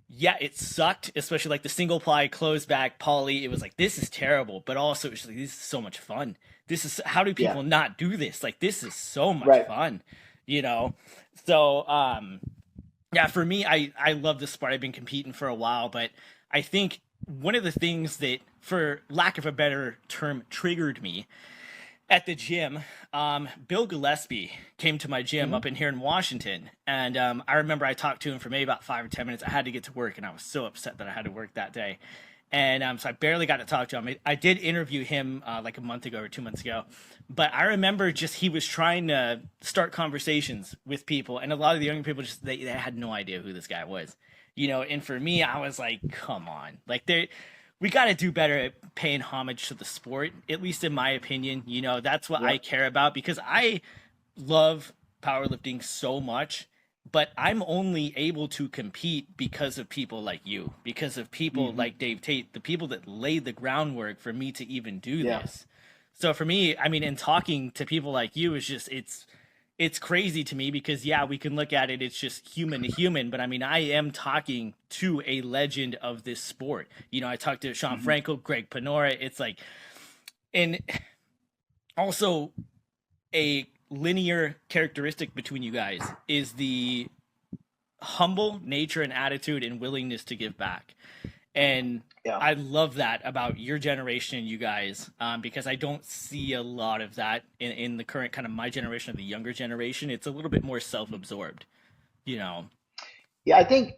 yeah, it sucked, especially like the single ply closed back poly. It was like, this is terrible, but also it's like, this is so much fun. This is, how do Yeah. people not do this? Like, this is so much Right. fun, you know? So, yeah, for me, I love this sport. I've been competing for a while, but I think one of the things that, for lack of a better term, triggered me at the gym, Bill Gillespie came to my gym Hmm. up in here in Washington, and I remember I talked to him for maybe about 5 or 10 minutes. I had to get to work, and I was so upset that I had to work that day, and so I barely got to talk to him. I did interview him like a month ago or 2 months ago, but I remember just he was trying to start conversations with people, and a lot of the younger people just they had no idea who this guy was, you know. And for me, I was like, come on, like we got to do better at paying homage to the sport, at least in my opinion. You know, that's what I Yep. care about because I love powerlifting so much, but I'm only able to compete because of people like you, because of people Hmm. like Dave Tate, the people that laid the groundwork for me to even do Yeah. this. So for me, I mean, in talking to people like you is just it's crazy to me because yeah, we can look at it, it's just human to human, but I mean, I am talking to a legend of this sport. You know, I talked to Sean Hmm. Frankel, Greg Panora. It's like, and also a linear characteristic between you guys is the humble nature and attitude and willingness to give back. And Yeah. I love that about your generation and you guys, because I don't see a lot of that in the current kind of my generation or the younger generation. It's a little bit more self-absorbed, you know. Yeah. I think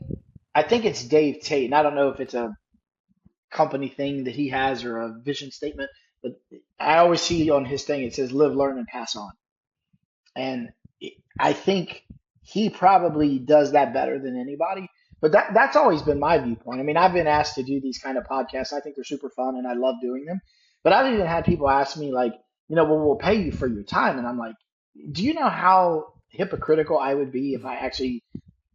it's Dave Tate, and I don't know if it's a company thing that he has or a vision statement, but I always see on his thing it says live, learn, and pass on. And I think he probably does that better than anybody. But that's always been my viewpoint. I mean, I've been asked to do these kind of podcasts. I think they're super fun and I love doing them. But I've even had people ask me like, well, we'll pay you for your time. And I'm like, do you know how hypocritical I would be if I actually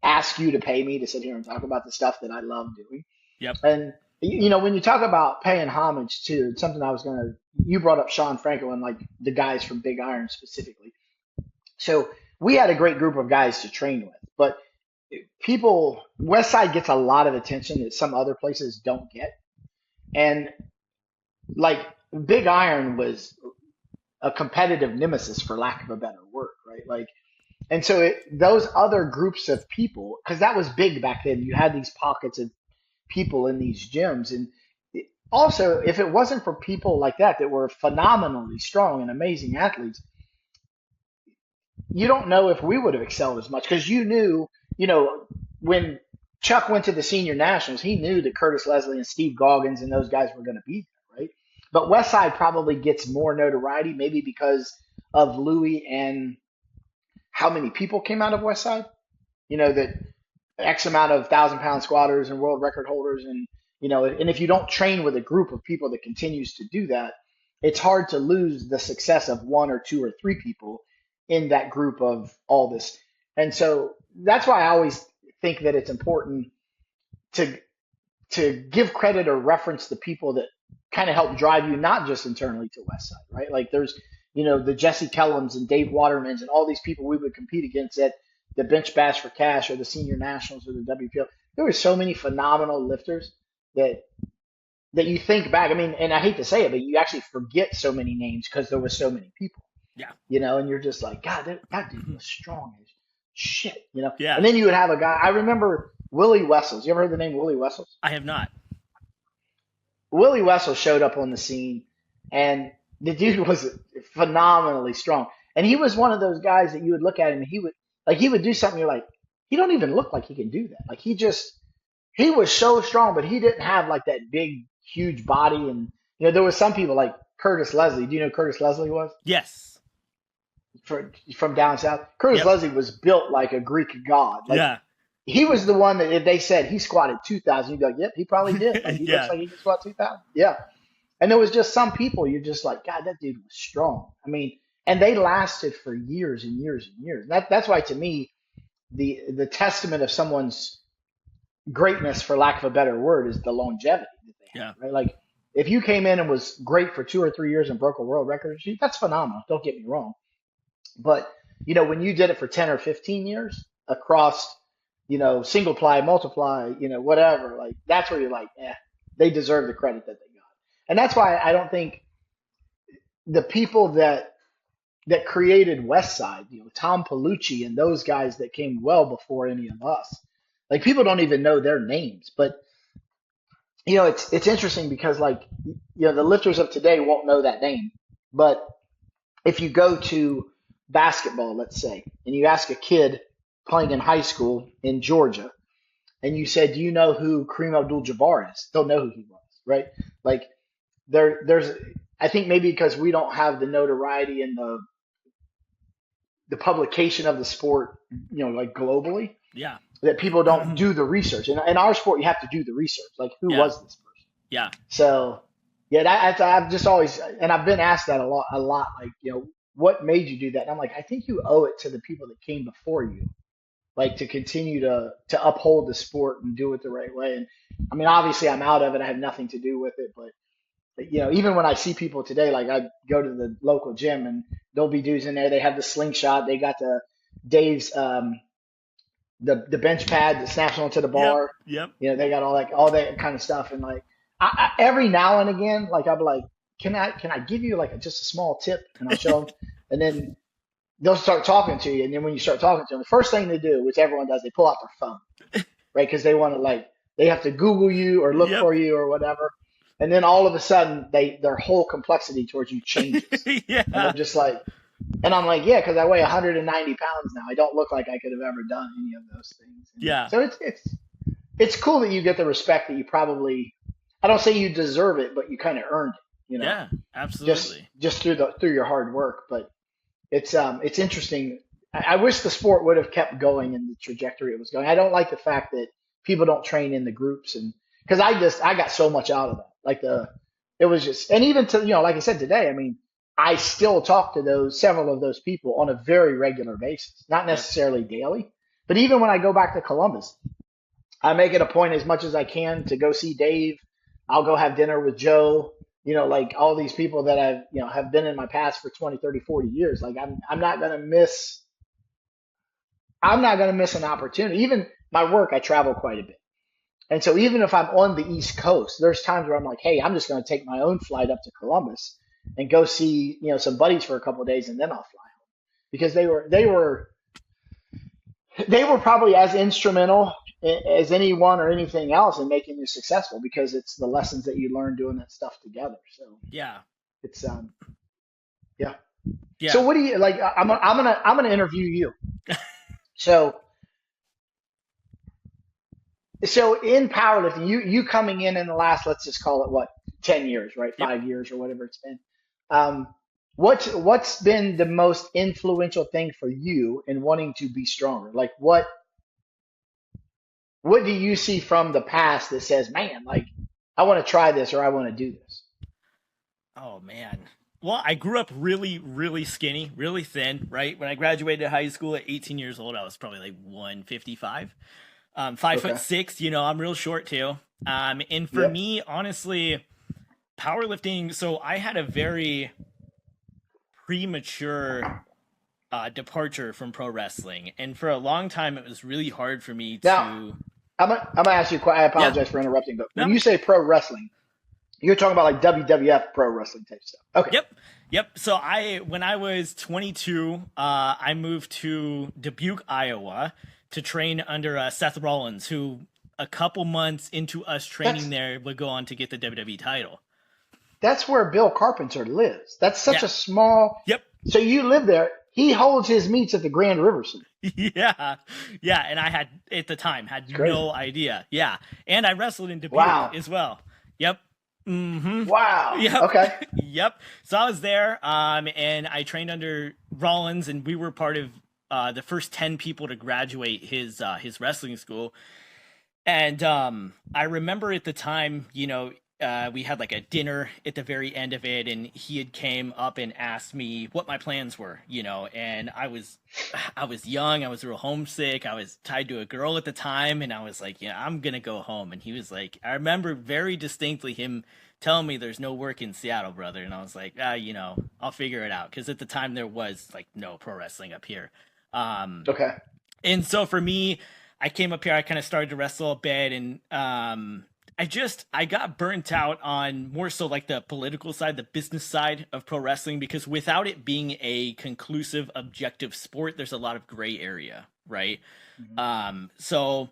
ask you to pay me to sit here and talk about the stuff that I love doing? Yep. And when you talk about paying homage to something, you brought up Sean Franco and like the guys from Big Iron specifically. So we had a great group of guys to train with, but Westside gets a lot of attention that some other places don't get. And like Big Iron was a competitive nemesis, for lack of a better word, right? Like, and so those other groups of people, because that was big back then, you had these pockets of people in these gyms. And also, if it wasn't for people like that were phenomenally strong and amazing athletes, you don't know if we would have excelled as much because when Chuck went to the senior nationals, he knew that Curtis Leslie and Steve Goggins and those guys were going to be there, right? But Westside probably gets more notoriety, maybe because of Louie and how many people came out of Westside. That X amount of 1,000-pound squatters and world record holders, and if you don't train with a group of people that continues to do that, it's hard to lose the success of one or two or three people in that group of all this. And so that's why I always think that it's important to give credit or reference the people that kind of help drive you, not just internally to Westside, right? Like there's, the Jesse Kellums and Dave Watermans and all these people we would compete against at the Bench Bash for Cash or the Senior Nationals or the WPL. There were so many phenomenal lifters that you think back. I mean, and I hate to say it, but you actually forget so many names because there were so many people, Yeah. and you're just like, God, that dude was strong as shit. Yeah. And then you would have a guy. I remember Willie Wessels. You ever heard the name Willie Wessels? I have not. Willie Wessels showed up on the scene, and the dude was phenomenally strong. And he was one of those guys that you would look at him, and he would do something. You're like, he don't even look like he can do that. Like he was so strong, but he didn't have like that big, huge body. And there was some people like Curtis Leslie. Do you know who Curtis Leslie was Yes. from down south? Curtis Yep. Leslie was built like a Greek god. Like Yeah. he was the one that if they said he squatted 2,000, you'd be like, yep, he probably did. Like he looks Yeah. like he can squat 2,000. Yeah. And there was just some people you're just like, God, that dude was strong. I mean, and they lasted for years and years and years. That's why to me, the testament of someone's greatness, for lack of a better word, is the longevity that they Yeah. have, right? Like if you came in and was great for 2 or 3 years and broke a world record, that's phenomenal. Don't get me wrong. But when you did it for 10 or 15 years across, single ply, multiply, whatever, like that's where you're like, they deserve the credit that they got. And that's why I don't think the people that created Westside, Tom Palucci and those guys that came well before any of us, like people don't even know their names. But it's interesting because like the lifters of today won't know that name. But if you go to basketball, let's say, and you ask a kid playing in high school in Georgia, and you said, "Do you know who Kareem Abdul-Jabbar is?" They'll know who he was, right? Like there's, I think maybe because we don't have the notoriety and the publication of the sport, like globally, Yeah. that people don't do the research. And in our sport, you have to do the research. Like, who Yeah. was this person? Yeah. So, yeah, I've just always, and I've been asked that a lot. Like, what made you do that? And I'm like, I think you owe it to the people that came before you, like to continue to uphold the sport and do it the right way. And I mean, obviously, I'm out of it. I have nothing to do with it, but even when I see people today, like I go to the local gym and there'll be dudes in there. They have the slingshot. They got Dave's the bench pad that snaps onto the bar. Yep. They got all that kind of stuff. And like every now and again, like I'll be like, can I give you like just a small tip? And I'll show them, and then they'll start talking to you. And then when you start talking to them, the first thing they do, which everyone does, they pull out their phone, right? Because they want to they have to Google you or look for you or whatever. And then all of a sudden, their whole complexity towards you changes. Yeah. And they're just like, and I'm like, yeah, because I weigh 190 pounds now. I don't look like I could have ever done any of those things. And Yeah. so it's cool that you get the respect that you probably, I don't say you deserve it, but you kind of earned it. Yeah, absolutely. Just through your hard work. But it's interesting. I wish the sport would have kept going in the trajectory it was going. I don't like the fact that people don't train in the groups, and because I got so much out of that. Like it was just, and even to, like I said today, I mean, I still talk to several of those people on a very regular basis, not necessarily daily, but even when I go back to Columbus, I make it a point as much as I can to go see Dave. I'll go have dinner with Joe, like all these people that have been in my past for 20, 30, 40 years. Like I'm not going to miss an opportunity. Even my work, I travel quite a bit. And so even if I'm on the East Coast, there's times where I'm like, hey, I'm just going to take my own flight up to Columbus and go see, some buddies for a couple of days, and then I'll fly home. Because they were probably as instrumental as anyone or anything else in making you successful, because it's the lessons that you learn doing that stuff together. So Yeah. it's yeah. Yeah. So what do you like? I'm gonna interview you. So in powerlifting, you coming in the last, let's just call it what, 10 years, right? Yep. 5 years or whatever it's been. What's been the most influential thing for you in wanting to be stronger? Like what do you see from the past that says, man, like I want to try this or I want to do this? Oh man. Well, I grew up really, really skinny, really thin, right? When I graduated high school at 18 years old, I was probably like 155. 5'6", I'm real short too. And for me, honestly, powerlifting, so I had a very premature departure from pro wrestling. And for a long time, it was really hard for me to... Now, I'm gonna ask you, I apologize for interrupting, but when you say pro wrestling, you're talking about like WWF pro wrestling type stuff. Okay. Yep. So when I was 22, I moved to Dubuque, Iowa, to train under Seth Rollins, who a couple months into us training there would go on to get the WWE title. That's where Bill Carpenter lives. That's such a small. Yep. So you live there. He holds his meets at the Grand River Center. Yeah. And I had at the time no idea. Yeah, and I wrestled in Dubuque as well. Yep. Mm-hmm. Wow. Yep. Okay. Yep. So I was there, and I trained under Rollins, and we were part of the first 10 people to graduate his wrestling school. And I remember at the time, we had like a dinner at the very end of it, and he had came up and asked me what my plans were, and I was young, I was real homesick, I was tied to a girl at the time, and I was like, I'm gonna go home. And he was like, I remember very distinctly him telling me there's no work in Seattle, brother. And I was like, I'll figure it out. Because at the time there was like no pro wrestling up here. Um, Okay. and so for me, I came up here, I kind of started to wrestle a bit, and I got burnt out on more so like the political side, the business side of pro wrestling, because without it being a conclusive, objective sport, there's a lot of gray area, right? Hmm. So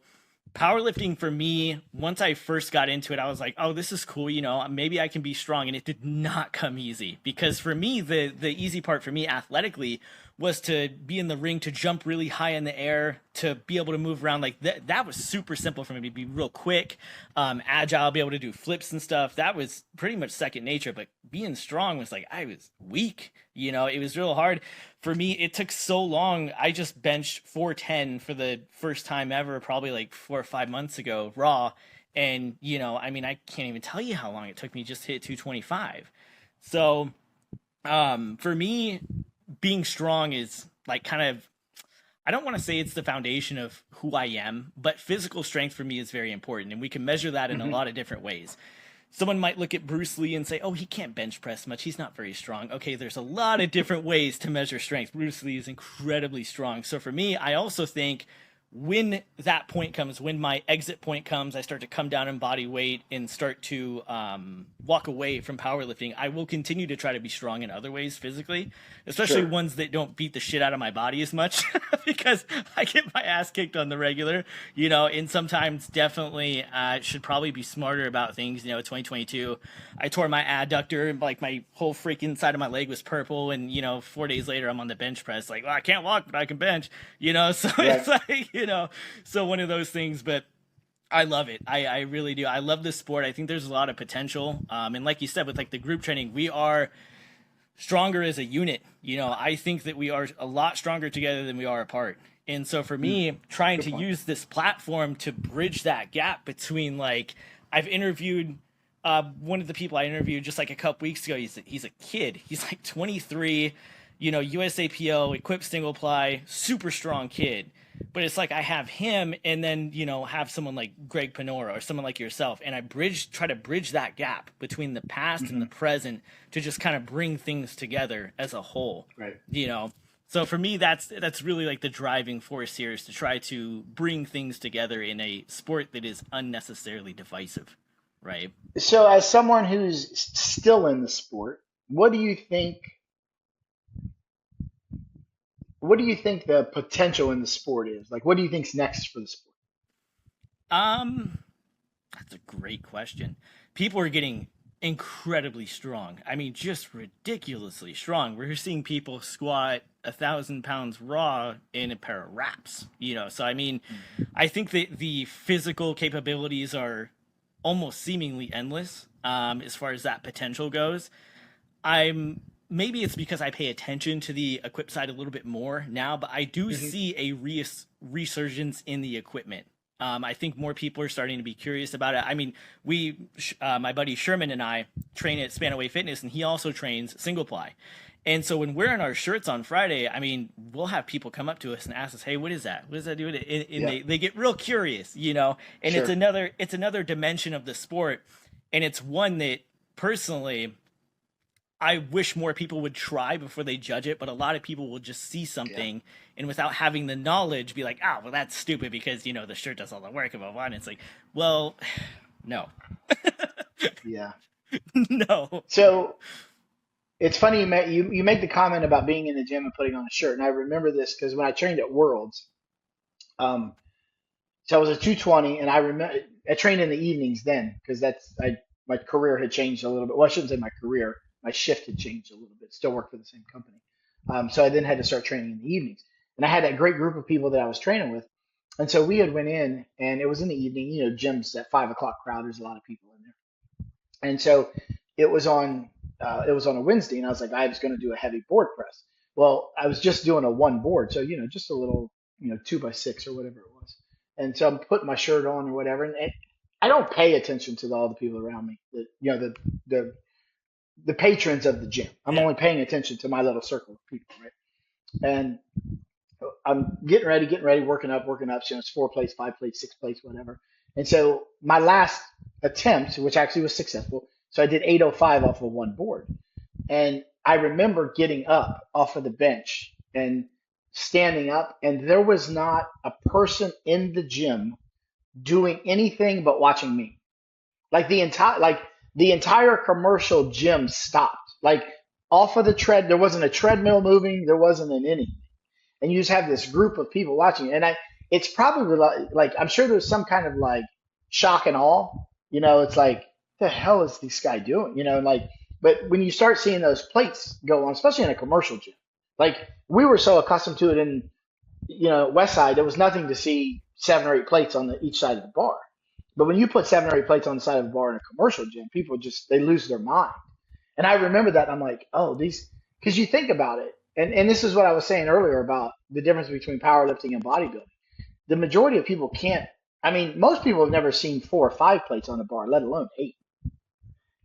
powerlifting for me, once I first got into it, I was like, oh, this is cool, maybe I can be strong. And it did not come easy, because for me, the easy part for me athletically was to be in the ring, to jump really high in the air, to be able to move around. Like that was super simple for me, to be real quick, agile, be able to do flips and stuff. That was pretty much second nature. But being strong was like, I was weak. It was real hard for me. It took so long. I just benched 410 for the first time ever, probably like 4 or 5 months ago, raw. And, I can't even tell you how long it took me just to hit 225. So, for me, being strong is like kind of, I don't want to say it's the foundation of who I am, but physical strength for me is very important. And we can measure that in a Hmm. lot of different ways. Someone might look at Bruce Lee and say, oh, he can't bench press much. He's not very strong. Okay, there's a lot of different ways to measure strength. Bruce Lee is incredibly strong. So for me, I also think when that point comes, when my exit point comes, I start to come down in body weight and start to walk away from powerlifting. I will continue to try to be strong in other ways physically, especially Sure. ones that don't beat the shit out of my body as much because I get my ass kicked on the regular, and sometimes definitely should probably be smarter about things. 2022, I tore my adductor, like my whole freaking side of my leg was purple, and 4 days later I'm on the bench press, like, well, I can't walk, but I can bench, so it's Right. like, so one of those things, but I love it. I really do. I love this sport. I think there's a lot of potential. And like you said, with like the group training, we are stronger as a unit. I think that we are a lot stronger together than we are apart. And so for Mm. me, trying Good to point. use this platform to bridge that gap between, like, I've interviewed one of the people I interviewed just like a couple weeks ago. He's a kid. He's like 23, USAPO, equipped single ply, super strong kid. But it's like I have him, and then have someone like Greg Panora or someone like yourself, and I try to bridge that gap between the past and Hmm. the present to just kind of bring things together as a whole. Right. You know, so for me, that's really like the driving force here, is to try to bring things together in a sport that is unnecessarily divisive, right? So, as someone who's still in the sport, what do you think? What do you think the potential in the sport is? Like, what do you think's next for the sport? Um, That's a great question. People are getting incredibly strong. I mean, just ridiculously strong. We're seeing people squat 1,000 pounds raw in a pair of wraps. So I mean, I think that the physical capabilities are almost seemingly endless, as far as that potential goes. I'm Maybe it's because I pay attention to the equip side a little bit more now, but I do Hmm. see a resurgence in the equipment. I think more people are starting to be curious about it. I mean, my buddy Sherman and I train at Spanaway Fitness, and he also trains single ply. And so when we're in our shirts on Friday, I mean, we'll have people come up to us and ask us, "Hey, what is that? What does that do?" And Yeah, they get real curious, And sure. it's another dimension of the sport, and it's one that personally I wish more people would try before they judge it, but a lot of people will just see Yeah, something and without having the knowledge be like, oh, well, that's stupid because, the shirt does all the work and blah, blah. And it's like, well, no, yeah. no. So it's funny you make the comment about being in the gym and putting on a shirt, and I remember this because when I trained at Worlds, um, so I was a 220, and I remember I trained in the evenings then because my career had changed a little bit. Well, I shouldn't say my career, my shift had changed a little bit. Still worked for the same company, so I then had to start training in the evenings, and I had a great group of people that I was training with, and so we had went in, and it was in the evening. Gyms at 5 o'clock crowd. There's a lot of people in there, and so it was on it was on a Wednesday, and I was like, I was going to do a heavy board press. Well, I was just doing a one board, so just a little 2x6 or whatever it was. And so I'm putting my shirt on or whatever, and I don't pay attention to all the people around me, the the patrons of the gym. I'm Yeah. only paying attention to my little circle of people, right? And I'm getting ready, working up. So it's 4 plates, 5 plates, 6 plates, whatever. And so my last attempt, which actually was successful, So I did 805 off of one board. And I remember getting up off of the bench and standing up, and there was not a person in the gym doing anything but watching me. Like the entire commercial gym stopped. Like off of the there wasn't a treadmill moving, there wasn't an anything. And you just have this group of people watching. And it's probably like I'm sure there's some kind of like shock and awe. It's like, the hell is this guy doing? But when you start seeing those plates go on, especially in a commercial gym, like we were so accustomed to it in, Westside, there was nothing to see 7 or 8 plates on each side of the bar. But when you put 7 or 8 plates on the side of the bar in a commercial gym, people they lose their mind. And I remember that. I'm like, oh, because you think about it. And this is what I was saying earlier about the difference between powerlifting and bodybuilding. The majority of people can't, I mean, most people have never seen 4 or 5 plates on a bar, let alone 8.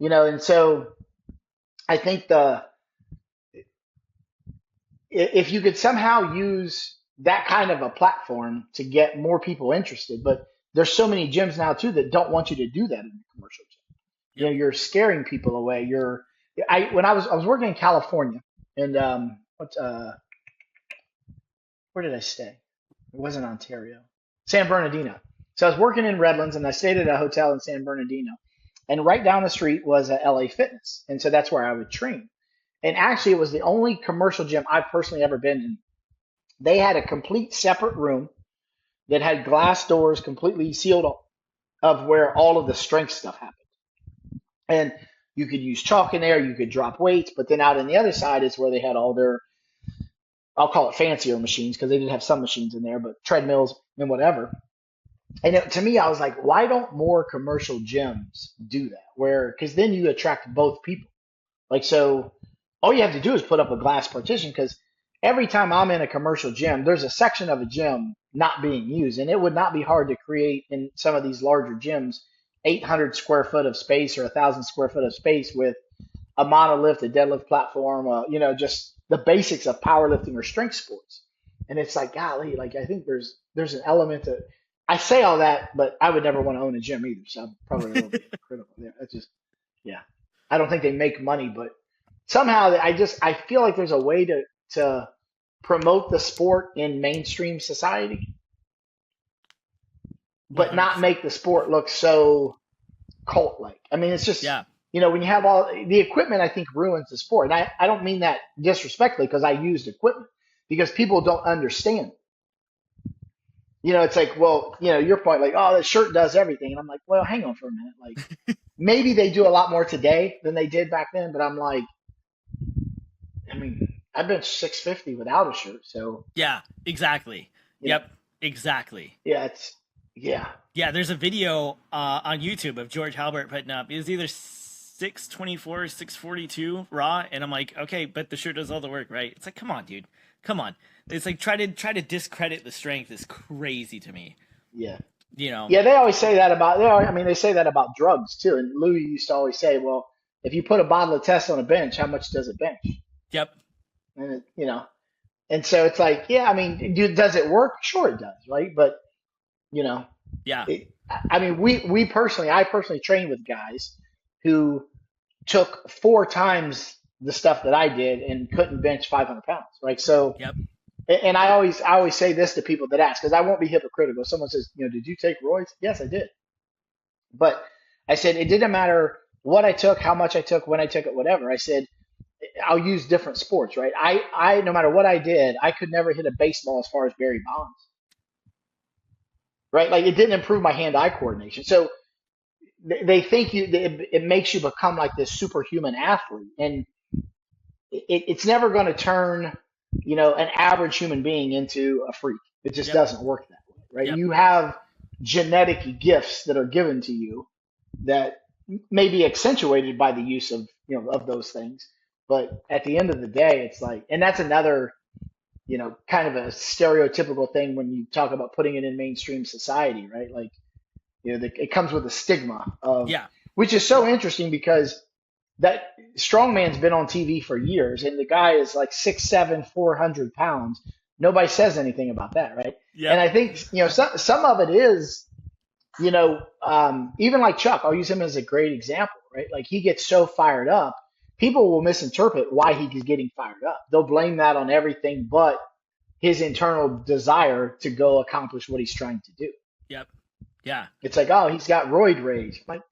And so I think if you could somehow use that kind of a platform to get more people interested, but there's so many gyms now too that don't want you to do that in the commercial gym. You're scaring people away. When I was working in California, and where did I stay? It wasn't Ontario, San Bernardino. So I was working in Redlands, and I stayed at a hotel in San Bernardino, and right down the street was a LA Fitness, and so that's where I would train. And actually, it was the only commercial gym I've personally ever been in. They had a complete separate room that had glass doors completely sealed up of where all of the strength stuff happened. And you could use chalk in there, you could drop weights, but then out on the other side is where they had all their, I'll call it fancier machines, because they did have some machines in there, but treadmills and whatever. And to me, I was like, why don't more commercial gyms do that? Because then you attract both people. Like, so all you have to do is put up a glass partition, because every time I'm in a commercial gym, there's a section of a gym not being used. And it would not be hard to create in some of these larger gyms 800 square foot of space or 1,000 square foot of space with a monolift, a deadlift platform, just the basics of powerlifting or strength sports. And it's like, golly, like I think there's an element to, I say all that, but I would never want to own a gym either. So I'm probably a little bit critical there. That's just, yeah. I don't think they make money, but somehow I feel like there's a way to promote the sport in mainstream society, but not make the sport look so cult-like. I mean, it's just, when you have all the equipment, I think ruins the sport. And I don't mean that disrespectfully, because I used equipment, because people don't understand. It's like, well, your point, like, oh, the shirt does everything. And I'm like, well, hang on for a minute. Like, maybe they do a lot more today than they did back then. But I'm like, I mean, I've been 650 without a shirt. So yeah, exactly. Yep, exactly. Yeah, Yeah, there's a video on YouTube of George Halbert putting up. It was either 624 or 642 raw, and I'm like, okay, but the shirt does all the work, right? It's like, come on, dude, come on. It's like try to discredit the strength is crazy to me. Yeah. Yeah, they always say that about. They say that about drugs too. And Louie used to always say, well, if you put a bottle of test on a bench, how much does it bench? Yep. And and so it's like, yeah, I mean, does it work? Sure, it does, right? But yeah, I personally trained with guys who took 4 times the stuff that I did and couldn't bench 500 pounds, right? So, yep. And I always say this to people that ask, because I won't be hypocritical. If someone says, did you take roids? Yes, I did. But I said it didn't matter what I took, how much I took, when I took it, whatever. I said I'll use different sports, right? I no matter what I did, I could never hit a baseball as far as Barry Bonds, right? Like it didn't improve my hand-eye coordination. So they think it makes you become like this superhuman athlete, and it's never going to turn an average human being into a freak. It just doesn't work that way, right? Yep. You have genetic gifts that are given to you that may be accentuated by the use of of those things, but at the end of the day, it's like, and that's another kind of a stereotypical thing when you talk about putting it in mainstream society, right? Like it comes with a stigma of, which is so interesting, because that strongman's been on TV for years, and the guy is like 6'7", 400 pounds. Nobody says anything about that, right? Yeah. And I think some of it is, even like Chuck. I'll use him as a great example. right? Like he gets so fired up, people will misinterpret why he's getting fired up. They'll blame that on everything but his internal desire to go accomplish what he's trying to do. Yep. Yeah. It's like, oh, he's got roid rage. Like,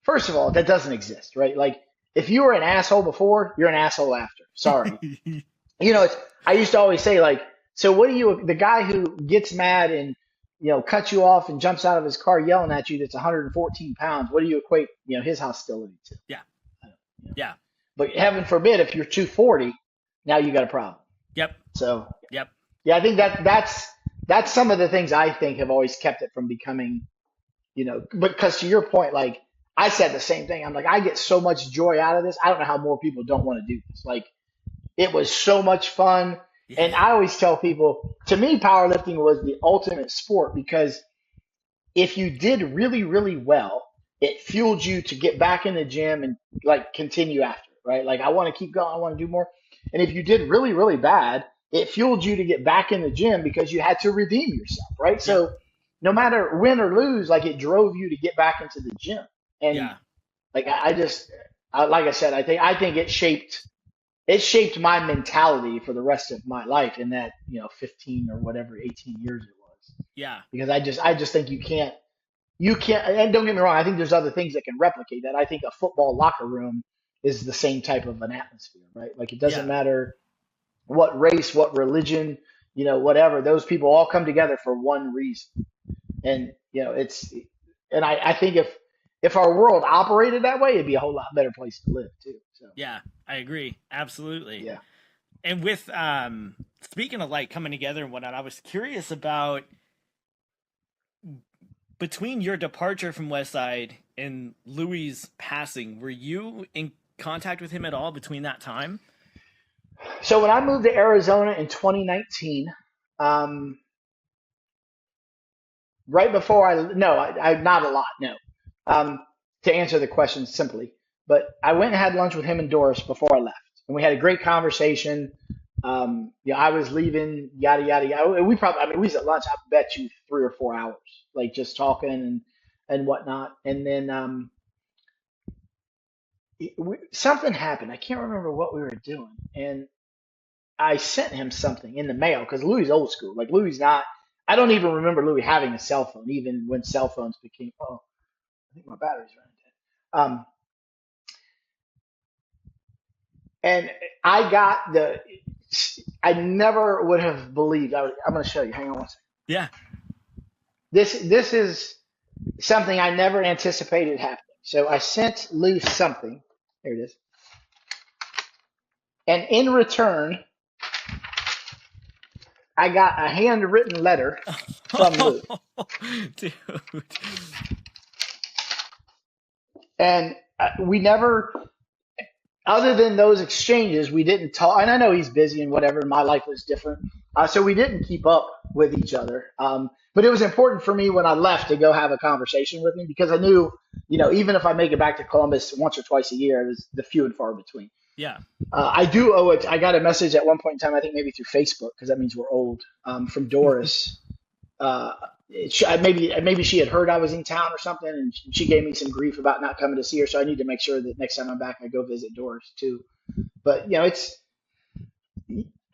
first of all, that doesn't exist, right? Like, if you were an asshole before, you're an asshole after. Sorry. I used to always say, like, so what do you, the guy who gets mad and, cuts you off and jumps out of his car yelling at you that's 114 pounds, what do you equate, his hostility to? Yeah. I don't. Yeah. But heaven forbid, if you're 240, now you got a problem. Yep. So, Yep. yeah, I think that's some of the things I think have always kept it from becoming, because to your point, like I said the same thing. I'm like, I get so much joy out of this. I don't know how more people don't want to do this. Like, it was so much fun. Yeah. And I always tell people, to me, powerlifting was the ultimate sport because if you did really, really well, it fueled you to get back in the gym and like continue after, right? Like, I want to keep going. I want to do more. And if you did really, really bad, it fueled you to get back in the gym because you had to redeem yourself, right? So no matter win or lose, like it drove you to get back into the gym. And like like I said, I think it shaped my mentality for the rest of my life in that 15 or whatever 18 years it was. Yeah. Because I just think you can't, and don't get me wrong, I think there's other things that can replicate that. I think a football locker room is the same type of an atmosphere, right? Like it doesn't matter what race, what religion, whatever. Those people all come together for one reason, and I think if our world operated that way, it'd be a whole lot better place to live too. So yeah, I agree, absolutely. Yeah. And with speaking of like coming together and whatnot, I was curious about between your departure from Westside and Louie's passing, were you in contact with him at all between that time? So when I moved to Arizona in 2019, right before I not a lot, no. To answer the question simply, but I went and had lunch with him and Doris before I left, and we had a great conversation. I was leaving, yada yada yada. We was at lunch. I bet you 3 or 4 hours, like just talking and whatnot. And then something happened. I can't remember what we were doing, and I sent him something in the mail because Louie's old school. Like Louie's not. I don't even remember Louie having a cell phone, even when cell phones became. Oh, I think my battery's running dead. And I never would have believed. I'm going to show you. Hang on one second. Yeah. This is something I never anticipated happening. So I sent Lou something. Here it is. And in return, I got a handwritten letter from Lou. Dude. And we never, other than those exchanges, we didn't talk. And I know he's busy and whatever. My life was different. So we didn't keep up with each other. But it was important for me when I left to go have a conversation with him because I knew, even if I make it back to Columbus once or twice a year, it was the few and far between. Yeah. I do owe it. I got a message at one point in time, I think maybe through Facebook, because that means we're old, from Doris. Maybe she had heard I was in town or something, and she gave me some grief about not coming to see her. So I need to make sure that next time I'm back, I go visit Doris too. But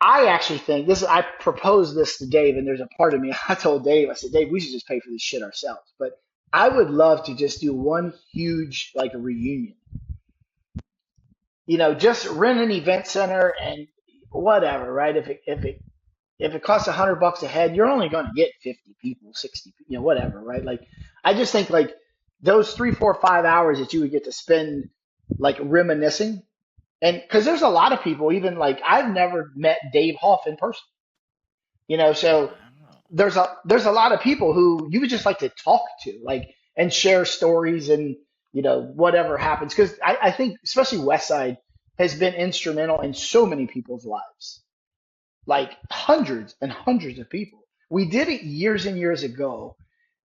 I actually think this. I proposed this to Dave, and there's a part of me. I told Dave, I said, Dave, we should just pay for this shit ourselves. But I would love to just do one huge like a reunion. Just rent an event center and whatever, right? If it costs $100 a head, you're only going to get 50 people, 60, whatever, right? Like, I just think like those 3, 4, 5 hours that you would get to spend like reminiscing, and because there's a lot of people, even like I've never met Dave Hoff in person, so there's a lot of people who you would just like to talk to, like, and share stories and whatever happens, because I think especially Westside has been instrumental in so many people's lives. Like hundreds and hundreds of people. We did it years and years ago.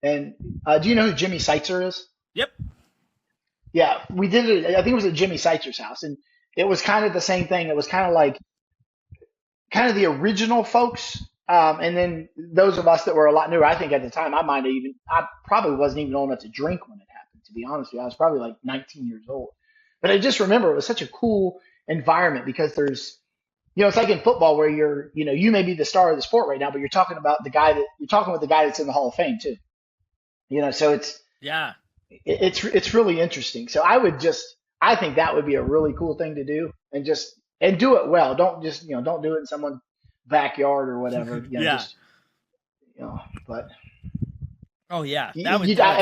And do you know who Jimmy Seitzer is? Yep. Yeah, we did it. I think it was at Jimmy Seitzer's house. And it was kind of the same thing. It was kind of the original folks. And then those of us that were a lot newer, I think at the time, I probably wasn't even old enough to drink when it happened to be honest with you. I was probably like 19 years old. But I just remember it was such a cool environment because there's, it's like in football where you may be the star of the sport right now, but you're talking about you're talking with the guy that's in the Hall of Fame too. So Yeah. it's really interesting. So I think that would be a really cool thing to do and do it well. Don't just, don't do it in someone's backyard or whatever, Yeah. But Oh yeah. and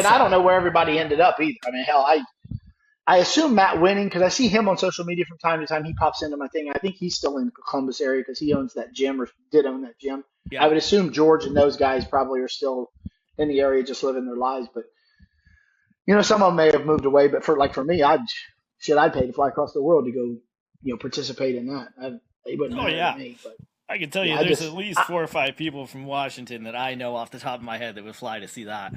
I don't know where everybody ended up either. I mean, hell, I assume Matt Winning because I see him on social media from time to time. He pops into my thing. I think he's still in the Columbus area because he owns that gym or did own that gym. Yeah. I would assume George and those guys probably are still in the area just living their lives. But, some of them may have moved away. But for me, I'd pay to fly across the world to go, participate in that. It wouldn't matter to me. But I can tell you there's at least 4 or 5 people from Washington that I know off the top of my head that would fly to see that.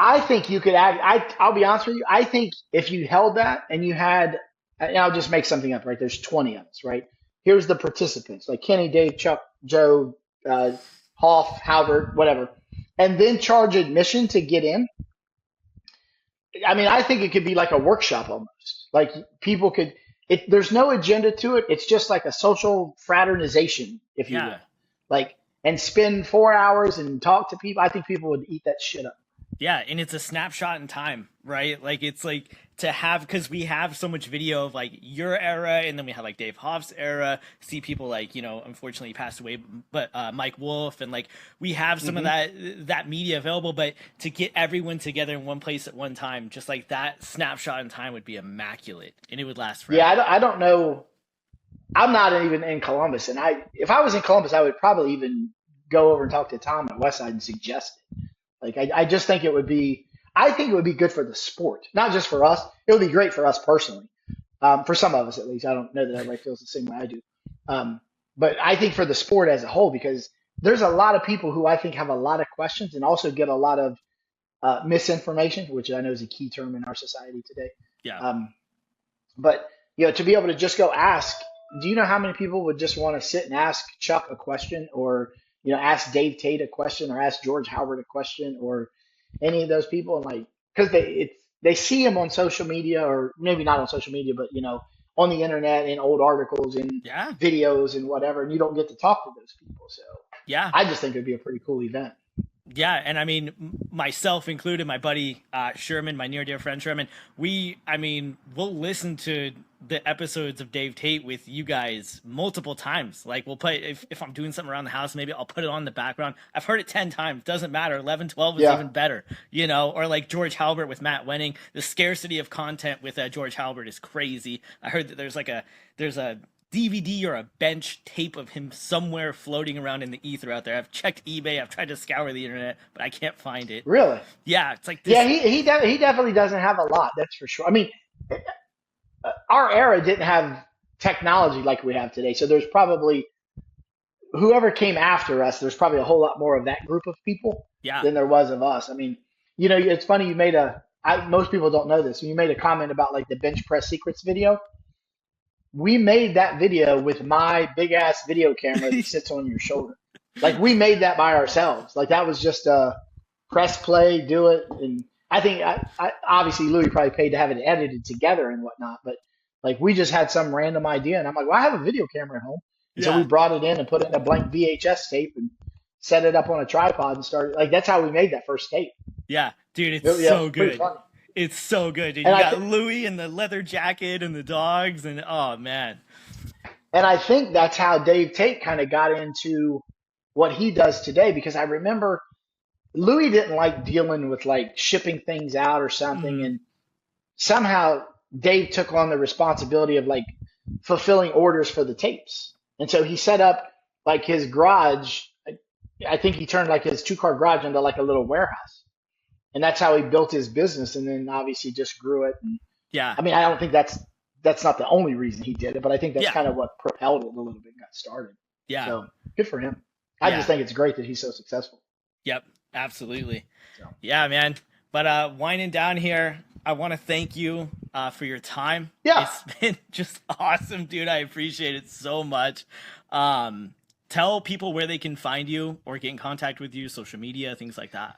I think you could I'll be honest with you. I think if you held that and you had, and I'll just make something up, right? There's 20 of us, right? Here's the participants, like Kenny, Dave, Chuck, Joe, Hoff, Halbert, whatever, and then charge admission to get in. I mean, I think it could be like a workshop almost. Like people could, there's no agenda to it. It's just like a social fraternization, if you will. Like, and spend 4 hours and talk to people. I think people would eat that shit up. Yeah, and it's a snapshot in time, right? Like it's like to have, because we have so much video of like your era, and then we have like Dave Hoff's era. See people like unfortunately passed away, but Mike Wolf, and like we have some of that media available. But to get everyone together in one place at one time, just like that snapshot in time would be immaculate, and it would last forever. Yeah, I don't know. I'm not even in Columbus, and if I was in Columbus, I would probably even go over and talk to Tom at Westside and suggest it. Like, I just think it would be good for the sport, not just for us. It would be great for us personally, for some of us at least. I don't know that everybody feels the same way I do. But I think for the sport as a whole, because there's a lot of people who I think have a lot of questions and also get a lot of misinformation, which I know is a key term in our society today. Yeah. But, to be able to just go ask, do you know how many people would just want to sit and ask Chuck a question or ask Dave Tate a question or ask George Halbert a question or any of those people, and like, because they see him on social media, or maybe not on social media, but on the internet in old articles and videos and whatever, and you don't get to talk to those people. So I just think it'd be a pretty cool event. Yeah, and I mean, myself included, my buddy Sherman, my near dear friend Sherman, we'll listen to the episodes of Dave Tate with you guys multiple times. Like we'll play, if I'm doing something around the house, maybe I'll put it on the background. I've heard it 10 times, doesn't matter. 11, 12 is even better, or like George Halbert with Matt Wenning. The scarcity of content with George Halbert is crazy. I heard that there's a DVD or a bench tape of him somewhere floating around in the ether out there. I've checked eBay. I've tried to scour the internet, but I can't find it. Really? Yeah, it's like this. Yeah, he definitely doesn't have a lot. That's for sure. I mean, our era didn't have technology like we have today. So there's probably whoever came after us. There's probably a whole lot more of that group of people than there was of us. I mean, it's funny. You made most people don't know this. You made a comment about like the bench press secrets video. We made that video with my big ass video camera that sits on your shoulder. Like we made that by ourselves. Like that was just a press play, do it. And I think obviously Louie probably paid to have it edited together and whatnot, but like we just had some random idea and I'm like, well, I have a video camera at home. And so we brought it in and put it in a blank VHS tape and set it up on a tripod and started, like, that's how we made that first tape. Yeah, dude, it's so good. It's so good, dude. You got Louie and the leather jacket and the dogs and oh man. And I think that's how Dave Tate kind of got into what he does today, because I remember Louie didn't like dealing with like shipping things out or something. And somehow Dave took on the responsibility of like fulfilling orders for the tapes. And so he set up like his garage. I think he turned like his 2-car garage into like a little warehouse. And that's how he built his business. And then obviously just grew it. And, I mean, I don't think that's not the only reason he did it, but I think that's kind of what propelled it a little bit and got started. Yeah. So good for him. I just think it's great that he's so successful. Yep. Absolutely. So. Yeah, man. But winding down here, I want to thank you for your time. Yeah. It's been just awesome, dude. I appreciate it so much. Tell people where they can find you or get in contact with you, social media, things like that.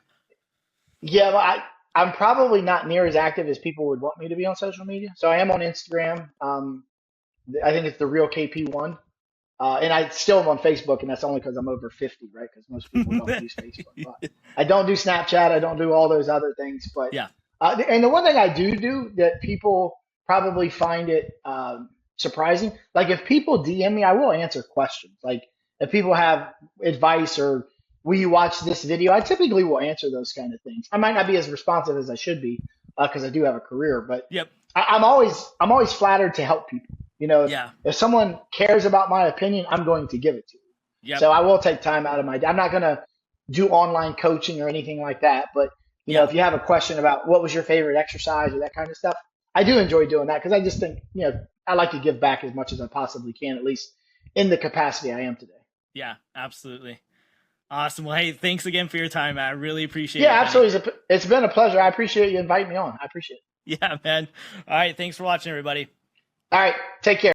Yeah, well, I'm probably not near as active as people would want me to be on social media. So I am on Instagram. I think it's the real KP1. And I still am on Facebook, and that's only because I'm over 50, right? Because most people don't use Facebook. But I don't do Snapchat. I don't do all those other things. But Yeah. and the one thing I do that people probably find it surprising, like if people DM me, I will answer questions. Like if people have advice or will you watch this video, I typically will answer those kind of things. I might not be as responsive as I should be because I do have a career, but Yep. I'm always flattered to help people. You know, Yeah. if someone cares about my opinion, I'm going to give it to them. Yep. So I will take time out of my day. I'm not going to do online coaching or anything like that. But, you know, if you have a question about what was your favorite exercise or that kind of stuff, I do enjoy doing that because I just think, you know, I like to give back as much as I possibly can, at least in the capacity I am today. Yeah, absolutely. Awesome. Well, hey, thanks again for your time, Matt. I really appreciate it. Yeah, absolutely. It's been a pleasure. I appreciate you inviting me on. I appreciate it. Yeah, man. All right. Thanks for watching, everybody. All right. Take care.